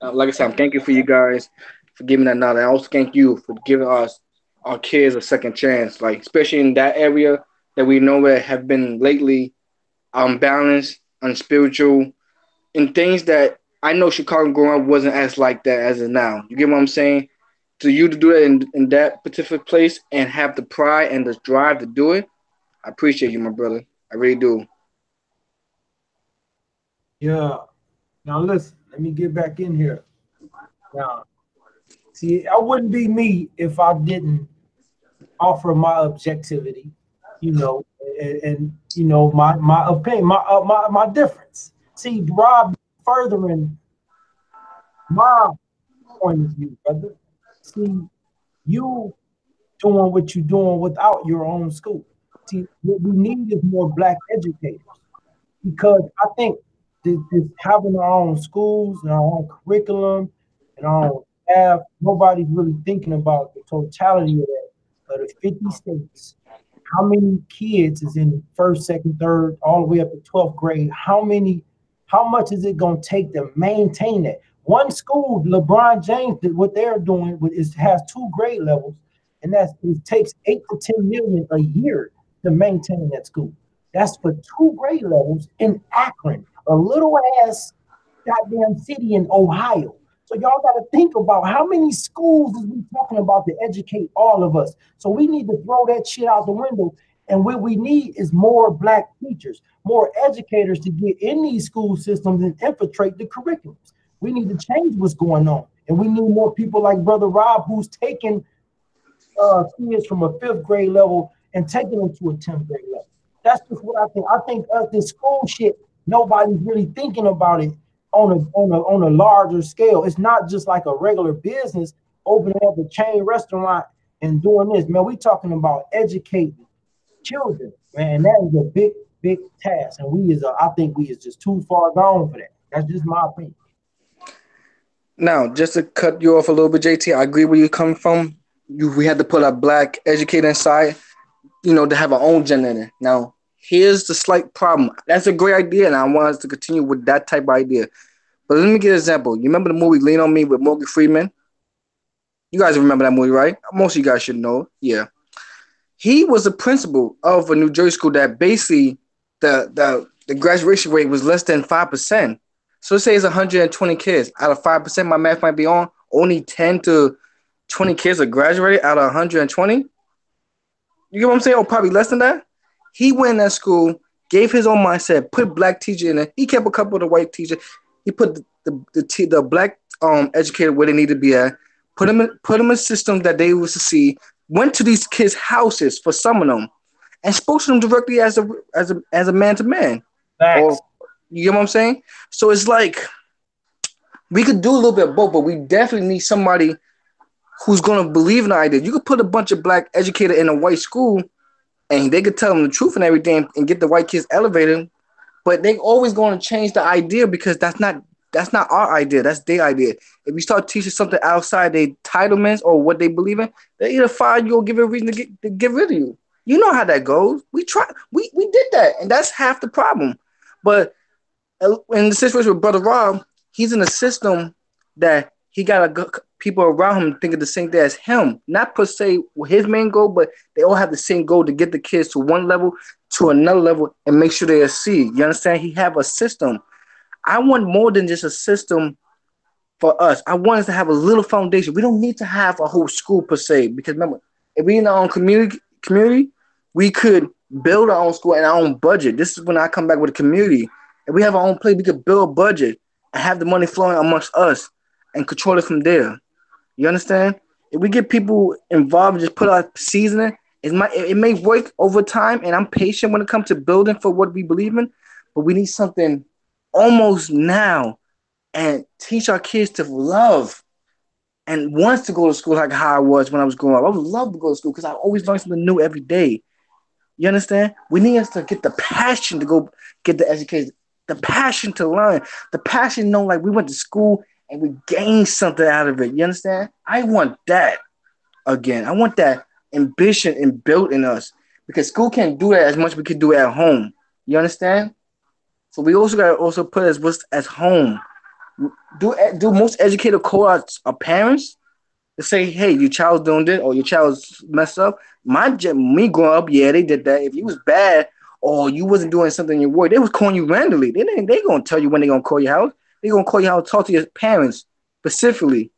Like I said, I'm thank you for you guys for giving that knowledge. I also thank you for giving us our kids a second chance, like especially in that area that we know where have been lately unbalanced, unspiritual, and things that I know Chicago growing up wasn't as like that as it now. You get what I'm saying? To you to do that in that particular place and have the pride and the drive to do it, I appreciate you, my brother. I really do. Yeah. Now listen, let me get back in here. Now, see, I wouldn't be me if I didn't offer my objectivity, you know, and my opinion, my difference. See, Rob, furthering my point of view, brother. See, you doing what you're doing without your own school. See, what we need is more black educators, because I think this having our own schools and our own curriculum and our own staff, nobody's really thinking about the totality of that. Of the 50 states, how many kids is in first, second, third, all the way up to 12th grade? How much is it going to take to maintain that? One school, LeBron James, what they're doing is has two grade levels, and it takes 8 to 10 million a year to maintain that school. That's for two grade levels in Akron, a little ass goddamn city in Ohio. So y'all got to think about how many schools is we talking about to educate all of us. So we need to throw that shit out the window. And what we need is more black teachers, more educators to get in these school systems and infiltrate the curriculums. We need to change what's going on. And we need more people like Brother Rob, who's taking kids from a fifth grade level and taking them to a 10th grade level. That's just what I think. I think this school shit, nobody's really thinking about it on a larger scale. It's not just like a regular business opening up a chain restaurant and doing this. Man, we talking about educating children, man. That is a big task. And I think we is just too far gone for that. That's just my opinion. Now, just to cut you off a little bit, JT, I agree where you're coming from. We had to put a black educator inside, to have our own gender in it. Now, here's the slight problem. That's a great idea, and I want us to continue with that type of idea. But let me give an example. You remember the movie Lean on Me with Morgan Freeman? You guys remember that movie, right? Most of you guys should know. Yeah. He was the principal of a New Jersey school that basically the graduation rate was less than 5%. So say it's 120 kids. Out of 5%, my math might be on, only 10 to 20 kids are graduated out of 120. You get what I'm saying? Or probably less than that. He went in that school, gave his own mindset, put black teacher in it. He kept a couple of the white teacher. He put the black educator where they need to be at. Put them in systems that they was to see. Went to these kids' houses for some of them, and spoke to them directly as a man to man. Or Facts. you get what I'm saying? So it's like we could do a little bit of both, but we definitely need somebody who's gonna believe in the idea. You could put a bunch of black educator in a white school and they could tell them the truth and everything and get the white kids elevated, but they always going to change the idea because that's not our idea. That's their idea. If you start teaching something outside their entitlements or what they believe in, they either fire you or give you a reason to get rid of you. You know how that goes. We did that, and that's half the problem. But in the situation with Brother Rob, he's in a system that he got people around him thinking the same thing as him. Not per se his main goal, but they all have the same goal to get the kids to one level to another level and make sure they succeed. You understand? He have a system. I want more than just a system for us. I want us to have a little foundation. We don't need to have a whole school per se, because remember, if we in our own community, we could build our own school and our own budget. This is when I come back with a community. If we have our own place, we could build a budget and have the money flowing amongst us and control it from there. You understand? If we get people involved and just put our seeds in it, it may work over time. And I'm patient when it comes to building for what we believe in, but we need something almost now and teach our kids to love and wants to go to school like how I was when I was growing up. I would love to go to school because I always learn something new every day. You understand? We need us to get the passion to go get the education, the passion to learn, the passion to know like we went to school and we gained something out of it. You understand? I want that again. I want that ambition and built in us because school can't do that as much as we could do it at home. You understand? So we also got to also put as what's at home. Do most educated co-ops are parents to say, hey, your child's doing this or your child's messed up. Me growing up, yeah, they did that. If you was bad or you wasn't doing something in your work, they was calling you randomly. They gonna tell you when they gonna call your house. They gonna call your house, talk to your parents specifically.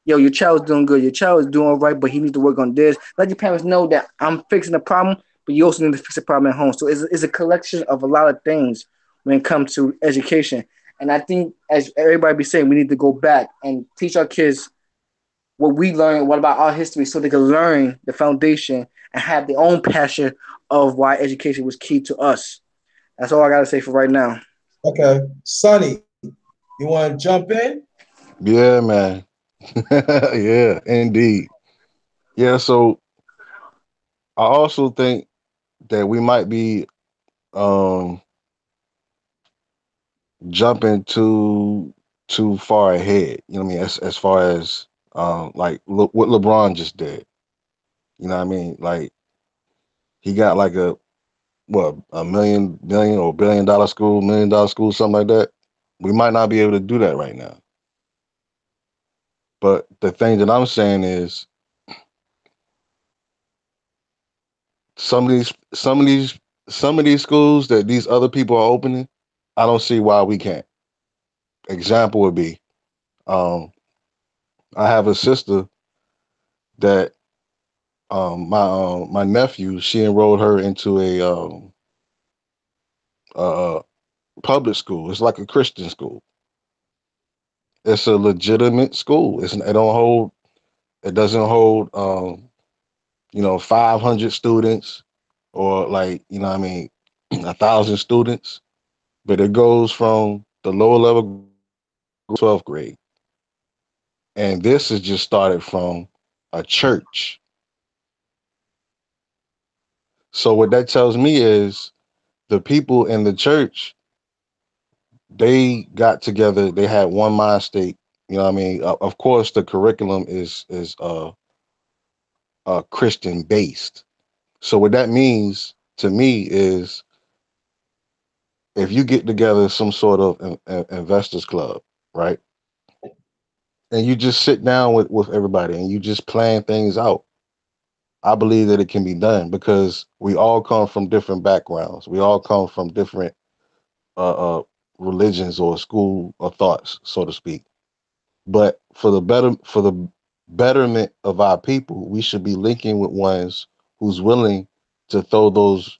Yo, your child's doing good. Your child is doing all right, but he needs to work on this. Let your parents know that I'm fixing the problem, but you also need to fix the problem at home. So it's a collection of a lot of things when it comes to education. And I think, as everybody be saying, we need to go back and teach our kids what we learned, what about our history, so they can learn the foundation and have their own passion of why education was key to us. That's all I gotta say for right now. Okay, Sonny, you want to jump in? Yeah, man. Yeah, indeed. Yeah, so I also think that we might be um jumping too far ahead. You know what I mean? As far as like what LeBron just did. You know what I mean? Like he got like a million or $1 billion school, $1 million school, something like that. We might not be able to do that right now. But the thing that I'm saying is some of these some of these some of these schools that these other people are opening, I don't see why we can't. Example would be I have a sister that my nephew, she enrolled her into a public school. It's like a Christian school. It's a legitimate school. It doesn't hold 500 students or like, you know what I mean, 1,000 students, but it goes from the lower level 12th grade. And this is just started from a church. So what that tells me is the people in the church, they got together, they had one mind state, You know what I mean? Of course, the curriculum is Christian based. So what that means to me is if you get together some sort of investors club, right? And you just sit down with everybody and you just plan things out. I believe that it can be done because we all come from different backgrounds. We all come from different uh, uh, religions or school of thoughts, so to speak. But for the betterment of our people, we should be linking with ones who's willing to throw those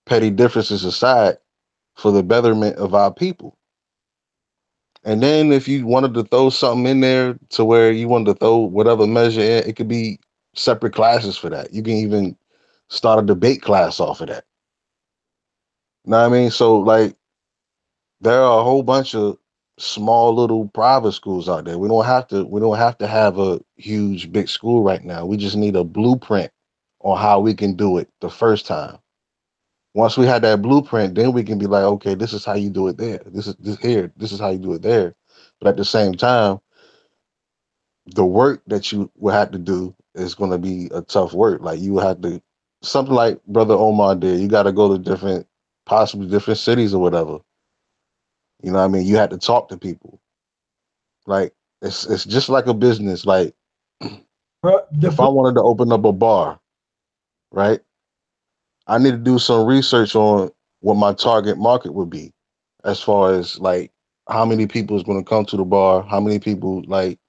petty differences aside for the betterment of our people. And then if you wanted to throw something in there to where you wanted to throw whatever measure in, it could be separate classes for that. You can even start a debate class off of that. You know what I mean? So like there are a whole bunch of small little private schools out there. We don't have to have a huge big school right now. We just need a blueprint on how we can do it the first time. Once we have that blueprint, then we can be like, okay, this is how you do it there. This is how you do it there. But at the same time, the work that you will have to do is going to be a tough work. Like you will have to something like Brother Omar did. You got to go to possibly different cities or whatever. You know what I mean? You had to talk to people. Like it's just like a business. Like Bro, the if I bro, wanted to open up a bar, right? I need to do some research on what my target market would be, as far as like how many people is going to come to the bar, how many people like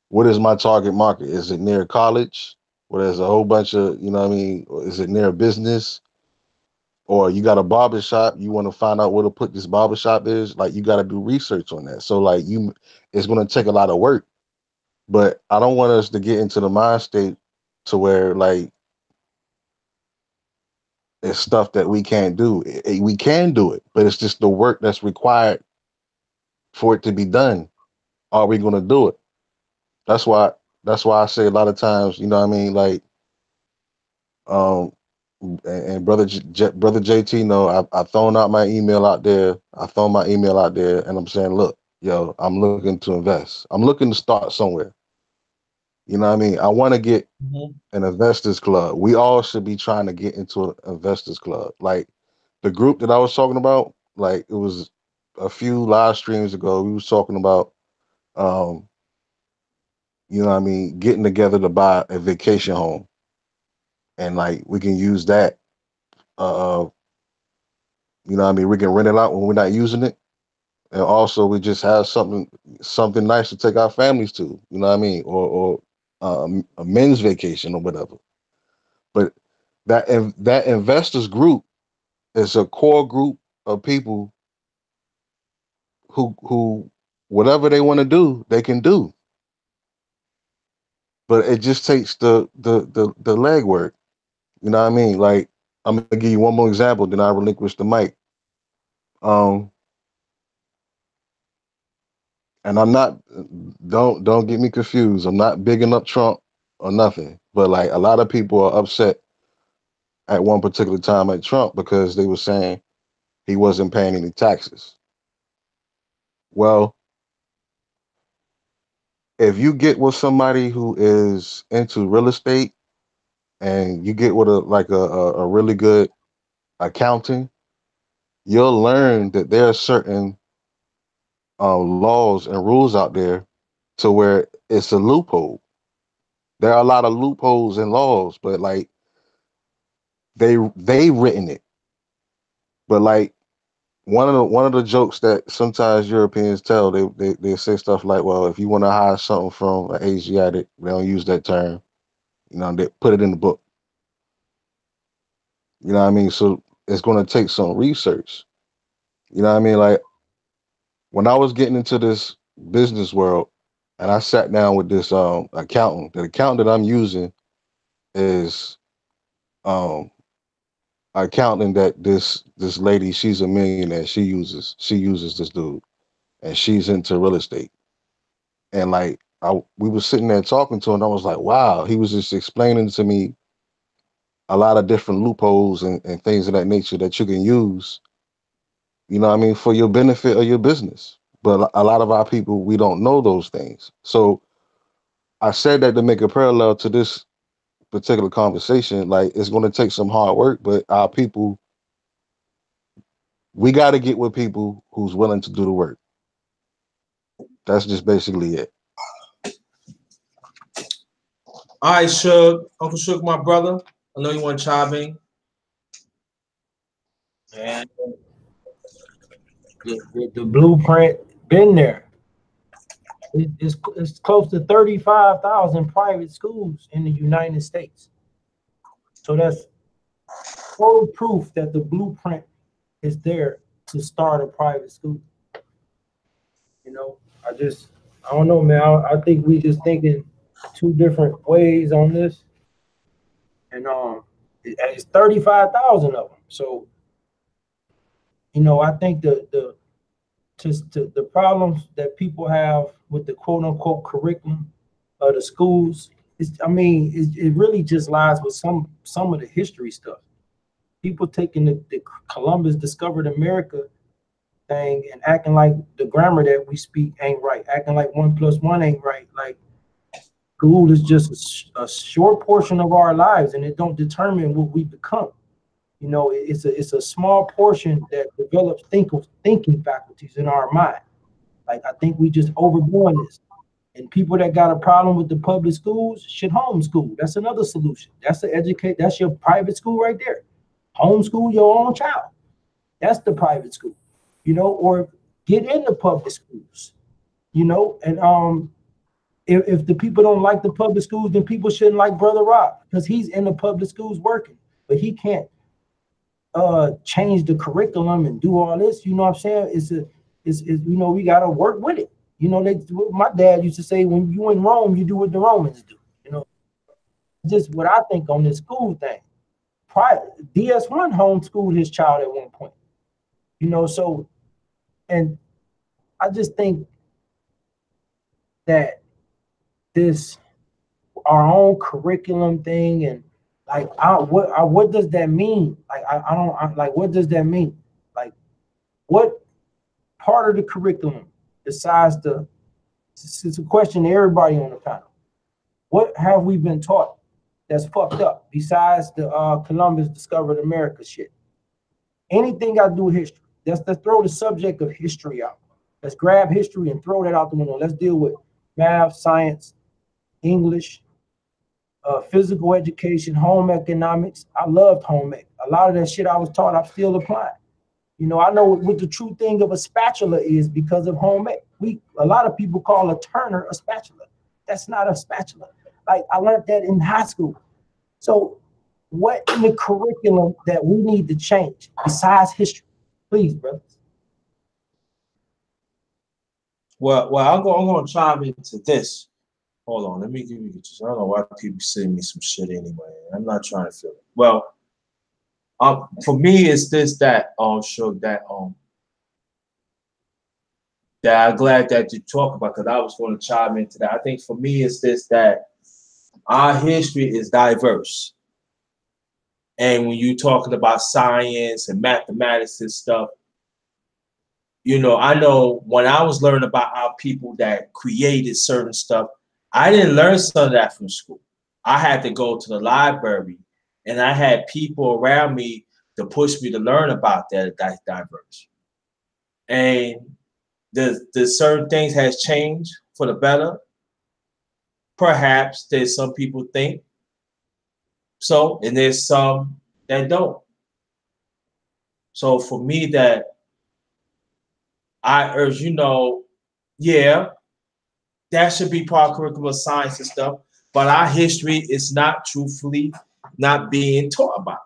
what is my target market? Is it near college where there's a whole bunch of, you know what I mean? Or is it near a business? Or you got a barber shop, you want to find out where to put this barber shop is, like you got to do research on that. So like it's going to take a lot of work, but I don't want us to get into the mind state to where like it's stuff that we can't do. We can do it, but it's just the work that's required for it to be done. Are we going to do it? That's why. That's why I say a lot of times, you know what I mean? Like, um, and brother JT, no, I thrown out my email out there. I thrown my email out there, and I'm saying, look, yo, I'm looking to invest. I'm looking to start somewhere. You know what I mean? I want to get Mhm. an investors club. We all should be trying to get into an investors club. Like the group that I was talking about, like it was a few live streams ago. We was talking about, um, you know what I mean, getting together to buy a vacation home, and like we can use that. Uh, you know what I mean, we can rent it out when we're not using it, and also we just have something nice to take our families to. You know what I mean, or a men's vacation or whatever. But that investors group is a core group of people who whatever they want to do, they can do. But it just takes the legwork. You know what I mean? Like I'm gonna give you one more example, then I relinquish the mic. Um, and I'm not don't get me confused. I'm not bigging up Trump or nothing. But like a lot of people are upset at one particular time at Trump because they were saying he wasn't paying any taxes. Well, if you get with somebody who is into real estate and you get with a really good accounting, you'll learn that there are certain laws and rules out there to where it's a loophole. There are a lot of loopholes in laws, but like they written it. But like one of the jokes that sometimes Europeans tell, they say stuff like, well, if you want to hire something from an Asiatic, they don't use that term. You know, they put it in the book. You know what I mean? So it's going to take some research. You know what I mean? Like when I was getting into this business world, and I sat down with this accountant. The accountant that I'm using is um accountant that this lady, she's a millionaire. She uses this dude, and she's into real estate. And like we were sitting there talking to him, and I was like, wow. He was just explaining to me a lot of different loopholes and things of that nature that you can use, you know what I mean, for your benefit of your business. But a lot of our people, we don't know those things. So I said that to make a parallel to this particular conversation. Like, it's going to take some hard work, but our people, we got to get with people who's willing to do the work. That's just basically it. All right, Suge, Uncle Suge, my brother. I know you want to chime in. And the blueprint been there. It's close to 35,000 private schools in the United States. So that's total proof that the blueprint is there to start a private school. You know, I don't know, man. I think we just thinking two different ways on this, and it's 35,000 of them. So, you know, I think the problems that people have with the quote unquote curriculum of the schools it really just lies with some of the history stuff. People taking the Columbus discovered America thing and acting like the grammar that we speak ain't right, acting like 1+1 ain't right. Like, school is just a short portion of our lives, and it don't determine what we become. You know, it's a small portion that develops thinking faculties in our mind. Like, I think we just overdoing this. And people that got a problem with the public schools should homeschool. That's another solution. That's your private school right there. Homeschool your own child. That's the private school, you know, or get into public schools, you know. And if the people don't like the public schools, then people shouldn't like Brother Rob, because he's in the public schools working, but he can't change the curriculum and do all this. You know what I'm saying? It's you know, we gotta work with it. You know, my dad used to say, when you in Rome, you do what the Romans do. You know, just what I think on this school thing. DS1 homeschooled his child at one point. You know, so, and I just think that this our own curriculum thing, and like, what does that mean? Like, like, what does that mean? Like, what part of the curriculum besides it's a question to everybody on the panel. What have we been taught that's fucked up besides the Columbus discovered America shit? Anything got to do with history. Let's throw the subject of history out. Let's grab history and throw that out the window. Let's deal with math, science, English, physical education, home economics. I loved home ec. A lot of that shit I was taught, I'm still applying. You know, I know what the true thing of a spatula is because of home ec. A lot of people call a turner a spatula. That's not a spatula. Like, I learned that in high school. So what in the curriculum that we need to change besides history? Please, brothers. Well, I'm going to chime into this. Hold on, let me give you this. I don't know why people send me some shit anyway. I'm not trying to feel it. Well, for me, it's this that sure that I'm glad that you talk about, because I was going to chime into that. I think for me, it's this that our history is diverse, and when you're talking about science and mathematics and stuff, you know, I know when I was learning about our people that created certain stuff, I didn't learn some of that from school. I had to go to the library, and I had people around me to push me to learn about that's diverse. And the certain things has changed for the better. Perhaps there's some people think so, and there's some that don't. So for me, that I urge, you know, yeah, that should be part of curriculum science and stuff, but our history is not truthfully not being taught about.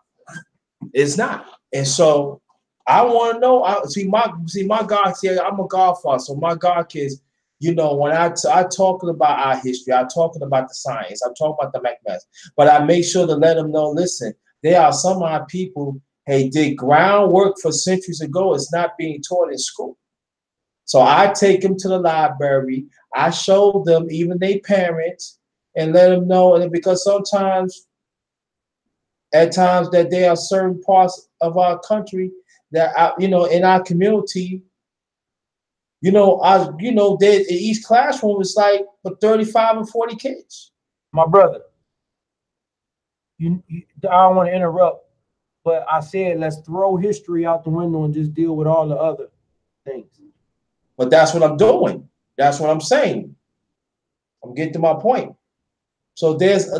It's not. And so I want to know. My God. See, I'm a Godfather, so my God kids. You know, when I talking about our history, I'm talking about the science, I'm talking about the mathematics, but I make sure to let them know. Listen, there are some of our people. Hey, did groundwork for centuries ago. It's not being taught in school. So I take them to the library. I show them, even their parents, and let them know. And because sometimes, at times, that there are certain parts of our country that, you know, in our community, There in each classroom is like for 35 and 40 kids. My brother, I don't want to interrupt, but I said let's throw history out the window and just deal with all the other things. But that's what I'm doing. That's what I'm saying. I'm getting to my point. So there's a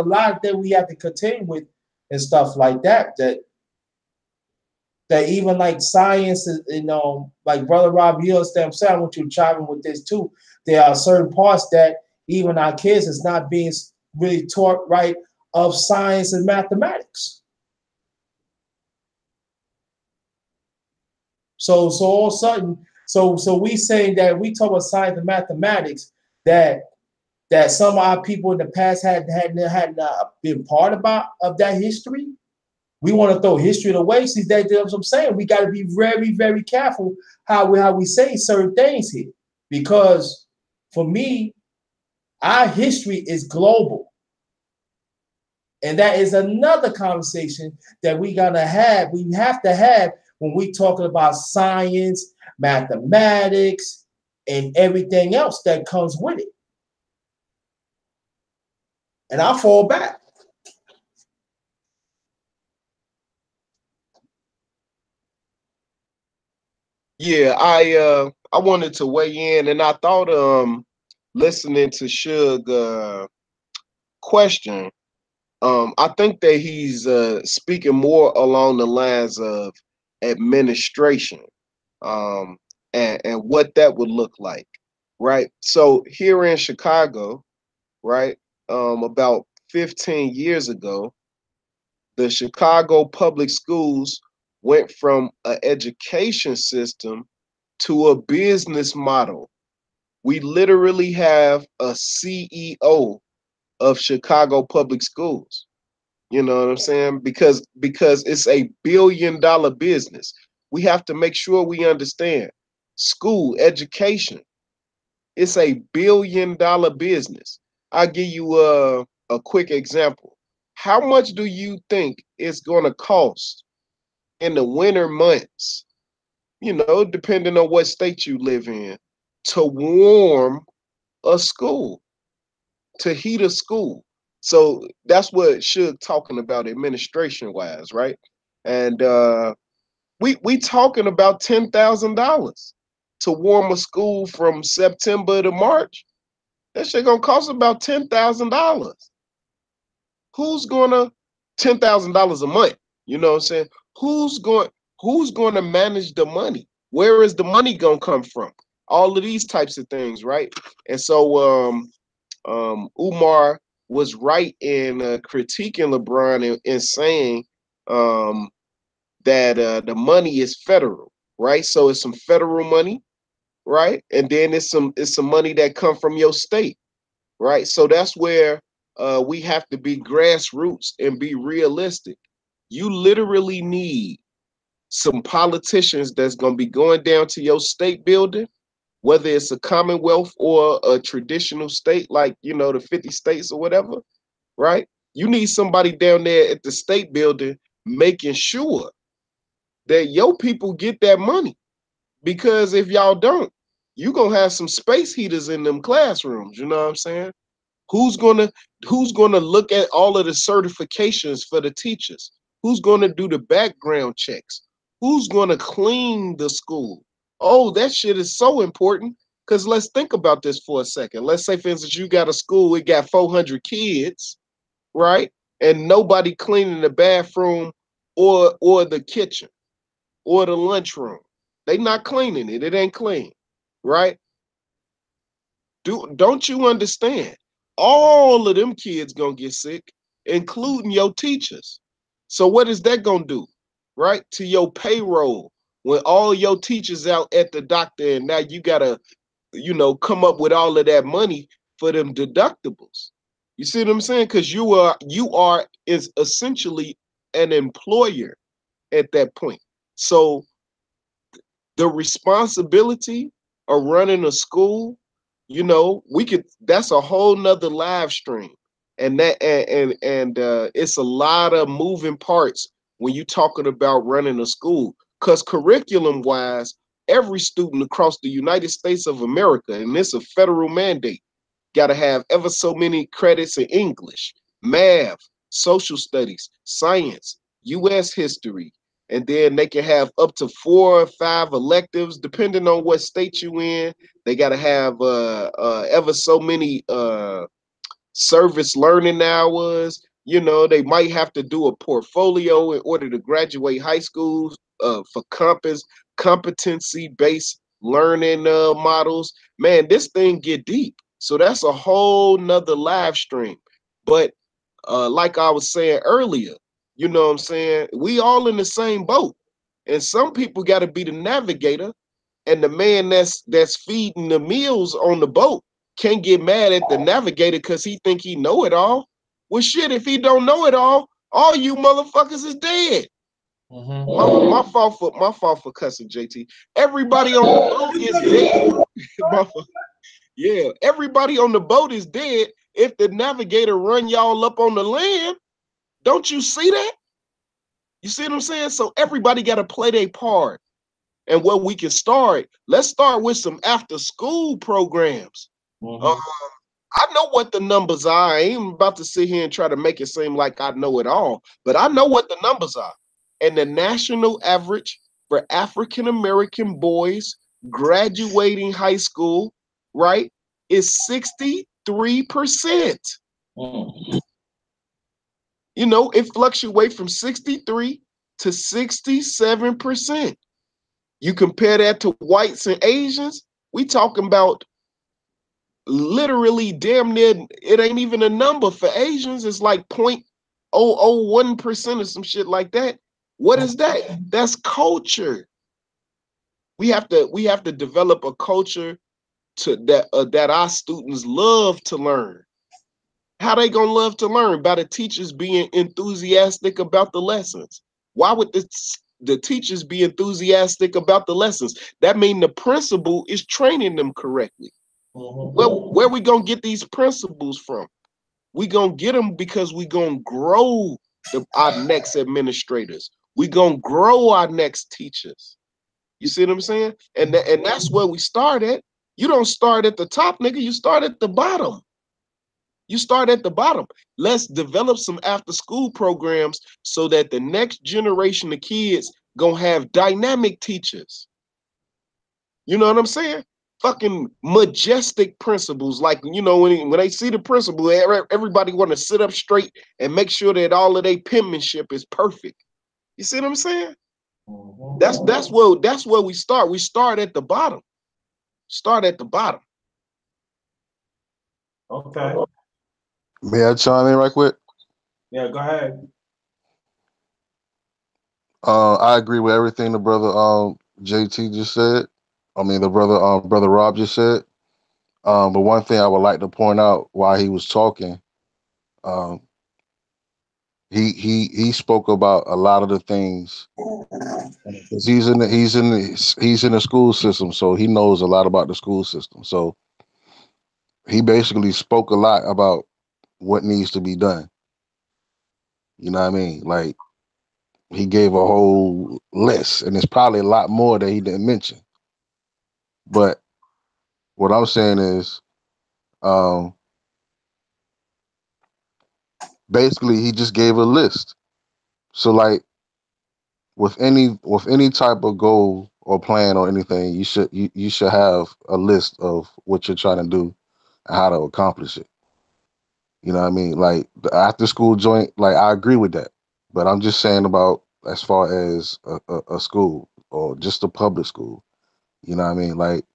lot that we have to contend with and stuff like that. That even like science, like Brother Rob, you understand what I'm saying? I want you to chime in with this too. There are certain parts that even our kids is not being really taught right of science and mathematics. So all of a sudden, so we saying that we talk about science and mathematics that some of our people in the past had not been part of that history. We want to throw history away. See, that's what I'm saying. We got to be very, very careful how we say certain things here, because for me, our history is global, and that is another conversation that we gotta have. We have to have when we talking about science, mathematics, and everything else that comes with it. And I fall back. Yeah, I wanted to weigh in, and I thought listening to Suge question, I think that he's speaking more along the lines of administration, um, and what that would look like, right? So here in Chicago, right, about 15 years ago, the Chicago public schools went from an education system to a business model. We literally have a CEO of Chicago public schools. You know what I'm saying? Because it's a billion-dollar business. We have to make sure we understand school education. It's a billion-dollar business. I'll give you a quick example. How much do you think it's going to cost in the winter months, depending on what state you live in, to warm a school, to heat a school? So that's what Suge talking about administration wise, right? And we talking about $10,000 to warm a school from September to March. That shit gonna cost about $10,000. Who's gonna $10,000 a month? You know what I'm saying? Who's going to manage the money? Where is the money gonna come from? All of these types of things, right? And so Umar was right in critiquing LeBron and saying that the money is federal, right? So it's some federal money, right? And then it's some money that come from your state, right? So that's where we have to be grassroots and be realistic. You literally need some politicians that's going to be going down to your state building, whether it's a commonwealth or a traditional state like, the 50 states or whatever, right? You need somebody down there at the state building making sure that your people get that money. Because if y'all don't, you're going to have some space heaters in them classrooms, you know what I'm saying? Who's gonna look at all of the certifications for the teachers? Who's gonna do the background checks? Who's gonna clean the school? Oh, that shit is so important. Because let's think about this for a second. Let's say, for instance, you got a school, we got 400 kids, right? And nobody cleaning the bathroom or the kitchen or the lunchroom. They not cleaning it. It ain't clean, right? Don't you understand? All of them kids gonna get sick, including your teachers. So what is that gonna do, right? To your payroll when all your teachers out at the doctor and now you gotta, come up with all of that money for them deductibles. You see what I'm saying? Because you are is essentially an employer at that point. So the responsibility of running a school, that's a whole nother live stream. And it's a lot of moving parts when you're talking about running a school. Because curriculum wise, every student across the United States of America, and it's a federal mandate, got to have ever so many credits in English, math, social studies, science, U.S. history, and then they can have up to 4 or 5 electives depending on what state you in. They got to have ever so many service learning hours. You know, they might have to do a portfolio in order to graduate high school for competency based learning models. Man, this thing get deep. So that's a whole nother live stream. But like I was saying earlier, you know what I'm saying? We all in the same boat. And some people got to be the navigator, and the man that's feeding the meals on the boat can't get mad at the navigator because he think he know it all. Well, shit, if he don't know it all you motherfuckers is dead. My fault for cussing, JT. Everybody on the boat is dead. Yeah, everybody on the boat is dead. If the navigator run y'all up on the land, don't you see that? You see what I'm saying? So everybody got to play their part. And where we can start, let's start with some after school programs. I know what the numbers are. I ain't about to sit here and try to make it seem like I know it all, but I know what the numbers are. And the national average for African American boys graduating high school, right, is 63%. You know, it fluctuates from 63 to 67%. You compare that to whites and Asians, we talking about literally damn near, it ain't even a number for Asians. It's like 0.001% or some shit like that. What is that? That's culture. We have to develop a culture to that our students love to learn. How they gonna love to learn? By the teachers being enthusiastic about the lessons. Why would the teachers be enthusiastic about the lessons? That means the principal is training them correctly. Where we gonna get these principles from? We gonna get them because we gonna grow our next administrators. We gonna grow our next teachers. You see what I'm saying? And that's where we start at. You don't start at the top, nigga. You start at the bottom. You start at the bottom. Let's develop some after school programs so that the next generation of kids gonna have dynamic teachers. You know what I'm saying? Fucking majestic principles. Like, you know, when they see the principal, everybody want to sit up straight and make sure that all of their penmanship is perfect. You see what I'm saying? That's where we start. We start at the bottom. Start at the bottom. Okay. May I chime in right quick? Yeah, go ahead. I agree with everything the brother JT just said. I mean the brother Rob just said. But one thing I would like to point out while he was talking, um, he spoke about a lot of the things because he's in the school system, so he knows a lot about the school system. So he basically spoke a lot about what needs to be done. You know what I mean? Like he gave a whole list, and there's probably a lot more that he didn't mention. But what I'm saying is, um, basically, he just gave a list. So, like with any type of goal or plan or anything, you should have a list of what you're trying to do and how to accomplish it. You know what I mean? Like the after school joint, like I agree with that. But I'm just saying about as far as a school or just a public school. You know what I mean? Like,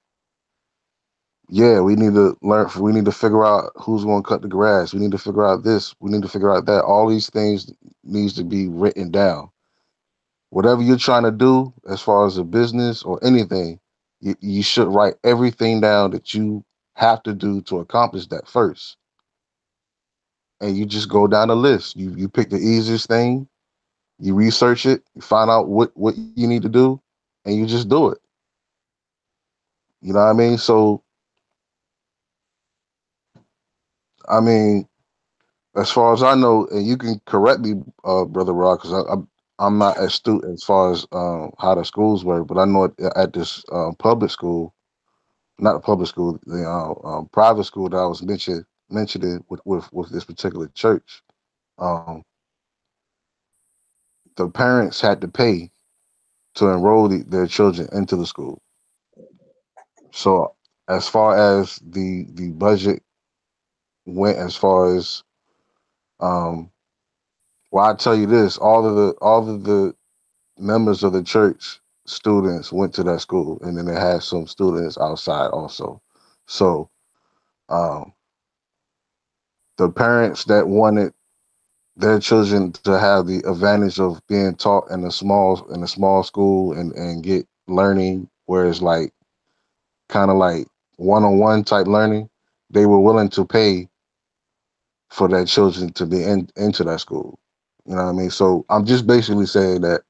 yeah, we need to learn. We need to figure out who's going to cut the grass. We need to figure out this. We need to figure out that. All these things needs to be written down. Whatever you're trying to do, as far as a business or anything, you should write everything down that you have to do to accomplish that first. And you just go down the list. You pick the easiest thing, you research it, you find out what you need to do, and you just do it. You know what I mean? So, I mean, as far as I know, and you can correct me, brother Rock, because I'm not astute as far as how the schools work, but I know at this public school, not a public school, the private school that I was mentioning with this particular church, um, the parents had to pay to enroll their children into the school. So as far as the budget went, as far as um, well, I tell you this, all of the members of the church students went to that school, and then they had some students outside also. So um, the parents that wanted their children to have the advantage of being taught in a small school and get learning, whereas like kind of like one-on-one type learning, they were willing to pay for their children to be into that school. You know what I mean? So I'm just basically saying that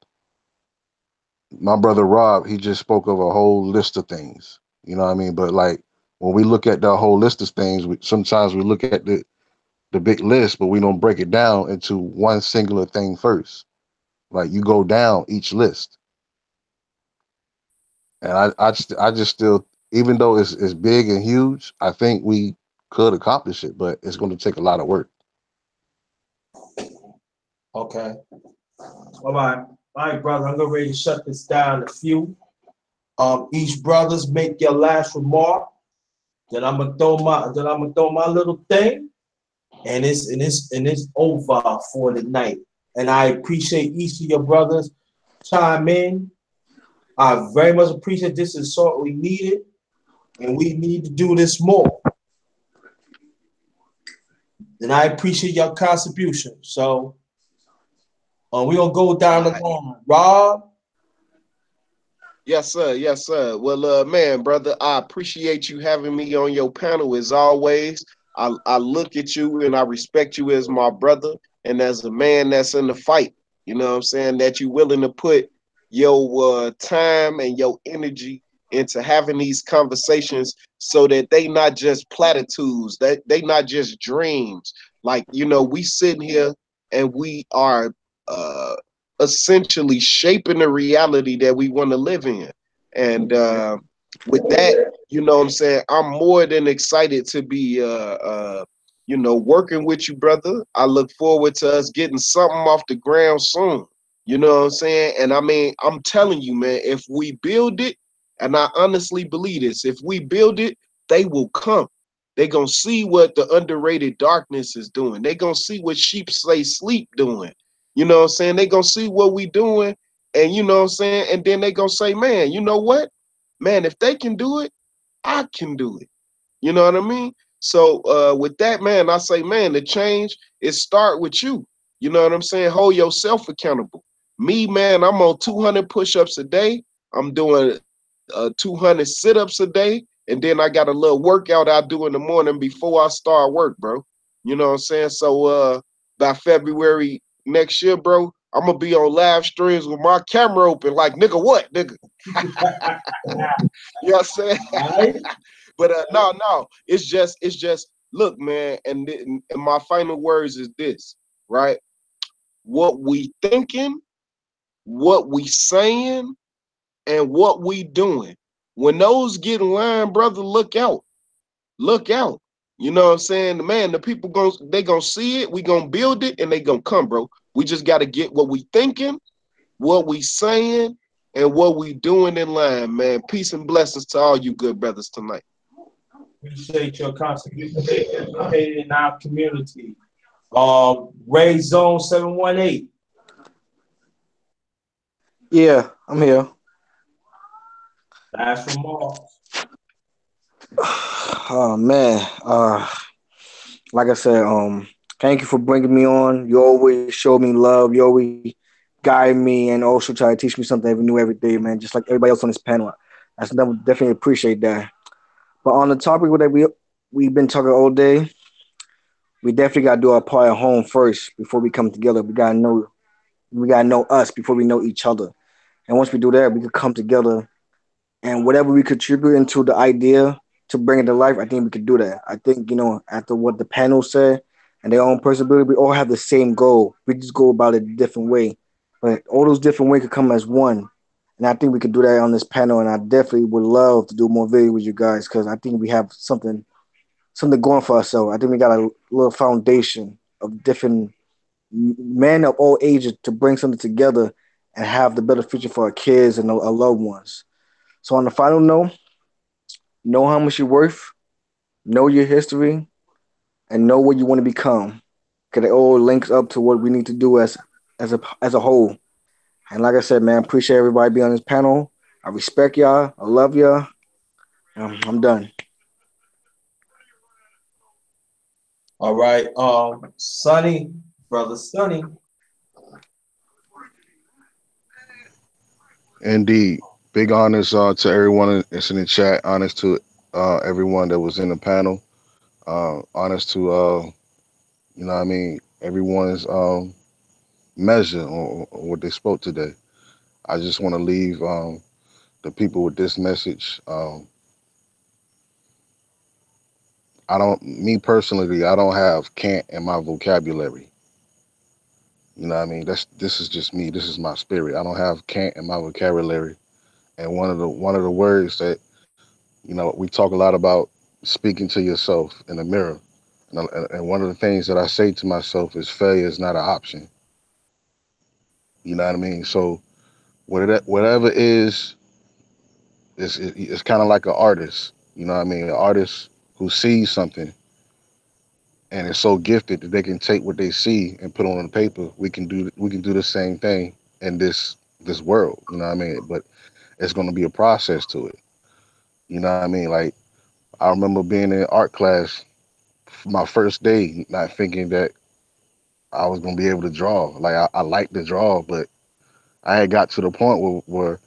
my brother Rob, he just spoke of a whole list of things. You know what I mean? But like when we look at the whole list of things, sometimes we look at the big list, but we don't break it down into one singular thing first. Like you go down each list, and I just still, even though it's big and huge, I think we could accomplish it, but it's going to take a lot of work. Okay. All right. All right, brother. I'm getting ready to shut this down in a few. Each brothers make your last remark. Then I'm gonna throw my little thing, and it's over for the night. And I appreciate each of your brothers chime in. I very much appreciate this is sorely needed, and we need to do this more. And I appreciate your contribution. So we're gonna go down the All right. line. Rob, Yes, sir. Yes, sir. Well, man, brother, I appreciate you having me on your panel as always. I look at you and I respect you as my brother and as a man that's in the fight. You know what I'm saying? That you willing to put your time and your energy into having these conversations so that they not just platitudes, that they not just dreams. Like, we sitting here and we are uh essentially shaping the reality that we want to live in. And with that, you know what I'm saying, I'm more than excited to be working with you, brother. I look forward to us getting something off the ground soon. You know what I'm saying? And I mean, I'm telling you, man, if we build it, and I honestly believe this, if we build it, they will come. They gonna see what the underrated darkness is doing. They gonna see what sheep say sleep doing. You know what I'm saying? They gonna see what we doing, and you know what I'm saying, and then they gonna say, man, you know what? Man, if they can do it, I can do it. You know what I mean? So with that, man, I say, man, the change is start with you. You know what I'm saying? Hold yourself accountable. Me, man, I'm on 200 push-ups a day. I'm doing 200 sit-ups a day, and then I got a little workout I do in the morning before I start work, bro. You know what I'm saying? So by February next year, bro, I'm gonna be on live streams with my camera open, like nigga, what, nigga? You know what I'm saying? all right? But no, no, it's just look, man, and my final words is this, right? What we thinking, what we saying, and what we doing. When those get in line, brother, look out. Look out. You know what I'm saying? Man, the people they gonna see it, we gonna build it, and they gonna come, bro. We just gotta get what we thinking, what we saying, and what we doing in line, man. Peace and blessings to all you good brothers tonight. Appreciate your contribution. Stay participating in our community. Ray Zone 718. Yeah, I'm here. Last remarks. Oh man, like I said, thank you for bringing me on. You always show me love. You always guide me and also try to teach me something new every day, man. Just like everybody else on this panel. Definitely appreciate that. But on the topic that we've been talking all day, we definitely gotta do our part at home first before we come together. We gotta know us before we know each other. And once we do that, we can come together and whatever we contribute into the idea to bring it to life, I think we could do that. I think, after what the panel said and their own personality, we all have the same goal. We just go about it a different way. but all those different ways could come as one. And I think we could do that on this panel. And I definitely would love to do more videos with you guys because I think we have something going for ourselves. I think we got a little foundation of different men of all ages to bring something together and have the better future for our kids and our loved ones. So on the final note, know how much you're worth, know your history, and know what you want to become. Because it all links up to what we need to do as a whole. And like I said, man, appreciate everybody being on this panel. I respect y'all. I love y'all. I'm done. All right, Sonny, brother Sonny. Indeed. Big honors to everyone that's in the chat. Honors to everyone that was in the panel. Honors to you know what I mean, everyone's measure on what they spoke today. I just want to leave the people with this message. Me personally, I don't have can't in my vocabulary. You know what I mean? This is just me. This is my spirit. I don't have can't in my vocabulary. And one of the words that we talk a lot about speaking to yourself in the mirror. And one of the things that I say to myself is failure is not an option. You know what I mean? So whatever is, it's kind of like an artist. You know what I mean? An artist who sees something and is so gifted that they can take what they see and put on the paper. We can do the same thing in this world. You know what I mean? But it's going to be a process to it. You know what I mean? Like I remember being in art class my first day, not thinking that I was gonna be able to draw. Like I like to draw, but I had got to the point where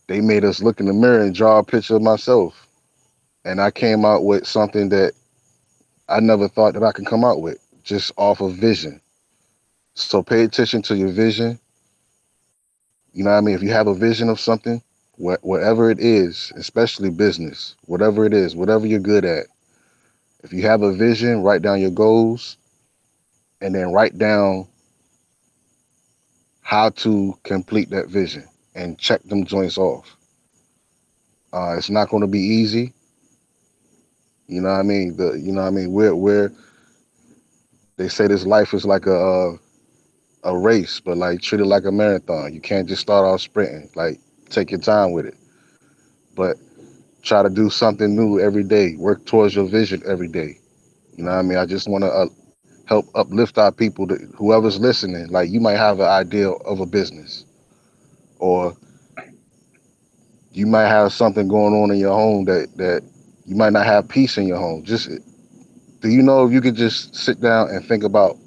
they made us look in the mirror and draw a picture of myself, and I came out with something that I never thought that I could come out with, just off of vision. So pay attention to your vision. You know what I mean? If you have a vision of something, whatever it is, especially business, whatever it is, whatever you're good at, if you have a vision, write down your goals, and then write down how to complete that vision and check them joints off. It's not going to be easy. You know what I mean? You know what I mean? We're they say this life is like a race, but like treat it like a marathon. You can't just start off sprinting. Like take your time with it, but try to do something new every day. Work towards your vision every day. You know what I mean? I just want to help uplift our people. Whoever's listening, like you might have an idea of a business, or you might have something going on in your home that you might not have peace in your home. Just do you know if you could just sit down and think about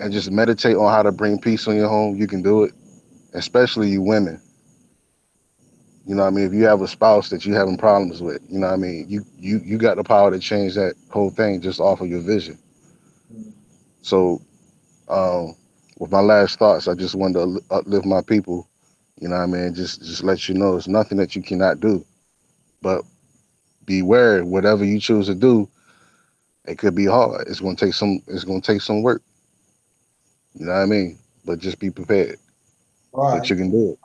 and just meditate on how to bring peace in your home, you can do it. Especially you women. You know what I mean? If you have a spouse that you having problems with, you know what I mean? You got the power to change that whole thing just off of your vision. So um, with my last thoughts, I just wanted to uplift my people. You know what I mean? Just let you know it's nothing that you cannot do. But beware, whatever you choose to do, it could be hard. It's gonna take some work. You know what I mean? But just be prepared. All But right, you can do it.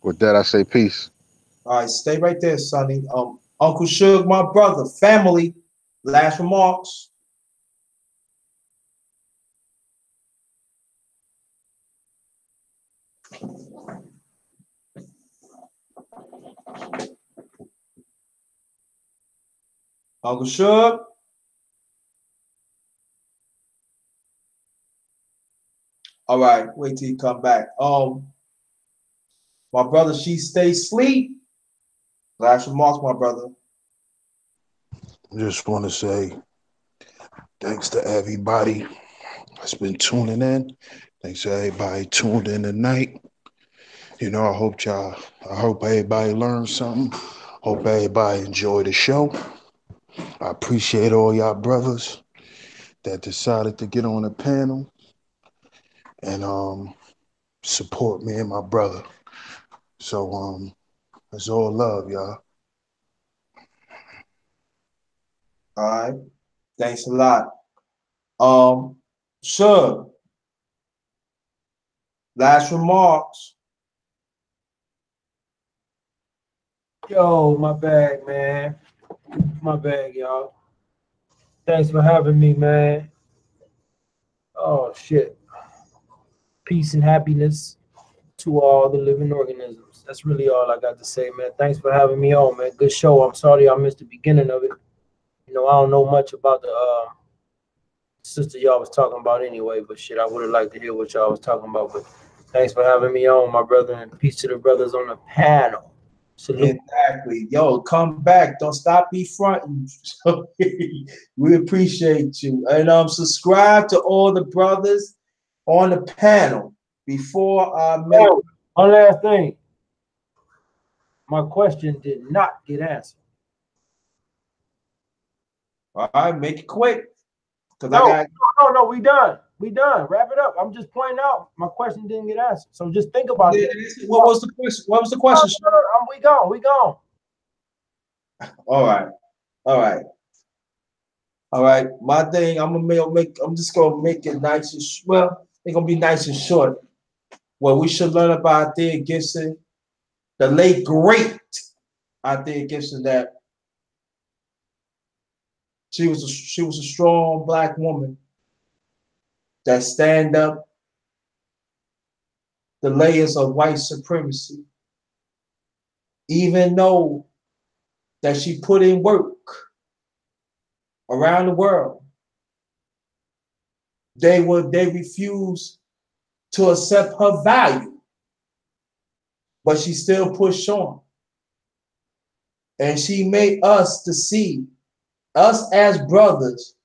With that I say peace. all right, stay right there, Sonny. Uncle Suge, my brother, family. Last remarks. Uncle Suge. All right, wait till you come back. My brother, she stay sleep. Last remarks, my brother. Just want to say thanks to everybody that's been tuning in. Thanks to everybody tuned in tonight. I hope everybody learned something. Hope everybody enjoyed the show. I appreciate all y'all brothers that decided to get on the panel and support me and my brother. So it's all love, y'all. All right, thanks a lot. Um, Suge, Last remarks. Yo, my bag, man. My bag, y'all. Thanks for having me, man. Oh shit. Peace and happiness to all the living organisms. That's really all I got to say, man. Thanks for having me on, man. Good show. I'm sorry I missed the beginning of it. You know, I don't know much about the sister y'all was talking about anyway, but shit, I would have liked to hear what y'all was talking about. But thanks for having me on, my brother, and peace to the brothers on the panel. Salute. Exactly. Yo, come back. Don't stop me fronting. We appreciate you. And subscribe to all the brothers on the panel before I make. Oh, one last thing. My question did not get answered. All right, make it quick. No, we done. We done. Wrap it up. I'm just pointing out my question didn't get answered. So just think about it. What was the question? What was the question? We gone. We gone. All right. All right. All right. My thing, I'm just gonna make it nice and it's gonna be nice and short. What we should learn about Thea Gibson, the late great Thea Gibson, that she was a strong black woman that stand up the layers of white supremacy, even though that she put in work around the world. They refused to accept her value, but she still pushed on. And she made us to see, us as brothers,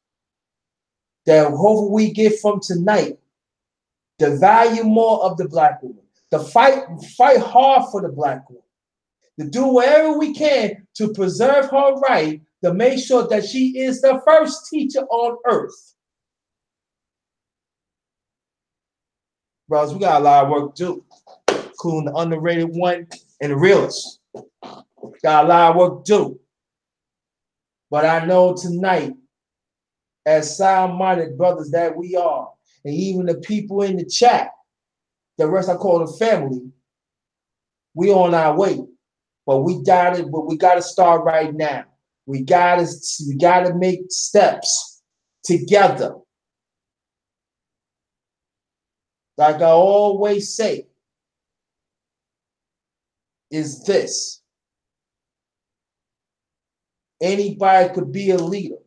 that hopefully we get from tonight, the value more of the black woman, to fight hard for the black woman, to do whatever we can to preserve her right, to make sure that she is the first teacher on earth. Brothers, we got a lot of work to do, including the underrated one and the realist. Got a lot of work to do. But I know tonight, as sound-minded brothers that we are, and even the people in the chat, the rest I call the family, we on our way. But we gotta start right now. We gotta make steps together. Like I always say, is this. Anybody could be a leader,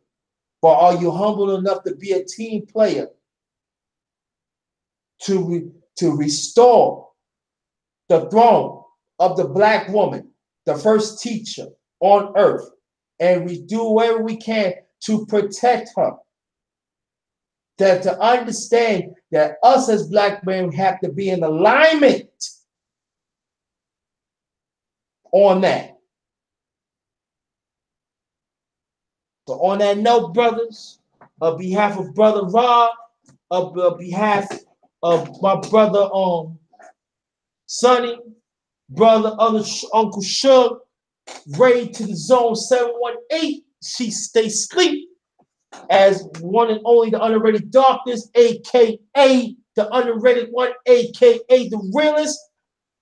but are you humble enough to be a team player to restore the throne of the black woman, the first teacher on earth, and we do whatever we can to protect her? That to understand that us as black men have to be in alignment on that. So on that note, brothers, on behalf of Brother Rob, on behalf of my brother Sonny, brother Uncle Shug, Ray to the Zone 718, she stay sleep, as one and only the Underrated Darkness, aka the Underrated One, aka the Realist.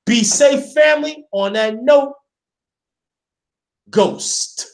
Be safe, family. On that note, Ghost.